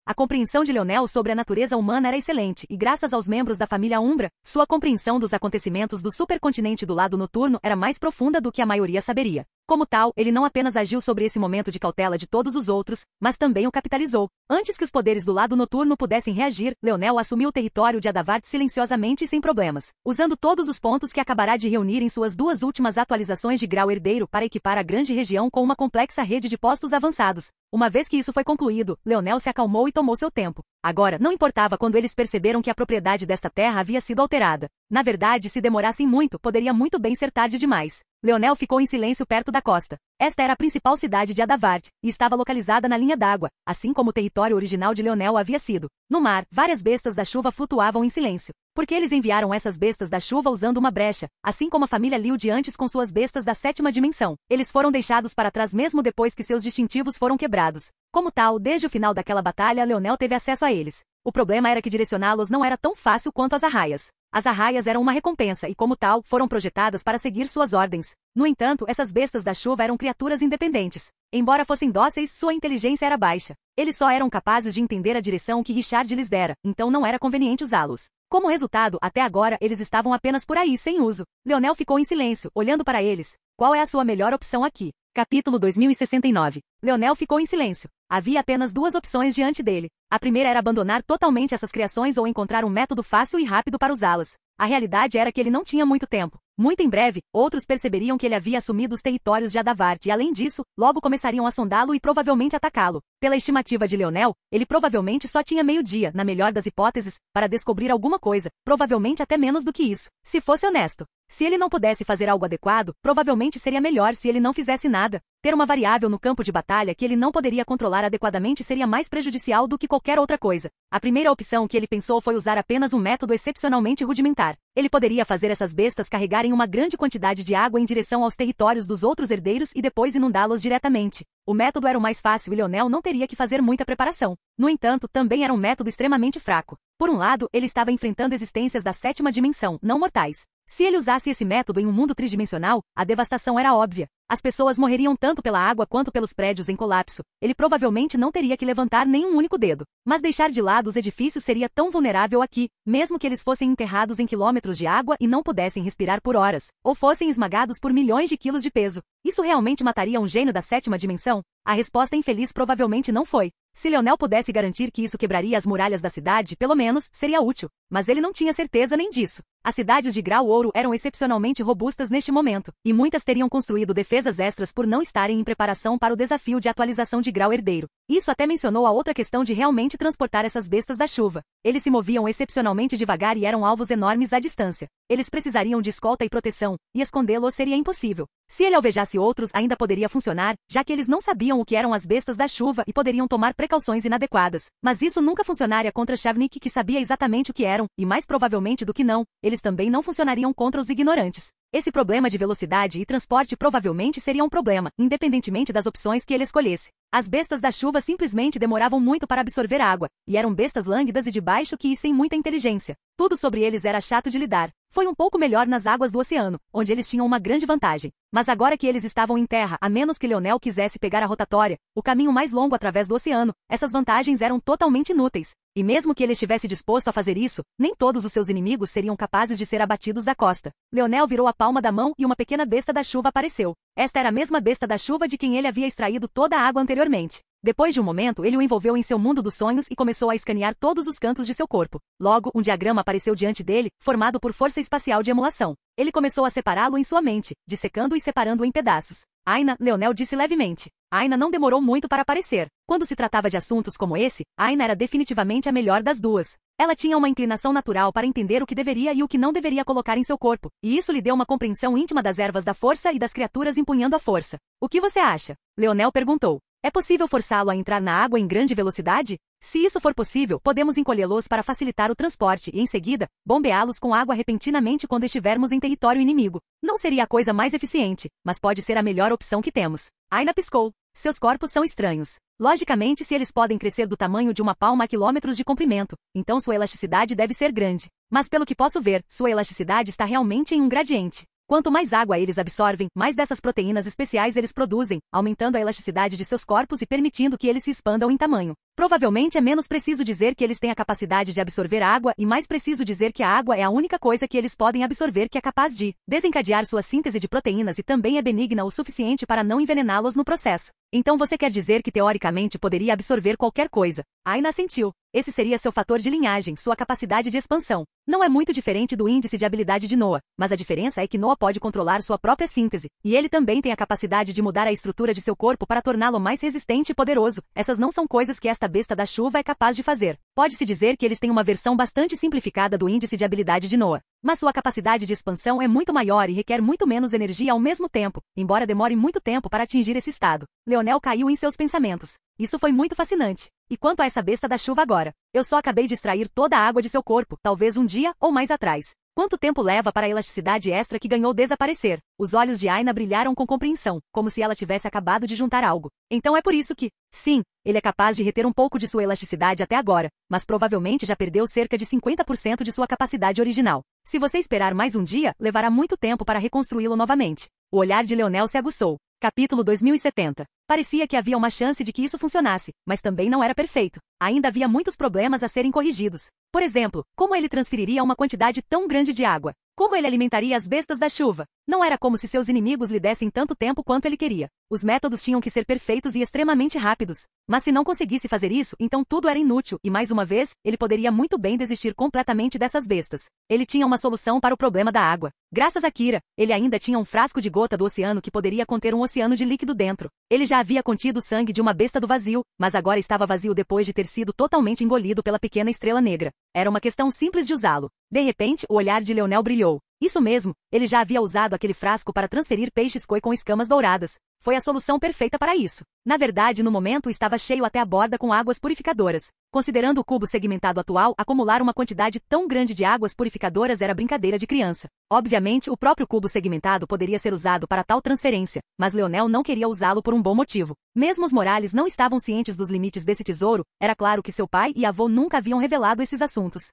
A compreensão de Leonel sobre a natureza humana era excelente, e graças aos membros da família Umbra, sua compreensão dos acontecimentos do supercontinente do lado noturno era mais profunda do que a maioria saberia. Como tal, ele não apenas agiu sobre esse momento de cautela de todos os outros, mas também o capitalizou. Antes que os poderes do lado noturno pudessem reagir, Leonel assumiu o território de Adavart silenciosamente e sem problemas, usando todos os pontos que acabará de reunir em suas 2 últimas atualizações de grau herdeiro para equipar a grande região com uma complexa rede de postos avançados. Uma vez que isso foi concluído, Leonel se acalmou e tomou seu tempo. Agora, não importava quando eles perceberam que a propriedade desta terra havia sido alterada. Na verdade, se demorassem muito, poderia muito bem ser tarde demais. Leonel ficou em silêncio perto da costa. Esta era a principal cidade de Adavart, e estava localizada na linha d'água, assim como o território original de Leonel havia sido. No mar, várias bestas da chuva flutuavam em silêncio. Porque eles enviaram essas bestas da chuva usando uma brecha, assim como a família Liu de antes com suas bestas da 7ª dimensão. Eles foram deixados para trás mesmo depois que seus distintivos foram quebrados. Como tal, desde o final daquela batalha, Leonel teve acesso a eles. O problema era que direcioná-los não era tão fácil quanto as arraias. As arraias eram uma recompensa e, como tal, foram projetadas para seguir suas ordens. No entanto, essas bestas da chuva eram criaturas independentes. Embora fossem dóceis, sua inteligência era baixa. Eles só eram capazes de entender a direção que Richard lhes dera, então não era conveniente usá-los. Como resultado, até agora, eles estavam apenas por aí, sem uso. Leonel ficou em silêncio, olhando para eles. Qual é a sua melhor opção aqui? Capítulo 2069. Leonel ficou em silêncio. Havia apenas 2 opções diante dele. A primeira era abandonar totalmente essas criações ou encontrar um método fácil e rápido para usá-las. A realidade era que ele não tinha muito tempo. Muito em breve, outros perceberiam que ele havia assumido os territórios de Adavart e, além disso, logo começariam a sondá-lo e provavelmente atacá-lo. Pela estimativa de Leonel, ele provavelmente só tinha meio-dia, na melhor das hipóteses, para descobrir alguma coisa, provavelmente até menos do que isso, se fosse honesto. Se ele não pudesse fazer algo adequado, provavelmente seria melhor se ele não fizesse nada. Ter uma variável no campo de batalha que ele não poderia controlar adequadamente seria mais prejudicial do que qualquer outra coisa. A primeira opção que ele pensou foi usar apenas um método excepcionalmente rudimentar. Ele poderia fazer essas bestas carregarem uma grande quantidade de água em direção aos territórios dos outros herdeiros e depois inundá-los diretamente. O método era o mais fácil e Leonel não teria que fazer muita preparação. No entanto, também era um método extremamente fraco. Por um lado, ele estava enfrentando existências da 7ª dimensão, não mortais. Se ele usasse esse método em um mundo tridimensional, a devastação era óbvia. As pessoas morreriam tanto pela água quanto pelos prédios em colapso. Ele provavelmente não teria que levantar nem um único dedo. Mas deixar de lado os edifícios seria tão vulnerável aqui, mesmo que eles fossem enterrados em quilômetros de água e não pudessem respirar por horas, ou fossem esmagados por milhões de quilos de peso. Isso realmente mataria um gênio da 7ª dimensão? A resposta infeliz provavelmente não foi. Se Leonel pudesse garantir que isso quebraria as muralhas da cidade, pelo menos, seria útil. Mas ele não tinha certeza nem disso. As cidades de Grau-Ouro eram excepcionalmente robustas neste momento, e muitas teriam construído defesas extras por não estarem em preparação para o desafio de atualização de Grau Herdeiro. Isso até mencionou a outra questão de realmente transportar essas bestas da chuva. Eles se moviam excepcionalmente devagar e eram alvos enormes à distância. Eles precisariam de escolta e proteção, e escondê-los seria impossível. Se ele alvejasse outros, ainda poderia funcionar, já que eles não sabiam o que eram as bestas da chuva e poderiam tomar precauções inadequadas. Mas isso nunca funcionaria contra Shavnik, que sabia exatamente o que eram, e mais provavelmente do que não, eles também não funcionariam contra os ignorantes. Esse problema de velocidade e transporte provavelmente seria um problema, independentemente das opções que ele escolhesse. As bestas da chuva simplesmente demoravam muito para absorver água, e eram bestas lânguidas e de baixo que e sem muita inteligência. Tudo sobre eles era chato de lidar. Foi um pouco melhor nas águas do oceano, onde eles tinham uma grande vantagem. Mas agora que eles estavam em terra, a menos que Leonel quisesse pegar a rotatória, o caminho mais longo através do oceano, essas vantagens eram totalmente inúteis. E mesmo que ele estivesse disposto a fazer isso, nem todos os seus inimigos seriam capazes de ser abatidos da costa. Leonel virou a palma da mão e uma pequena besta da chuva apareceu. Esta era a mesma besta da chuva de quem ele havia extraído toda a água anteriormente. Depois de um momento, ele o envolveu em seu mundo dos sonhos e começou a escanear todos os cantos de seu corpo. Logo, um diagrama apareceu diante dele, formado por força espacial de emulação. Ele começou a separá-lo em sua mente, dissecando e separando-o em pedaços. Aina, Leonel disse levemente. Aina não demorou muito para aparecer. Quando se tratava de assuntos como esse, Aina era definitivamente a melhor das duas. Ela tinha uma inclinação natural para entender o que deveria e o que não deveria colocar em seu corpo, e isso lhe deu uma compreensão íntima das ervas da força e das criaturas empunhando a força. O que você acha? Leonel perguntou. É possível forçá-lo a entrar na água em grande velocidade? Se isso for possível, podemos encolhê-los para facilitar o transporte e, em seguida, bombeá-los com água repentinamente quando estivermos em território inimigo. Não seria a coisa mais eficiente, mas pode ser a melhor opção que temos. Aina piscou. Seus corpos são estranhos. Logicamente, se eles podem crescer do tamanho de uma palma a quilômetros de comprimento, então sua elasticidade deve ser grande. Mas pelo que posso ver, sua elasticidade está realmente em um gradiente. Quanto mais água eles absorvem, mais dessas proteínas especiais eles produzem, aumentando a elasticidade de seus corpos e permitindo que eles se expandam em tamanho. Provavelmente é menos preciso dizer que eles têm a capacidade de absorver água e mais preciso dizer que a água é a única coisa que eles podem absorver que é capaz de desencadear sua síntese de proteínas e também é benigna o suficiente para não envenená-los no processo. Então você quer dizer que teoricamente poderia absorver qualquer coisa. Aina assentiu. Esse seria seu fator de linhagem, sua capacidade de expansão. Não é muito diferente do índice de habilidade de Noah, mas a diferença é que Noah pode controlar sua própria síntese, e ele também tem a capacidade de mudar a estrutura de seu corpo para torná-lo mais resistente e poderoso. Essas não são coisas que esta besta da chuva é capaz de fazer. Pode-se dizer que eles têm uma versão bastante simplificada do índice de habilidade de Noah. Mas sua capacidade de expansão é muito maior e requer muito menos energia ao mesmo tempo, embora demore muito tempo para atingir esse estado. Leonel caiu em seus pensamentos. Isso foi muito fascinante. E quanto a essa besta da chuva agora? Eu só acabei de extrair toda a água de seu corpo, talvez um dia ou mais atrás. Quanto tempo leva para a elasticidade extra que ganhou desaparecer? Os olhos de Aina brilharam com compreensão, como se ela tivesse acabado de juntar algo. Então é por isso que, sim, ele é capaz de reter um pouco de sua elasticidade até agora, mas provavelmente já perdeu cerca de 50% de sua capacidade original. Se você esperar mais um dia, levará muito tempo para reconstruí-lo novamente. O olhar de Leonel se aguçou. Capítulo 2070. Parecia que havia uma chance de que isso funcionasse, mas também não era perfeito. Ainda havia muitos problemas a serem corrigidos. Por exemplo, como ele transferiria uma quantidade tão grande de água? Como ele alimentaria as bestas da chuva? Não era como se seus inimigos lhe dessem tanto tempo quanto ele queria. Os métodos tinham que ser perfeitos e extremamente rápidos. Mas se não conseguisse fazer isso, então tudo era inútil, e mais uma vez, ele poderia muito bem desistir completamente dessas bestas. Ele tinha uma solução para o problema da água. Graças a Kira, ele ainda tinha um frasco de gota do oceano que poderia conter um oceano de líquido dentro. Ele já havia contido o sangue de uma besta do vazio, mas agora estava vazio depois de ter sido totalmente engolido pela pequena estrela negra. Era uma questão simples de usá-lo. De repente, o olhar de Leonel brilhou. Isso mesmo, ele já havia usado aquele frasco para transferir peixes koi com escamas douradas. Foi a solução perfeita para isso. Na verdade, no momento estava cheio até a borda com águas purificadoras. Considerando o cubo segmentado atual, acumular uma quantidade tão grande de águas purificadoras era brincadeira de criança. Obviamente, o próprio cubo segmentado poderia ser usado para tal transferência, mas Leonel não queria usá-lo por um bom motivo. Mesmo os Morales não estavam cientes dos limites desse tesouro, era claro que seu pai e avô nunca haviam revelado esses assuntos.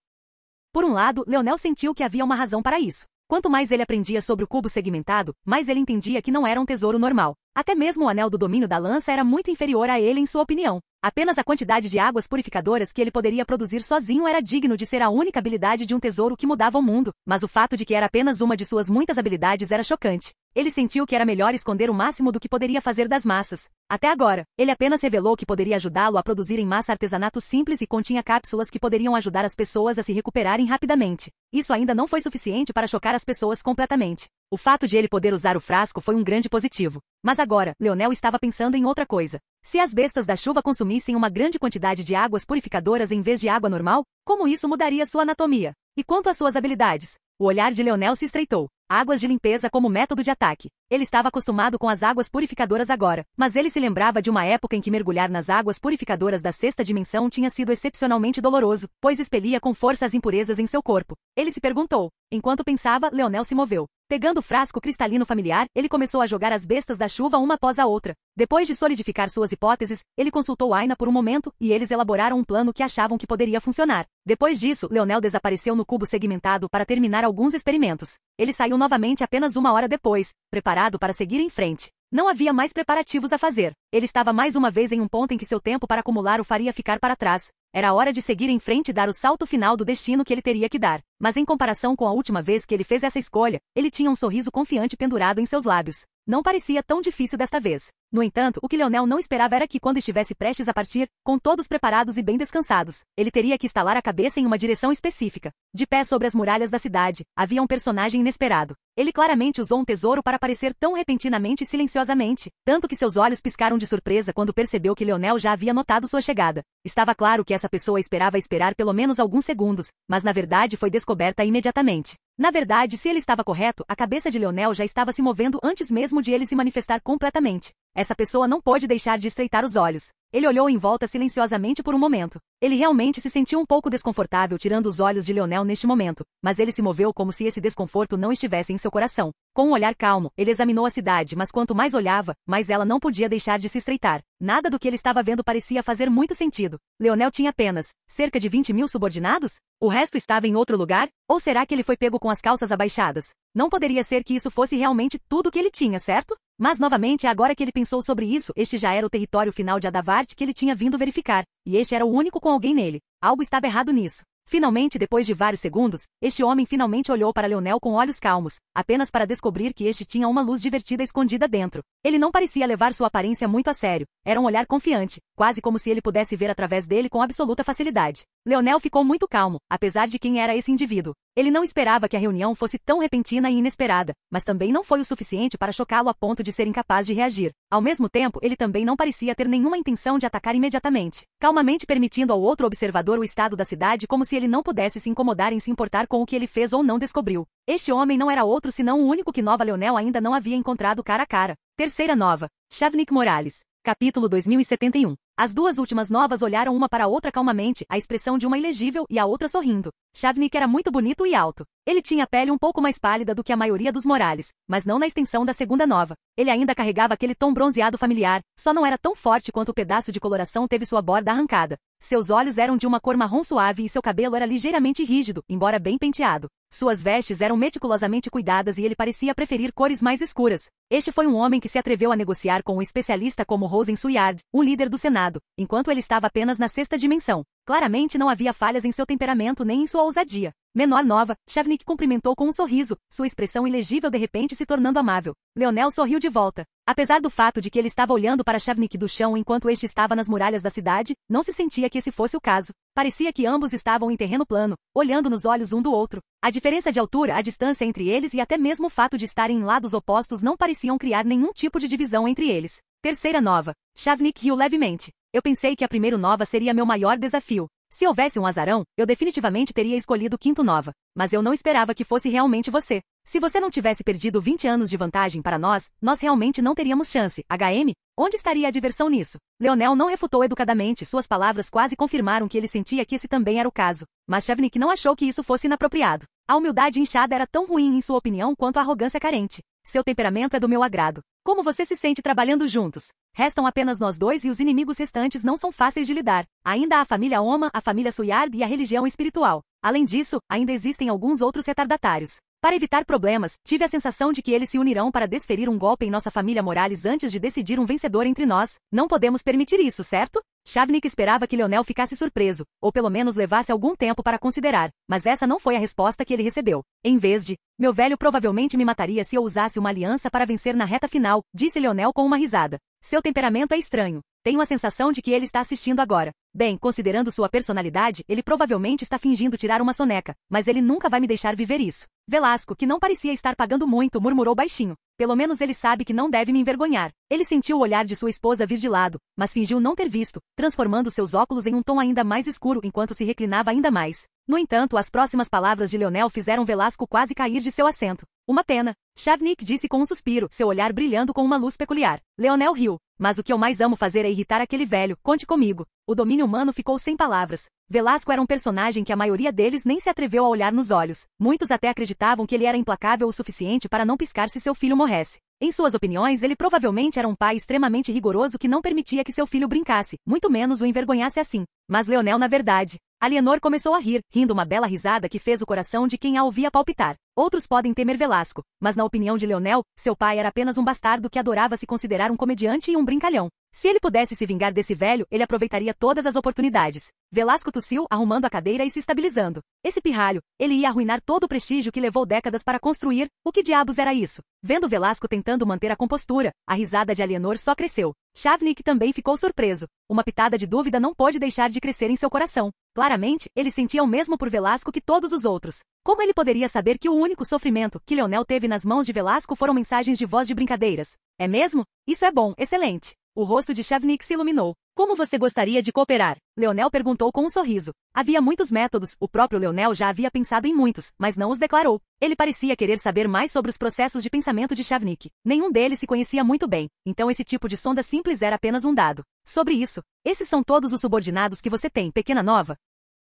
Por um lado, Leonel sentiu que havia uma razão para isso. Quanto mais ele aprendia sobre o cubo segmentado, mais ele entendia que não era um tesouro normal. Até mesmo o anel do domínio da lança era muito inferior a ele em sua opinião. Apenas a quantidade de águas purificadoras que ele poderia produzir sozinho era digno de ser a única habilidade de um tesouro que mudava o mundo, mas o fato de que era apenas uma de suas muitas habilidades era chocante. Ele sentiu que era melhor esconder o máximo do que poderia fazer das massas. Até agora, ele apenas revelou que poderia ajudá-lo a produzir em massa artesanato simples e continha cápsulas que poderiam ajudar as pessoas a se recuperarem rapidamente. Isso ainda não foi suficiente para chocar as pessoas completamente. O fato de ele poder usar o frasco foi um grande positivo. Mas agora, Leonel estava pensando em outra coisa. Se as bestas da chuva consumissem uma grande quantidade de águas purificadoras em vez de água normal, como isso mudaria sua anatomia? E quanto às suas habilidades? O olhar de Leonel se estreitou. Águas de limpeza como método de ataque. Ele estava acostumado com as águas purificadoras agora, mas ele se lembrava de uma época em que mergulhar nas águas purificadoras da sexta dimensão tinha sido excepcionalmente doloroso, pois expelia com força as impurezas em seu corpo. Ele se perguntou. Enquanto pensava, Leonel se moveu. Pegando o frasco cristalino familiar, ele começou a jogar as bestas da chuva uma após a outra. Depois de solidificar suas hipóteses, ele consultou Aina por um momento, e eles elaboraram um plano que achavam que poderia funcionar. Depois disso, Leonel desapareceu no cubo segmentado para terminar alguns experimentos. Ele saiu novamente apenas uma hora depois, preparado para seguir em frente. Não havia mais preparativos a fazer. Ele estava mais uma vez em um ponto em que seu tempo para acumular o faria ficar para trás. Era hora de seguir em frente e dar o salto final do destino que ele teria que dar. Mas em comparação com a última vez que ele fez essa escolha, ele tinha um sorriso confiante pendurado em seus lábios. Não parecia tão difícil desta vez. No entanto, o que Leonel não esperava era que quando estivesse prestes a partir, com todos preparados e bem descansados, ele teria que estalar a cabeça em uma direção específica. De pé sobre as muralhas da cidade, havia um personagem inesperado. Ele claramente usou um tesouro para aparecer tão repentinamente e silenciosamente, tanto que seus olhos piscaram de surpresa quando percebeu que Leonel já havia notado sua chegada. Estava claro que essa pessoa esperava esperar pelo menos alguns segundos, mas na verdade foi descoberta imediatamente. Na verdade, se ele estava correto, a cabeça de Leonel já estava se movendo antes mesmo de ele se manifestar completamente. Essa pessoa não pôde deixar de estreitar os olhos. Ele olhou em volta silenciosamente por um momento. Ele realmente se sentiu um pouco desconfortável tirando os olhos de Leonel neste momento, mas ele se moveu como se esse desconforto não estivesse em seu coração. Com um olhar calmo, ele examinou a cidade, mas quanto mais olhava, mais ela não podia deixar de se estreitar. Nada do que ele estava vendo parecia fazer muito sentido. Leonel tinha apenas cerca de 20.000 subordinados? O resto estava em outro lugar? Ou será que ele foi pego com as calças abaixadas? Não poderia ser que isso fosse realmente tudo que ele tinha, certo? Mas novamente, agora que ele pensou sobre isso, este já era o território final de Adavart que ele tinha vindo verificar, e este era o único com alguém nele. Algo estava errado nisso. Finalmente, depois de vários segundos, este homem finalmente olhou para Leonel com olhos calmos, apenas para descobrir que este tinha uma luz divertida escondida dentro. Ele não parecia levar sua aparência muito a sério. Era um olhar confiante, quase como se ele pudesse ver através dele com absoluta facilidade. Leonel ficou muito calmo, apesar de quem era esse indivíduo. Ele não esperava que a reunião fosse tão repentina e inesperada, mas também não foi o suficiente para chocá-lo a ponto de ser incapaz de reagir. Ao mesmo tempo, ele também não parecia ter nenhuma intenção de atacar imediatamente, calmamente permitindo ao outro observador o estado da cidade como se ele não pudesse se incomodar em se importar com o que ele fez ou não descobriu. Este homem não era outro senão o único que Nova Leonel ainda não havia encontrado cara a cara. Terceira nova. Shavnik Morales. Capítulo 2071. As duas últimas novas olharam uma para a outra calmamente, a expressão de uma ilegível e a outra sorrindo. Shavnik era muito bonito e alto. Ele tinha a pele um pouco mais pálida do que a maioria dos Morales, mas não na extensão da segunda nova. Ele ainda carregava aquele tom bronzeado familiar, só não era tão forte quanto o pedaço de coloração teve sua borda arrancada. Seus olhos eram de uma cor marrom suave e seu cabelo era ligeiramente rígido, embora bem penteado. Suas vestes eram meticulosamente cuidadas e ele parecia preferir cores mais escuras. Este foi um homem que se atreveu a negociar com um especialista como Rosen Suyard, um líder do Senado, enquanto ele estava apenas na sexta dimensão. Claramente não havia falhas em seu temperamento nem em sua ousadia. Menor nova, Shavnik cumprimentou com um sorriso, sua expressão ilegível de repente se tornando amável. Leonel sorriu de volta. Apesar do fato de que ele estava olhando para Shavnik do chão enquanto este estava nas muralhas da cidade, não se sentia que esse fosse o caso. Parecia que ambos estavam em terreno plano, olhando nos olhos um do outro. A diferença de altura, a distância entre eles e até mesmo o fato de estarem em lados opostos não pareciam criar nenhum tipo de divisão entre eles. Terceira nova. Shavnik riu levemente. Eu pensei que a primeira nova seria meu maior desafio. Se houvesse um azarão, eu definitivamente teria escolhido quinto nova. Mas eu não esperava que fosse realmente você. Se você não tivesse perdido 20 anos de vantagem para nós realmente não teríamos chance. HM? Onde estaria a diversão nisso? Leonel não refutou educadamente, suas palavras quase confirmaram que ele sentia que esse também era o caso. Mas Chavnik não achou que isso fosse inapropriado. A humildade inchada era tão ruim em sua opinião quanto a arrogância carente. Seu temperamento é do meu agrado. Como você se sente trabalhando juntos? Restam apenas nós dois e os inimigos restantes não são fáceis de lidar. Ainda há a família Oma, a família Suyard e a religião espiritual. Além disso, ainda existem alguns outros retardatários. Para evitar problemas, tive a sensação de que eles se unirão para desferir um golpe em nossa família Morales antes de decidir um vencedor entre nós. Não podemos permitir isso, certo? Chavnik esperava que Leonel ficasse surpreso, ou pelo menos levasse algum tempo para considerar, mas essa não foi a resposta que ele recebeu. Em vez de, meu velho provavelmente me mataria se eu usasse uma aliança para vencer na reta final, disse Leonel com uma risada. Seu temperamento é estranho. Tenho a sensação de que ele está assistindo agora. Bem, considerando sua personalidade, ele provavelmente está fingindo tirar uma soneca, mas ele nunca vai me deixar viver isso. Velasco, que não parecia estar pagando muito, murmurou baixinho. Pelo menos ele sabe que não deve me envergonhar. Ele sentiu o olhar de sua esposa vir de lado, mas fingiu não ter visto, transformando seus óculos em um tom ainda mais escuro enquanto se reclinava ainda mais. No entanto, as próximas palavras de Leonel fizeram Velasco quase cair de seu assento. Uma pena. Chavnik disse com um suspiro, seu olhar brilhando com uma luz peculiar. Leonel riu. Mas o que eu mais amo fazer é irritar aquele velho, conte comigo. O domínio humano ficou sem palavras. Velasco era um personagem que a maioria deles nem se atreveu a olhar nos olhos. Muitos até acreditavam que ele era implacável o suficiente para não piscar se seu filho morresse. Em suas opiniões, ele provavelmente era um pai extremamente rigoroso que não permitia que seu filho brincasse, muito menos o envergonhasse assim. Mas Leonel, na verdade... Alienor começou a rir, rindo uma bela risada que fez o coração de quem a ouvia palpitar. Outros podem temer Velasco, mas na opinião de Leonel, seu pai era apenas um bastardo que adorava se considerar um comediante e um brincalhão. Se ele pudesse se vingar desse velho, ele aproveitaria todas as oportunidades. Velasco tossiu, arrumando a cadeira e se estabilizando. Esse pirralho, ele ia arruinar todo o prestígio que levou décadas para construir. O que diabos era isso? Vendo Velasco tentando manter a compostura, a risada de Alienor só cresceu. Chavnik também ficou surpreso. Uma pitada de dúvida não pôde deixar de crescer em seu coração. Claramente, ele sentia o mesmo por Velasco que todos os outros. Como ele poderia saber que o único sofrimento que Leonel teve nas mãos de Velasco foram mensagens de voz de brincadeiras? É mesmo? Isso é bom, excelente. O rosto de Chavnik se iluminou. Como você gostaria de cooperar? Leonel perguntou com um sorriso. Havia muitos métodos, o próprio Leonel já havia pensado em muitos, mas não os declarou. Ele parecia querer saber mais sobre os processos de pensamento de Chavnik. Nenhum deles se conhecia muito bem, então esse tipo de sonda simples era apenas um dado. Sobre isso, esses são todos os subordinados que você tem, pequena nova?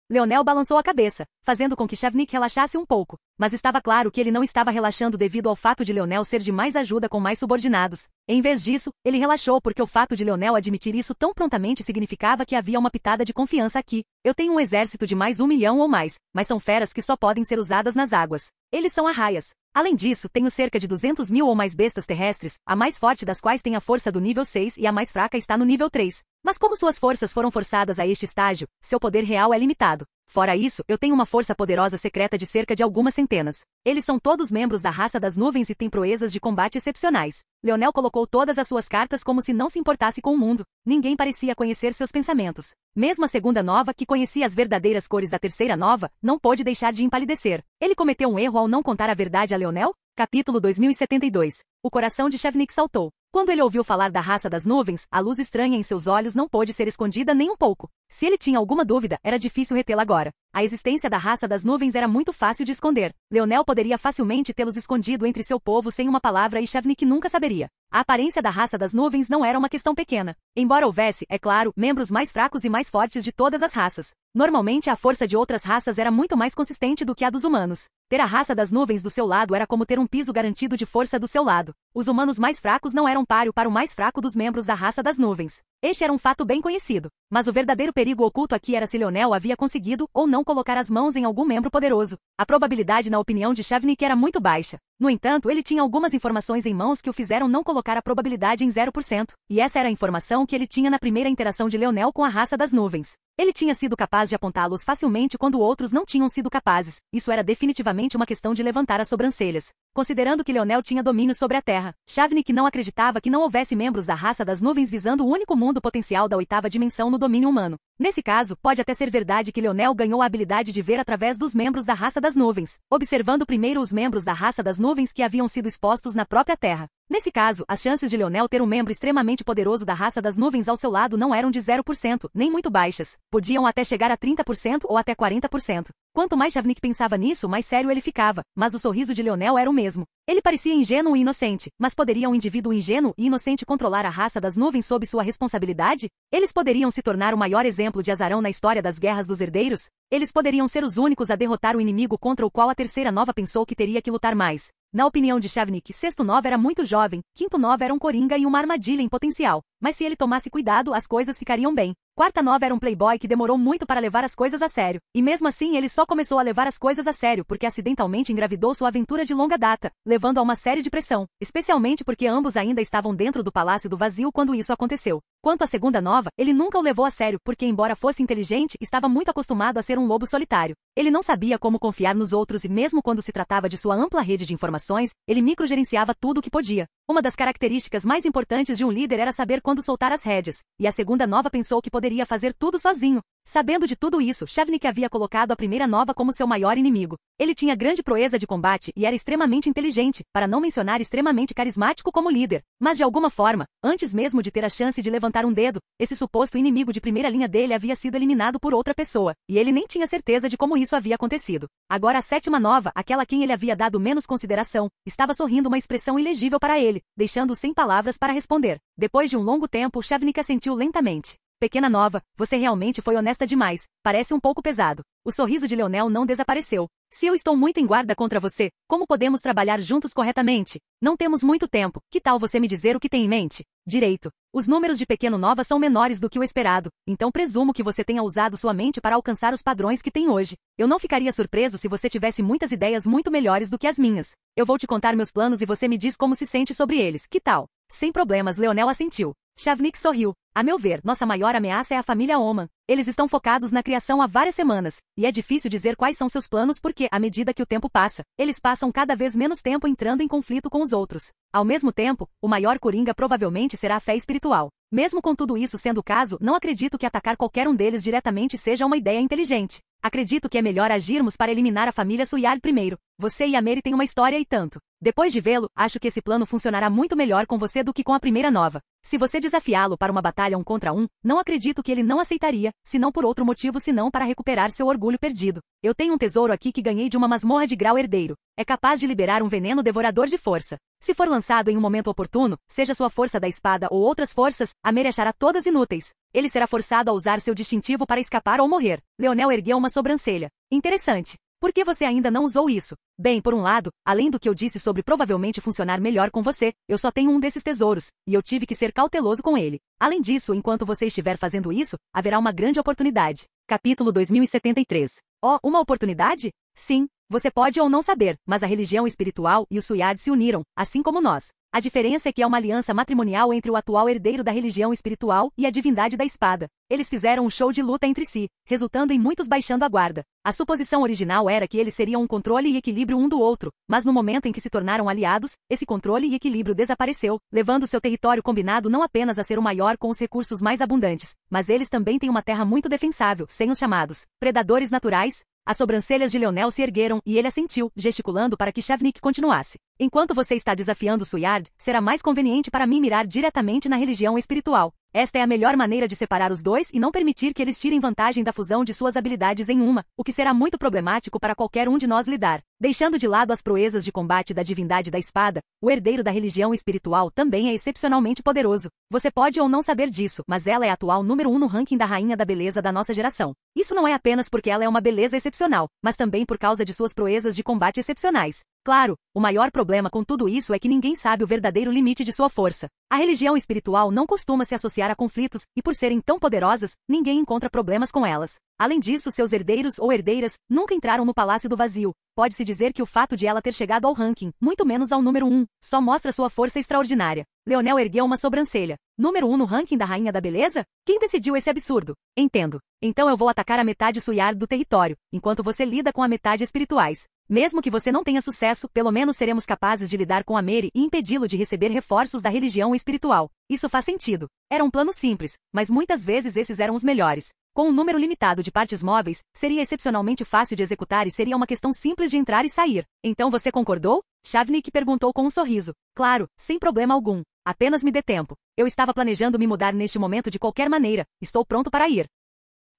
Leonel balançou a cabeça, fazendo com que Chavnik relaxasse um pouco, mas estava claro que ele não estava relaxando devido ao fato de Leonel ser de mais ajuda com mais subordinados. Em vez disso, ele relaxou porque o fato de Leonel admitir isso tão prontamente significava que havia uma pitada de confiança aqui. Eu tenho um exército de mais 1 milhão ou mais, mas são feras que só podem ser usadas nas águas. Eles são arraias. Além disso, tenho cerca de 200 mil ou mais bestas terrestres, a mais forte das quais tem a força do nível 6 e a mais fraca está no nível 3. Mas como suas forças foram forçadas a este estágio, seu poder real é limitado. Fora isso, eu tenho uma força poderosa secreta de cerca de algumas centenas. Eles são todos membros da raça das nuvens e têm proezas de combate excepcionais. Leonel colocou todas as suas cartas como se não se importasse com o mundo. Ninguém parecia conhecer seus pensamentos. Mesmo a segunda nova, que conhecia as verdadeiras cores da terceira nova, não pôde deixar de empalidecer. Ele cometeu um erro ao não contar a verdade a Leonel? Capítulo 2072. O coração de Chavnik saltou. Quando ele ouviu falar da raça das nuvens, a luz estranha em seus olhos não pôde ser escondida nem um pouco. Se ele tinha alguma dúvida, era difícil retê-la agora. A existência da raça das nuvens era muito fácil de esconder. Leonel poderia facilmente tê-los escondido entre seu povo sem uma palavra e Chavnik nunca saberia. A aparência da raça das nuvens não era uma questão pequena. Embora houvesse, é claro, membros mais fracos e mais fortes de todas as raças. Normalmente a força de outras raças era muito mais consistente do que a dos humanos. Ter a raça das nuvens do seu lado era como ter um piso garantido de força do seu lado. Os humanos mais fracos não eram páreo para o mais fraco dos membros da raça das nuvens. Este era um fato bem conhecido. Mas o verdadeiro perigo oculto aqui era se Leonel havia conseguido ou não colocar as mãos em algum membro poderoso. A probabilidade na opinião de Chavnik era muito baixa. No entanto, ele tinha algumas informações em mãos que o fizeram não colocar a probabilidade em 0%, e essa era a informação que ele tinha na primeira interação de Leonel com a raça das nuvens. Ele tinha sido capaz de apontá-los facilmente quando outros não tinham sido capazes. Isso era definitivamente uma questão de levantar as sobrancelhas. Considerando que Leonel tinha domínio sobre a Terra, Chavnik não acreditava que não houvesse membros da raça das nuvens visando o único mundo potencial da 8ª dimensão no domínio humano. Nesse caso, pode até ser verdade que Leonel ganhou a habilidade de ver através dos membros da raça das nuvens, observando primeiro os membros da raça das nuvens que haviam sido expostos na própria Terra. Nesse caso, as chances de Leonel ter um membro extremamente poderoso da raça das nuvens ao seu lado não eram de 0%, nem muito baixas. Podiam até chegar a 30% ou até 40%. Quanto mais Shavnik pensava nisso, mais sério ele ficava, mas o sorriso de Leonel era o mesmo. Ele parecia ingênuo e inocente, mas poderia um indivíduo ingênuo e inocente controlar a raça das nuvens sob sua responsabilidade? Eles poderiam se tornar o maior exemplo de azarão na história das guerras dos herdeiros? Eles poderiam ser os únicos a derrotar o inimigo contra o qual a terceira nova pensou que teria que lutar mais. Na opinião de Shavnik, sexto nova era muito jovem, quinto nova era um coringa e uma armadilha em potencial. Mas se ele tomasse cuidado, as coisas ficariam bem. Quarta nova era um playboy que demorou muito para levar as coisas a sério. E mesmo assim ele só começou a levar as coisas a sério porque acidentalmente engravidou sua aventura de longa data, levando a uma série de pressão, especialmente porque ambos ainda estavam dentro do Palácio do Vazio quando isso aconteceu. Quanto à segunda nova, ele nunca o levou a sério porque, embora fosse inteligente, estava muito acostumado a ser um lobo solitário. Ele não sabia como confiar nos outros e mesmo quando se tratava de sua ampla rede de informações, ele microgerenciava tudo o que podia. Uma das características mais importantes de um líder era saber quando soltar as rédeas, e a segunda nova pensou que poderia fazer tudo sozinho. Sabendo de tudo isso, Shavnik havia colocado a primeira nova como seu maior inimigo. Ele tinha grande proeza de combate e era extremamente inteligente, para não mencionar extremamente carismático como líder. Mas de alguma forma, antes mesmo de ter a chance de levantar um dedo, esse suposto inimigo de primeira linha dele havia sido eliminado por outra pessoa, e ele nem tinha certeza de como isso havia acontecido. Agora a sétima nova, aquela a quem ele havia dado menos consideração, estava sorrindo uma expressão ilegível para ele, deixando-o sem palavras para responder. Depois de um longo tempo, Shavnik assentiu lentamente. Pequena nova, você realmente foi honesta demais, parece um pouco pesado. O sorriso de Leonel não desapareceu. Se eu estou muito em guarda contra você, como podemos trabalhar juntos corretamente? Não temos muito tempo, que tal você me dizer o que tem em mente? Direito. Os números de pequeno nova são menores do que o esperado, então presumo que você tenha usado sua mente para alcançar os padrões que tem hoje. Eu não ficaria surpreso se você tivesse muitas ideias muito melhores do que as minhas. Eu vou te contar meus planos e você me diz como se sente sobre eles, que tal? Sem problemas, Leonel assentiu. Shavnik sorriu. A meu ver, nossa maior ameaça é a família Oman. Eles estão focados na criação há várias semanas, e é difícil dizer quais são seus planos porque, à medida que o tempo passa, eles passam cada vez menos tempo entrando em conflito com os outros. Ao mesmo tempo, o maior coringa provavelmente será a fé espiritual. Mesmo com tudo isso sendo o caso, não acredito que atacar qualquer um deles diretamente seja uma ideia inteligente. Acredito que é melhor agirmos para eliminar a família Suyard primeiro. Você e a Mary têm uma história e tanto. Depois de vê-lo, acho que esse plano funcionará muito melhor com você do que com a primeira nova. Se você desafiá-lo para uma batalha 1 contra 1, não acredito que ele não aceitaria, se não por outro motivo senão para recuperar seu orgulho perdido. Eu tenho um tesouro aqui que ganhei de uma masmorra de grau herdeiro. É capaz de liberar um veneno devorador de força. Se for lançado em um momento oportuno, seja sua força da espada ou outras forças, a Mary achará todas inúteis. Ele será forçado a usar seu distintivo para escapar ou morrer. Leonel ergueu uma sobrancelha. Interessante. Por que você ainda não usou isso? Bem, por um lado, além do que eu disse sobre provavelmente funcionar melhor com você, eu só tenho um desses tesouros, e eu tive que ser cauteloso com ele. Além disso, enquanto você estiver fazendo isso, haverá uma grande oportunidade. Capítulo 2073. Oh, uma oportunidade? Sim, você pode ou não saber, mas a religião espiritual e o Suyard se uniram, assim como nós. A diferença é que é uma aliança matrimonial entre o atual herdeiro da religião espiritual e a divindade da espada. Eles fizeram um show de luta entre si, resultando em muitos baixando a guarda. A suposição original era que eles seriam um controle e equilíbrio um do outro, mas no momento em que se tornaram aliados, esse controle e equilíbrio desapareceu, levando seu território combinado não apenas a ser o maior com os recursos mais abundantes, mas eles também têm uma terra muito defensável, sem os chamados predadores naturais. As sobrancelhas de Leonel se ergueram e ele assentiu, gesticulando para que Shavnik continuasse. Enquanto você está desafiando Suyard, será mais conveniente para mim mirar diretamente na religião espiritual. Esta é a melhor maneira de separar os dois e não permitir que eles tirem vantagem da fusão de suas habilidades em uma, o que será muito problemático para qualquer um de nós lidar. Deixando de lado as proezas de combate da divindade da espada, o herdeiro da religião espiritual também é excepcionalmente poderoso. Você pode ou não saber disso, mas ela é a atual número 1 no ranking da rainha da beleza da nossa geração. Isso não é apenas porque ela é uma beleza excepcional, mas também por causa de suas proezas de combate excepcionais. Claro, o maior problema com tudo isso é que ninguém sabe o verdadeiro limite de sua força. A religião espiritual não costuma se associar a conflitos, e por serem tão poderosas, ninguém encontra problemas com elas. Além disso, seus herdeiros ou herdeiras nunca entraram no Palácio do Vazio. Pode-se dizer que o fato de ela ter chegado ao ranking, muito menos ao número 1, só mostra sua força extraordinária. Leonel ergueu uma sobrancelha. Número 1 no ranking da Rainha da Beleza? Quem decidiu esse absurdo? Entendo. Então eu vou atacar a metade Suyard do território, enquanto você lida com a metade espirituais. Mesmo que você não tenha sucesso, pelo menos seremos capazes de lidar com a Mary e impedi-lo de receber reforços da religião espiritual. Isso faz sentido. Era um plano simples, mas muitas vezes esses eram os melhores. Com um número limitado de partes móveis, seria excepcionalmente fácil de executar e seria uma questão simples de entrar e sair. Então você concordou? Shavnik perguntou com um sorriso. Claro, sem problema algum. Apenas me dê tempo. Eu estava planejando me mudar neste momento de qualquer maneira. Estou pronto para ir.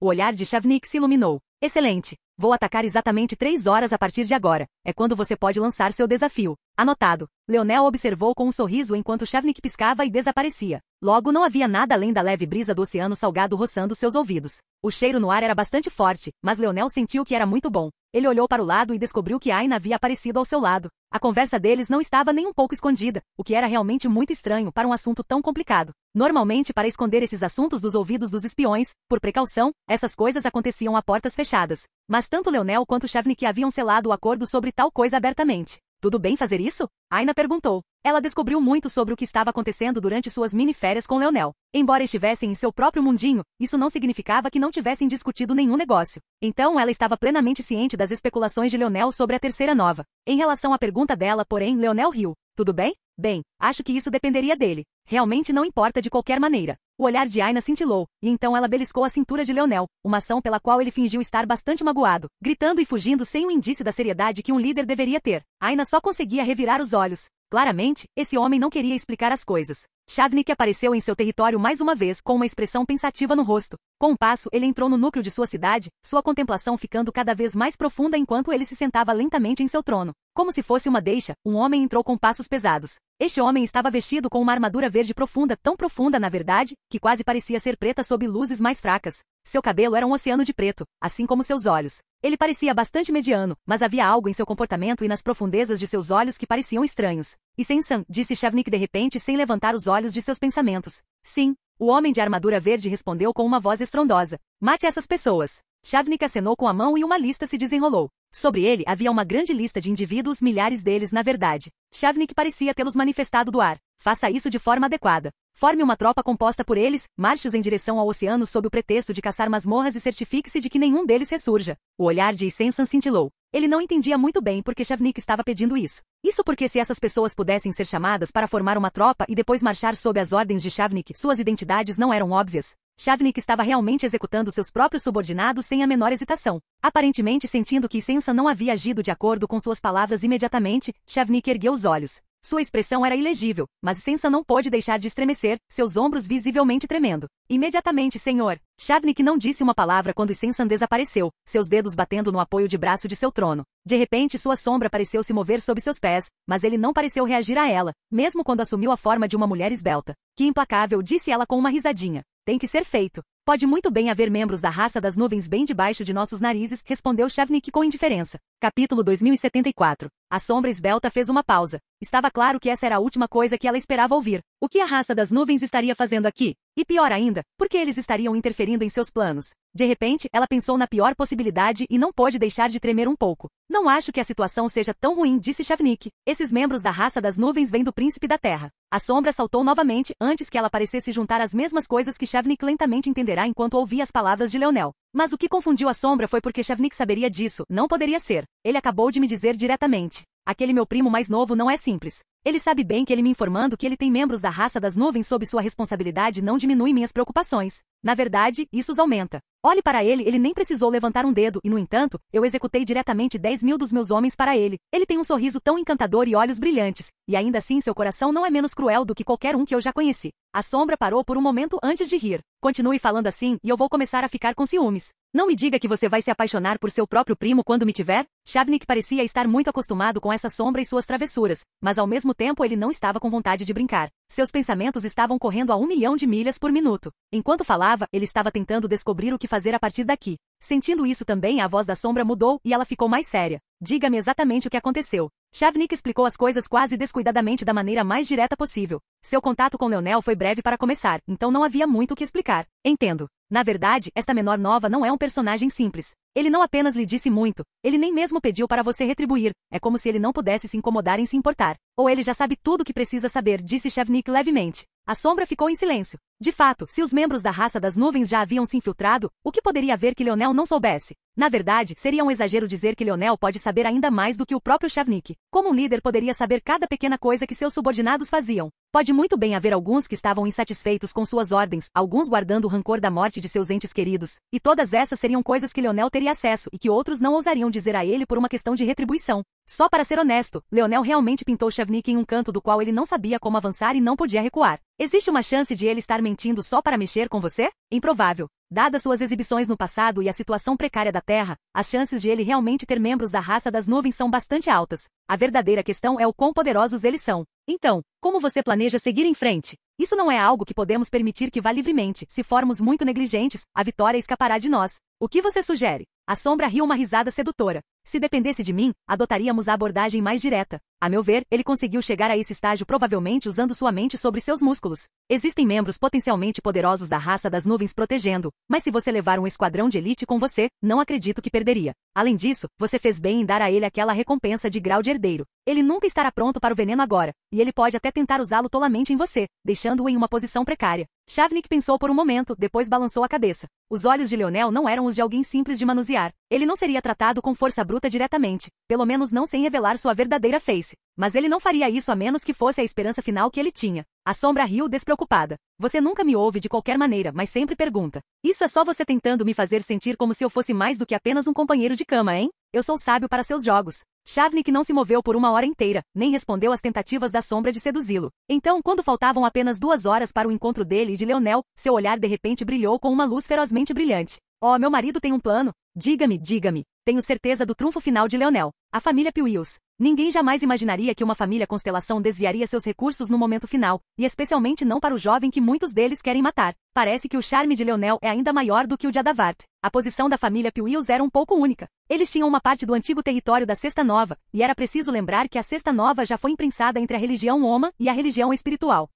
O olhar de Shavnik se iluminou. Excelente. Vou atacar exatamente 3 horas a partir de agora. É quando você pode lançar seu desafio. Anotado. Leonel observou com um sorriso enquanto Shavnik piscava e desaparecia. Logo não havia nada além da leve brisa do oceano salgado roçando seus ouvidos. O cheiro no ar era bastante forte, mas Leonel sentiu que era muito bom. Ele olhou para o lado e descobriu que Aina havia aparecido ao seu lado. A conversa deles não estava nem um pouco escondida, o que era realmente muito estranho para um assunto tão complicado. Normalmente, para esconder esses assuntos dos ouvidos dos espiões, por precaução, essas coisas aconteciam a portas fechadas. Mas tanto Leonel quanto Shavnik haviam selado o acordo sobre tal coisa abertamente. Tudo bem fazer isso? Aina perguntou. Ela descobriu muito sobre o que estava acontecendo durante suas mini-férias com Leonel. Embora estivessem em seu próprio mundinho, isso não significava que não tivessem discutido nenhum negócio. Então ela estava plenamente ciente das especulações de Leonel sobre a terceira nova. Em relação à pergunta dela, porém, Leonel riu. Tudo bem? Bem, acho que isso dependeria dele. Realmente não importa de qualquer maneira. O olhar de Aina cintilou, e então ela beliscou a cintura de Leonel, uma ação pela qual ele fingiu estar bastante magoado, gritando e fugindo sem um indício da seriedade que um líder deveria ter. Aina só conseguia revirar os olhos. Claramente, esse homem não queria explicar as coisas. Shavnik apareceu em seu território mais uma vez com uma expressão pensativa no rosto. Com um passo, ele entrou no núcleo de sua cidade, sua contemplação ficando cada vez mais profunda enquanto ele se sentava lentamente em seu trono. Como se fosse uma deixa, um homem entrou com passos pesados. Este homem estava vestido com uma armadura verde profunda, tão profunda na verdade, que quase parecia ser preta sob luzes mais fracas. Seu cabelo era um oceano de preto, assim como seus olhos. Ele parecia bastante mediano, mas havia algo em seu comportamento e nas profundezas de seus olhos que pareciam estranhos. E Sensan, disse Shavnik de repente sem levantar os olhos de seus pensamentos. Sim, o homem de armadura verde respondeu com uma voz estrondosa. Mate essas pessoas. Shavnik acenou com a mão e uma lista se desenrolou. Sobre ele havia uma grande lista de indivíduos, milhares deles na verdade. Shavnik parecia tê-los manifestado do ar. Faça isso de forma adequada. Forme uma tropa composta por eles, marche-os em direção ao oceano sob o pretexto de caçar masmorras e certifique-se de que nenhum deles ressurja. O olhar de Sensan cintilou. Ele não entendia muito bem por que Shavnik estava pedindo isso. Isso porque se essas pessoas pudessem ser chamadas para formar uma tropa e depois marchar sob as ordens de Shavnik, suas identidades não eram óbvias. Shavnik estava realmente executando seus próprios subordinados sem a menor hesitação. Aparentemente sentindo que Sensan não havia agido de acordo com suas palavras imediatamente, Shavnik ergueu os olhos. Sua expressão era ilegível, mas Sensan não pôde deixar de estremecer, seus ombros visivelmente tremendo. Imediatamente, senhor. Shavnik não disse uma palavra quando Sensan desapareceu, seus dedos batendo no apoio de braço de seu trono. De repente sua sombra pareceu se mover sob seus pés, mas ele não pareceu reagir a ela, mesmo quando assumiu a forma de uma mulher esbelta. Que implacável, disse ela com uma risadinha. Tem que ser feito. Pode muito bem haver membros da raça das nuvens bem debaixo de nossos narizes, respondeu Shavnik com indiferença. Capítulo 2074. A sombra esbelta fez uma pausa. Estava claro que essa era a última coisa que ela esperava ouvir. O que a raça das nuvens estaria fazendo aqui? E pior ainda, por que eles estariam interferindo em seus planos? De repente, ela pensou na pior possibilidade e não pôde deixar de tremer um pouco. Não acho que a situação seja tão ruim, disse Shavnik. Esses membros da raça das nuvens vêm do príncipe da terra. A sombra saltou novamente antes que ela parecesse juntar as mesmas coisas que Shavnik lentamente entenderá enquanto ouvia as palavras de Leonel. Mas o que confundiu a sombra foi porque Shavnik saberia disso, não poderia ser. Ele acabou de me dizer diretamente. Aquele meu primo mais novo não é simples. Ele sabe bem que ele me informando que ele tem membros da raça das nuvens sob sua responsabilidade não diminui minhas preocupações. Na verdade, isso os aumenta. Olhe para ele, ele nem precisou levantar um dedo e, no entanto, eu executei diretamente 10.000 dos meus homens para ele. Ele tem um sorriso tão encantador e olhos brilhantes, e ainda assim seu coração não é menos cruel do que qualquer um que eu já conheci. A sombra parou por um momento antes de rir. Continue falando assim e eu vou começar a ficar com ciúmes. Não me diga que você vai se apaixonar por seu próprio primo quando me tiver? Shavnik parecia estar muito acostumado com essa sombra e suas travessuras, mas ao mesmo tempo ele não estava com vontade de brincar. Seus pensamentos estavam correndo a 1 milhão de milhas por minuto. Enquanto falava, ele estava tentando descobrir o que fazer a partir daqui. Sentindo isso também, a voz da sombra mudou e ela ficou mais séria. Diga-me exatamente o que aconteceu. Shavnik explicou as coisas quase descuidadamente da maneira mais direta possível. Seu contato com Leonel foi breve para começar, então não havia muito o que explicar. Entendo. Na verdade, esta menor nova não é um personagem simples. Ele não apenas lhe disse muito, ele nem mesmo pediu para você retribuir. É como se ele não pudesse se incomodar em se importar. Ou ele já sabe tudo o que precisa saber, disse Shavnik levemente. A sombra ficou em silêncio. De fato, se os membros da raça das nuvens já haviam se infiltrado, o que poderia haver que Leonel não soubesse? Na verdade, seria um exagero dizer que Leonel pode saber ainda mais do que o próprio Shavnik. Como um líder poderia saber cada pequena coisa que seus subordinados faziam? Pode muito bem haver alguns que estavam insatisfeitos com suas ordens, alguns guardando o rancor da morte de seus entes queridos. E todas essas seriam coisas que Leonel teria acesso e que outros não ousariam dizer a ele por uma questão de retribuição. Só para ser honesto, Leonel realmente pintou Shavnik em um canto do qual ele não sabia como avançar e não podia recuar. Existe uma chance de ele estar mentindo só para mexer com você? Improvável. Dadas suas exibições no passado e a situação precária da Terra, as chances de ele realmente ter membros da raça das nuvens são bastante altas. A verdadeira questão é o quão poderosos eles são. Então, como você planeja seguir em frente? Isso não é algo que podemos permitir que vá livremente. Se formos muito negligentes, a vitória escapará de nós. O que você sugere? A sombra riu uma risada sedutora. Se dependesse de mim, adotaríamos a abordagem mais direta. A meu ver, ele conseguiu chegar a esse estágio provavelmente usando sua mente sobre seus músculos. Existem membros potencialmente poderosos da raça das nuvens protegendo, mas se você levar um esquadrão de elite com você, não acredito que perderia. Além disso, você fez bem em dar a ele aquela recompensa de grau de herdeiro. Ele nunca estará pronto para o veneno agora, e ele pode até tentar usá-lo tolamente em você, deixando-o em uma posição precária. Shavnik pensou por um momento, depois balançou a cabeça. Os olhos de Leonel não eram os de alguém simples de manusear. Ele não seria tratado com força bruta diretamente, pelo menos não sem revelar sua verdadeira face. Mas ele não faria isso a menos que fosse a esperança final que ele tinha. A sombra riu despreocupada. Você nunca me ouve de qualquer maneira, mas sempre pergunta. Isso é só você tentando me fazer sentir como se eu fosse mais do que apenas um companheiro de cama, hein? Eu sou sábio para seus jogos. Shavnik não se moveu por uma hora inteira, nem respondeu às tentativas da sombra de seduzi-lo. Então, quando faltavam apenas 2 horas para o encontro dele e de Leonel, seu olhar de repente brilhou com uma luz ferozmente brilhante. Oh, meu marido tem um plano? Diga-me. Tenho certeza do trunfo final de Leonel. A família Pewills. Ninguém jamais imaginaria que uma família constelação desviaria seus recursos no momento final, e especialmente não para o jovem que muitos deles querem matar. Parece que o charme de Leonel é ainda maior do que o de Adavart. A posição da família Pewills era um pouco única. Eles tinham uma parte do antigo território da Cesta Nova, e era preciso lembrar que a Cesta Nova já foi imprensada entre a religião Oma e a religião espiritual.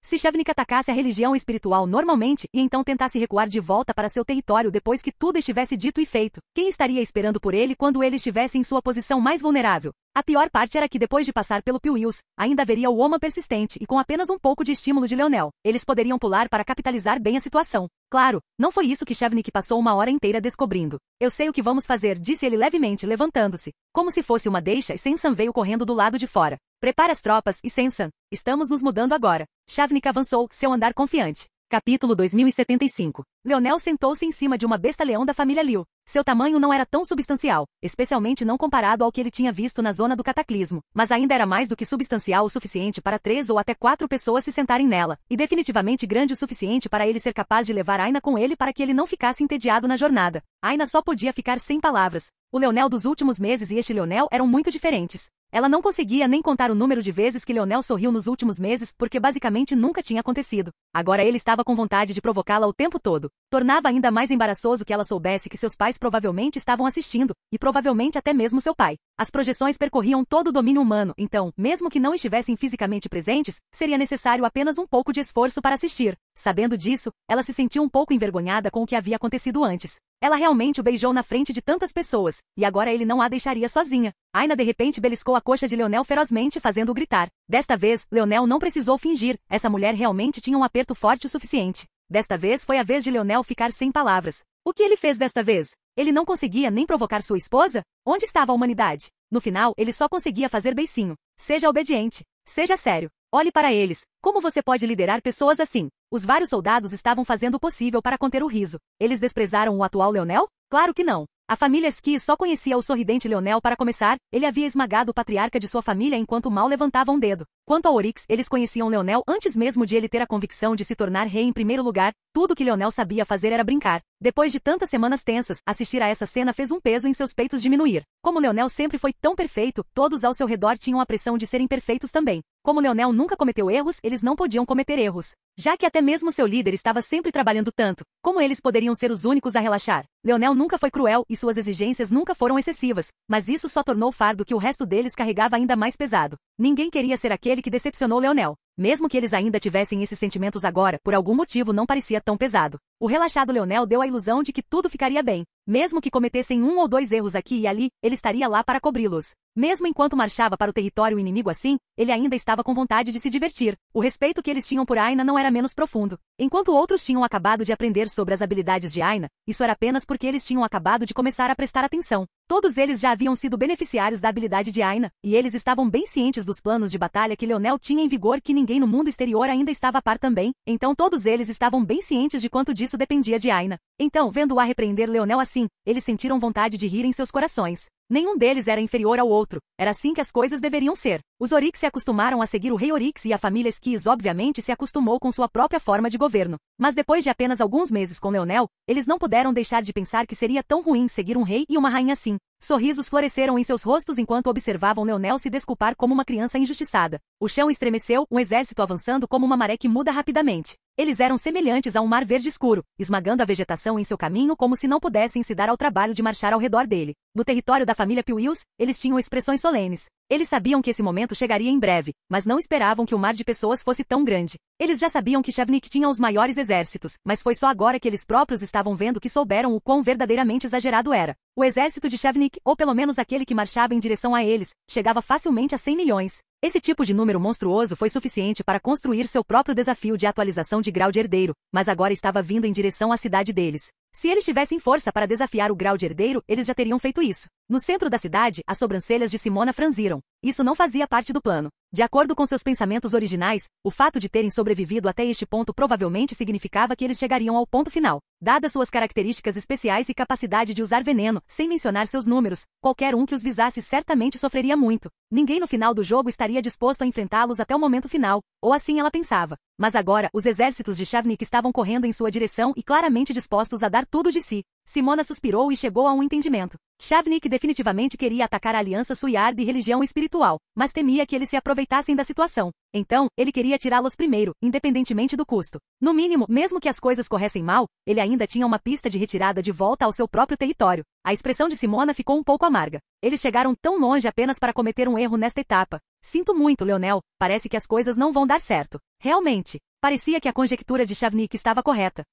Se Shavnik atacasse a religião espiritual normalmente e então tentasse recuar de volta para seu território depois que tudo estivesse dito e feito, quem estaria esperando por ele quando ele estivesse em sua posição mais vulnerável? A pior parte era que depois de passar pelo Pewills, ainda haveria o Oma persistente e com apenas um pouco de estímulo de Leonel. Eles poderiam pular para capitalizar bem a situação. Claro, não foi isso que Shavnik passou uma hora inteira descobrindo. Eu sei o que vamos fazer, disse ele levemente, levantando-se. Como se fosse uma deixa e Sensan veio correndo do lado de fora. Prepare as tropas e Sensan. Estamos nos mudando agora. Shavnik avançou, seu andar confiante. Capítulo 2075. Leonel sentou-se em cima de uma besta-leão da família Liu. Seu tamanho não era tão substancial, especialmente não comparado ao que ele tinha visto na zona do cataclismo, mas ainda era mais do que substancial o suficiente para 3 ou até 4 pessoas se sentarem nela, e definitivamente grande o suficiente para ele ser capaz de levar Aina com ele para que ele não ficasse entediado na jornada. Aina só podia ficar sem palavras. O Leonel dos últimos meses e este Leonel eram muito diferentes. Ela não conseguia nem contar o número de vezes que Leonel sorriu nos últimos meses, porque basicamente nunca tinha acontecido. Agora ele estava com vontade de provocá-la o tempo todo. Tornava ainda mais embaraçoso que ela soubesse que seus pais provavelmente estavam assistindo, e provavelmente até mesmo seu pai. As projeções percorriam todo o domínio humano, então, mesmo que não estivessem fisicamente presentes, seria necessário apenas um pouco de esforço para assistir. Sabendo disso, ela se sentiu um pouco envergonhada com o que havia acontecido antes. Ela realmente o beijou na frente de tantas pessoas, e agora ele não a deixaria sozinha. Aina de repente beliscou a coxa de Leonel ferozmente, fazendo-o gritar. Desta vez, Leonel não precisou fingir, essa mulher realmente tinha um aperto forte o suficiente. Desta vez foi a vez de Leonel ficar sem palavras. O que ele fez desta vez? Ele não conseguia nem provocar sua esposa? Onde estava a humanidade? No final, ele só conseguia fazer beicinho. Seja obediente. Seja sério. Olhe para eles. Como você pode liderar pessoas assim? Os vários soldados estavam fazendo o possível para conter o riso. Eles desprezaram o atual Leonel? Claro que não. A família Ski só conhecia o sorridente Leonel para começar, ele havia esmagado o patriarca de sua família enquanto mal levantava um dedo. Quanto a Oryx, eles conheciam Leonel antes mesmo de ele ter a convicção de se tornar rei em primeiro lugar, tudo que Leonel sabia fazer era brincar. Depois de tantas semanas tensas, assistir a essa cena fez um peso em seus peitos diminuir. Como Leonel sempre foi tão perfeito, todos ao seu redor tinham a pressão de serem perfeitos também. Como Leonel nunca cometeu erros, eles não podiam cometer erros. Já que até mesmo seu líder estava sempre trabalhando tanto, como eles poderiam ser os únicos a relaxar? Leonel nunca foi cruel e suas exigências nunca foram excessivas, mas isso só tornou o fardo que o resto deles carregava ainda mais pesado. Ninguém queria ser aquele que decepcionou Leonel. Mesmo que eles ainda tivessem esses sentimentos agora, por algum motivo não parecia tão pesado. O relaxado Leonel deu a ilusão de que tudo ficaria bem. Mesmo que cometessem 1 ou 2 erros aqui e ali, ele estaria lá para cobri-los. Mesmo enquanto marchava para o território inimigo assim, ele ainda estava com vontade de se divertir. O respeito que eles tinham por Aina não era menos profundo. Enquanto outros tinham acabado de aprender sobre as habilidades de Aina, isso era apenas porque eles tinham acabado de começar a prestar atenção. Todos eles já haviam sido beneficiários da habilidade de Aina, e eles estavam bem cientes dos planos de batalha que Leonel tinha em vigor que ninguém no mundo exterior ainda estava a par também, então todos eles estavam bem cientes de quanto disso dependia de Aina. Então, vendo-a repreender Leonel assim, eles sentiram vontade de rir em seus corações. Nenhum deles era inferior ao outro, era assim que as coisas deveriam ser. Os Oryx se acostumaram a seguir o rei Oryx e a família Esquis obviamente se acostumou com sua própria forma de governo. Mas depois de apenas alguns meses com Leonel, eles não puderam deixar de pensar que seria tão ruim seguir um rei e uma rainha assim. Sorrisos floresceram em seus rostos enquanto observavam Leonel se desculpar como uma criança injustiçada. O chão estremeceu, um exército avançando como uma maré que muda rapidamente. Eles eram semelhantes a um mar verde escuro, esmagando a vegetação em seu caminho como se não pudessem se dar ao trabalho de marchar ao redor dele. No território da família Piuius, eles tinham expressões solenes. Eles sabiam que esse momento chegaria em breve, mas não esperavam que o mar de pessoas fosse tão grande. Eles já sabiam que Shavnik tinha os maiores exércitos, mas foi só agora que eles próprios estavam vendo que souberam o quão verdadeiramente exagerado era. O exército de Shavnik, ou pelo menos aquele que marchava em direção a eles, chegava facilmente a 100 milhões. Esse tipo de número monstruoso foi suficiente para construir seu próprio desafio de atualização de grau de herdeiro, mas agora estava vindo em direção à cidade deles. Se eles tivessem força para desafiar o grau de herdeiro, eles já teriam feito isso. No centro da cidade, as sobrancelhas de Simona franziram. Isso não fazia parte do plano. De acordo com seus pensamentos originais, o fato de terem sobrevivido até este ponto provavelmente significava que eles chegariam ao ponto final. Dadas suas características especiais e capacidade de usar veneno, sem mencionar seus números, qualquer um que os visasse certamente sofreria muito. Ninguém no final do jogo estaria disposto a enfrentá-los até o momento final, ou assim ela pensava. Mas agora, os exércitos de Shavnik estavam correndo em sua direção e claramente dispostos a dar tudo de si. Simona suspirou e chegou a um entendimento. Shavnik definitivamente queria atacar a aliança Suiard e religião espiritual, mas temia que eles se aproveitassem da situação. Então, ele queria tirá-los primeiro, independentemente do custo. No mínimo, mesmo que as coisas corressem mal, ele ainda tinha uma pista de retirada de volta ao seu próprio território. A expressão de Simona ficou um pouco amarga. Eles chegaram tão longe apenas para cometer um erro nesta etapa. Sinto muito, Leonel, parece que as coisas não vão dar certo. Realmente, parecia que a conjectura de Shavnik estava correta.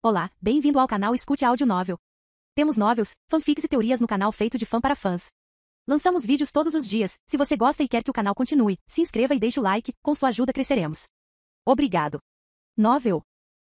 Olá, bem-vindo ao canal Escute Áudio Novel. Temos novels, fanfics e teorias no canal feito de fã para fãs. Lançamos vídeos todos os dias. Se você gosta e quer que o canal continue, se inscreva e deixe o like, com sua ajuda cresceremos. Obrigado. Novel.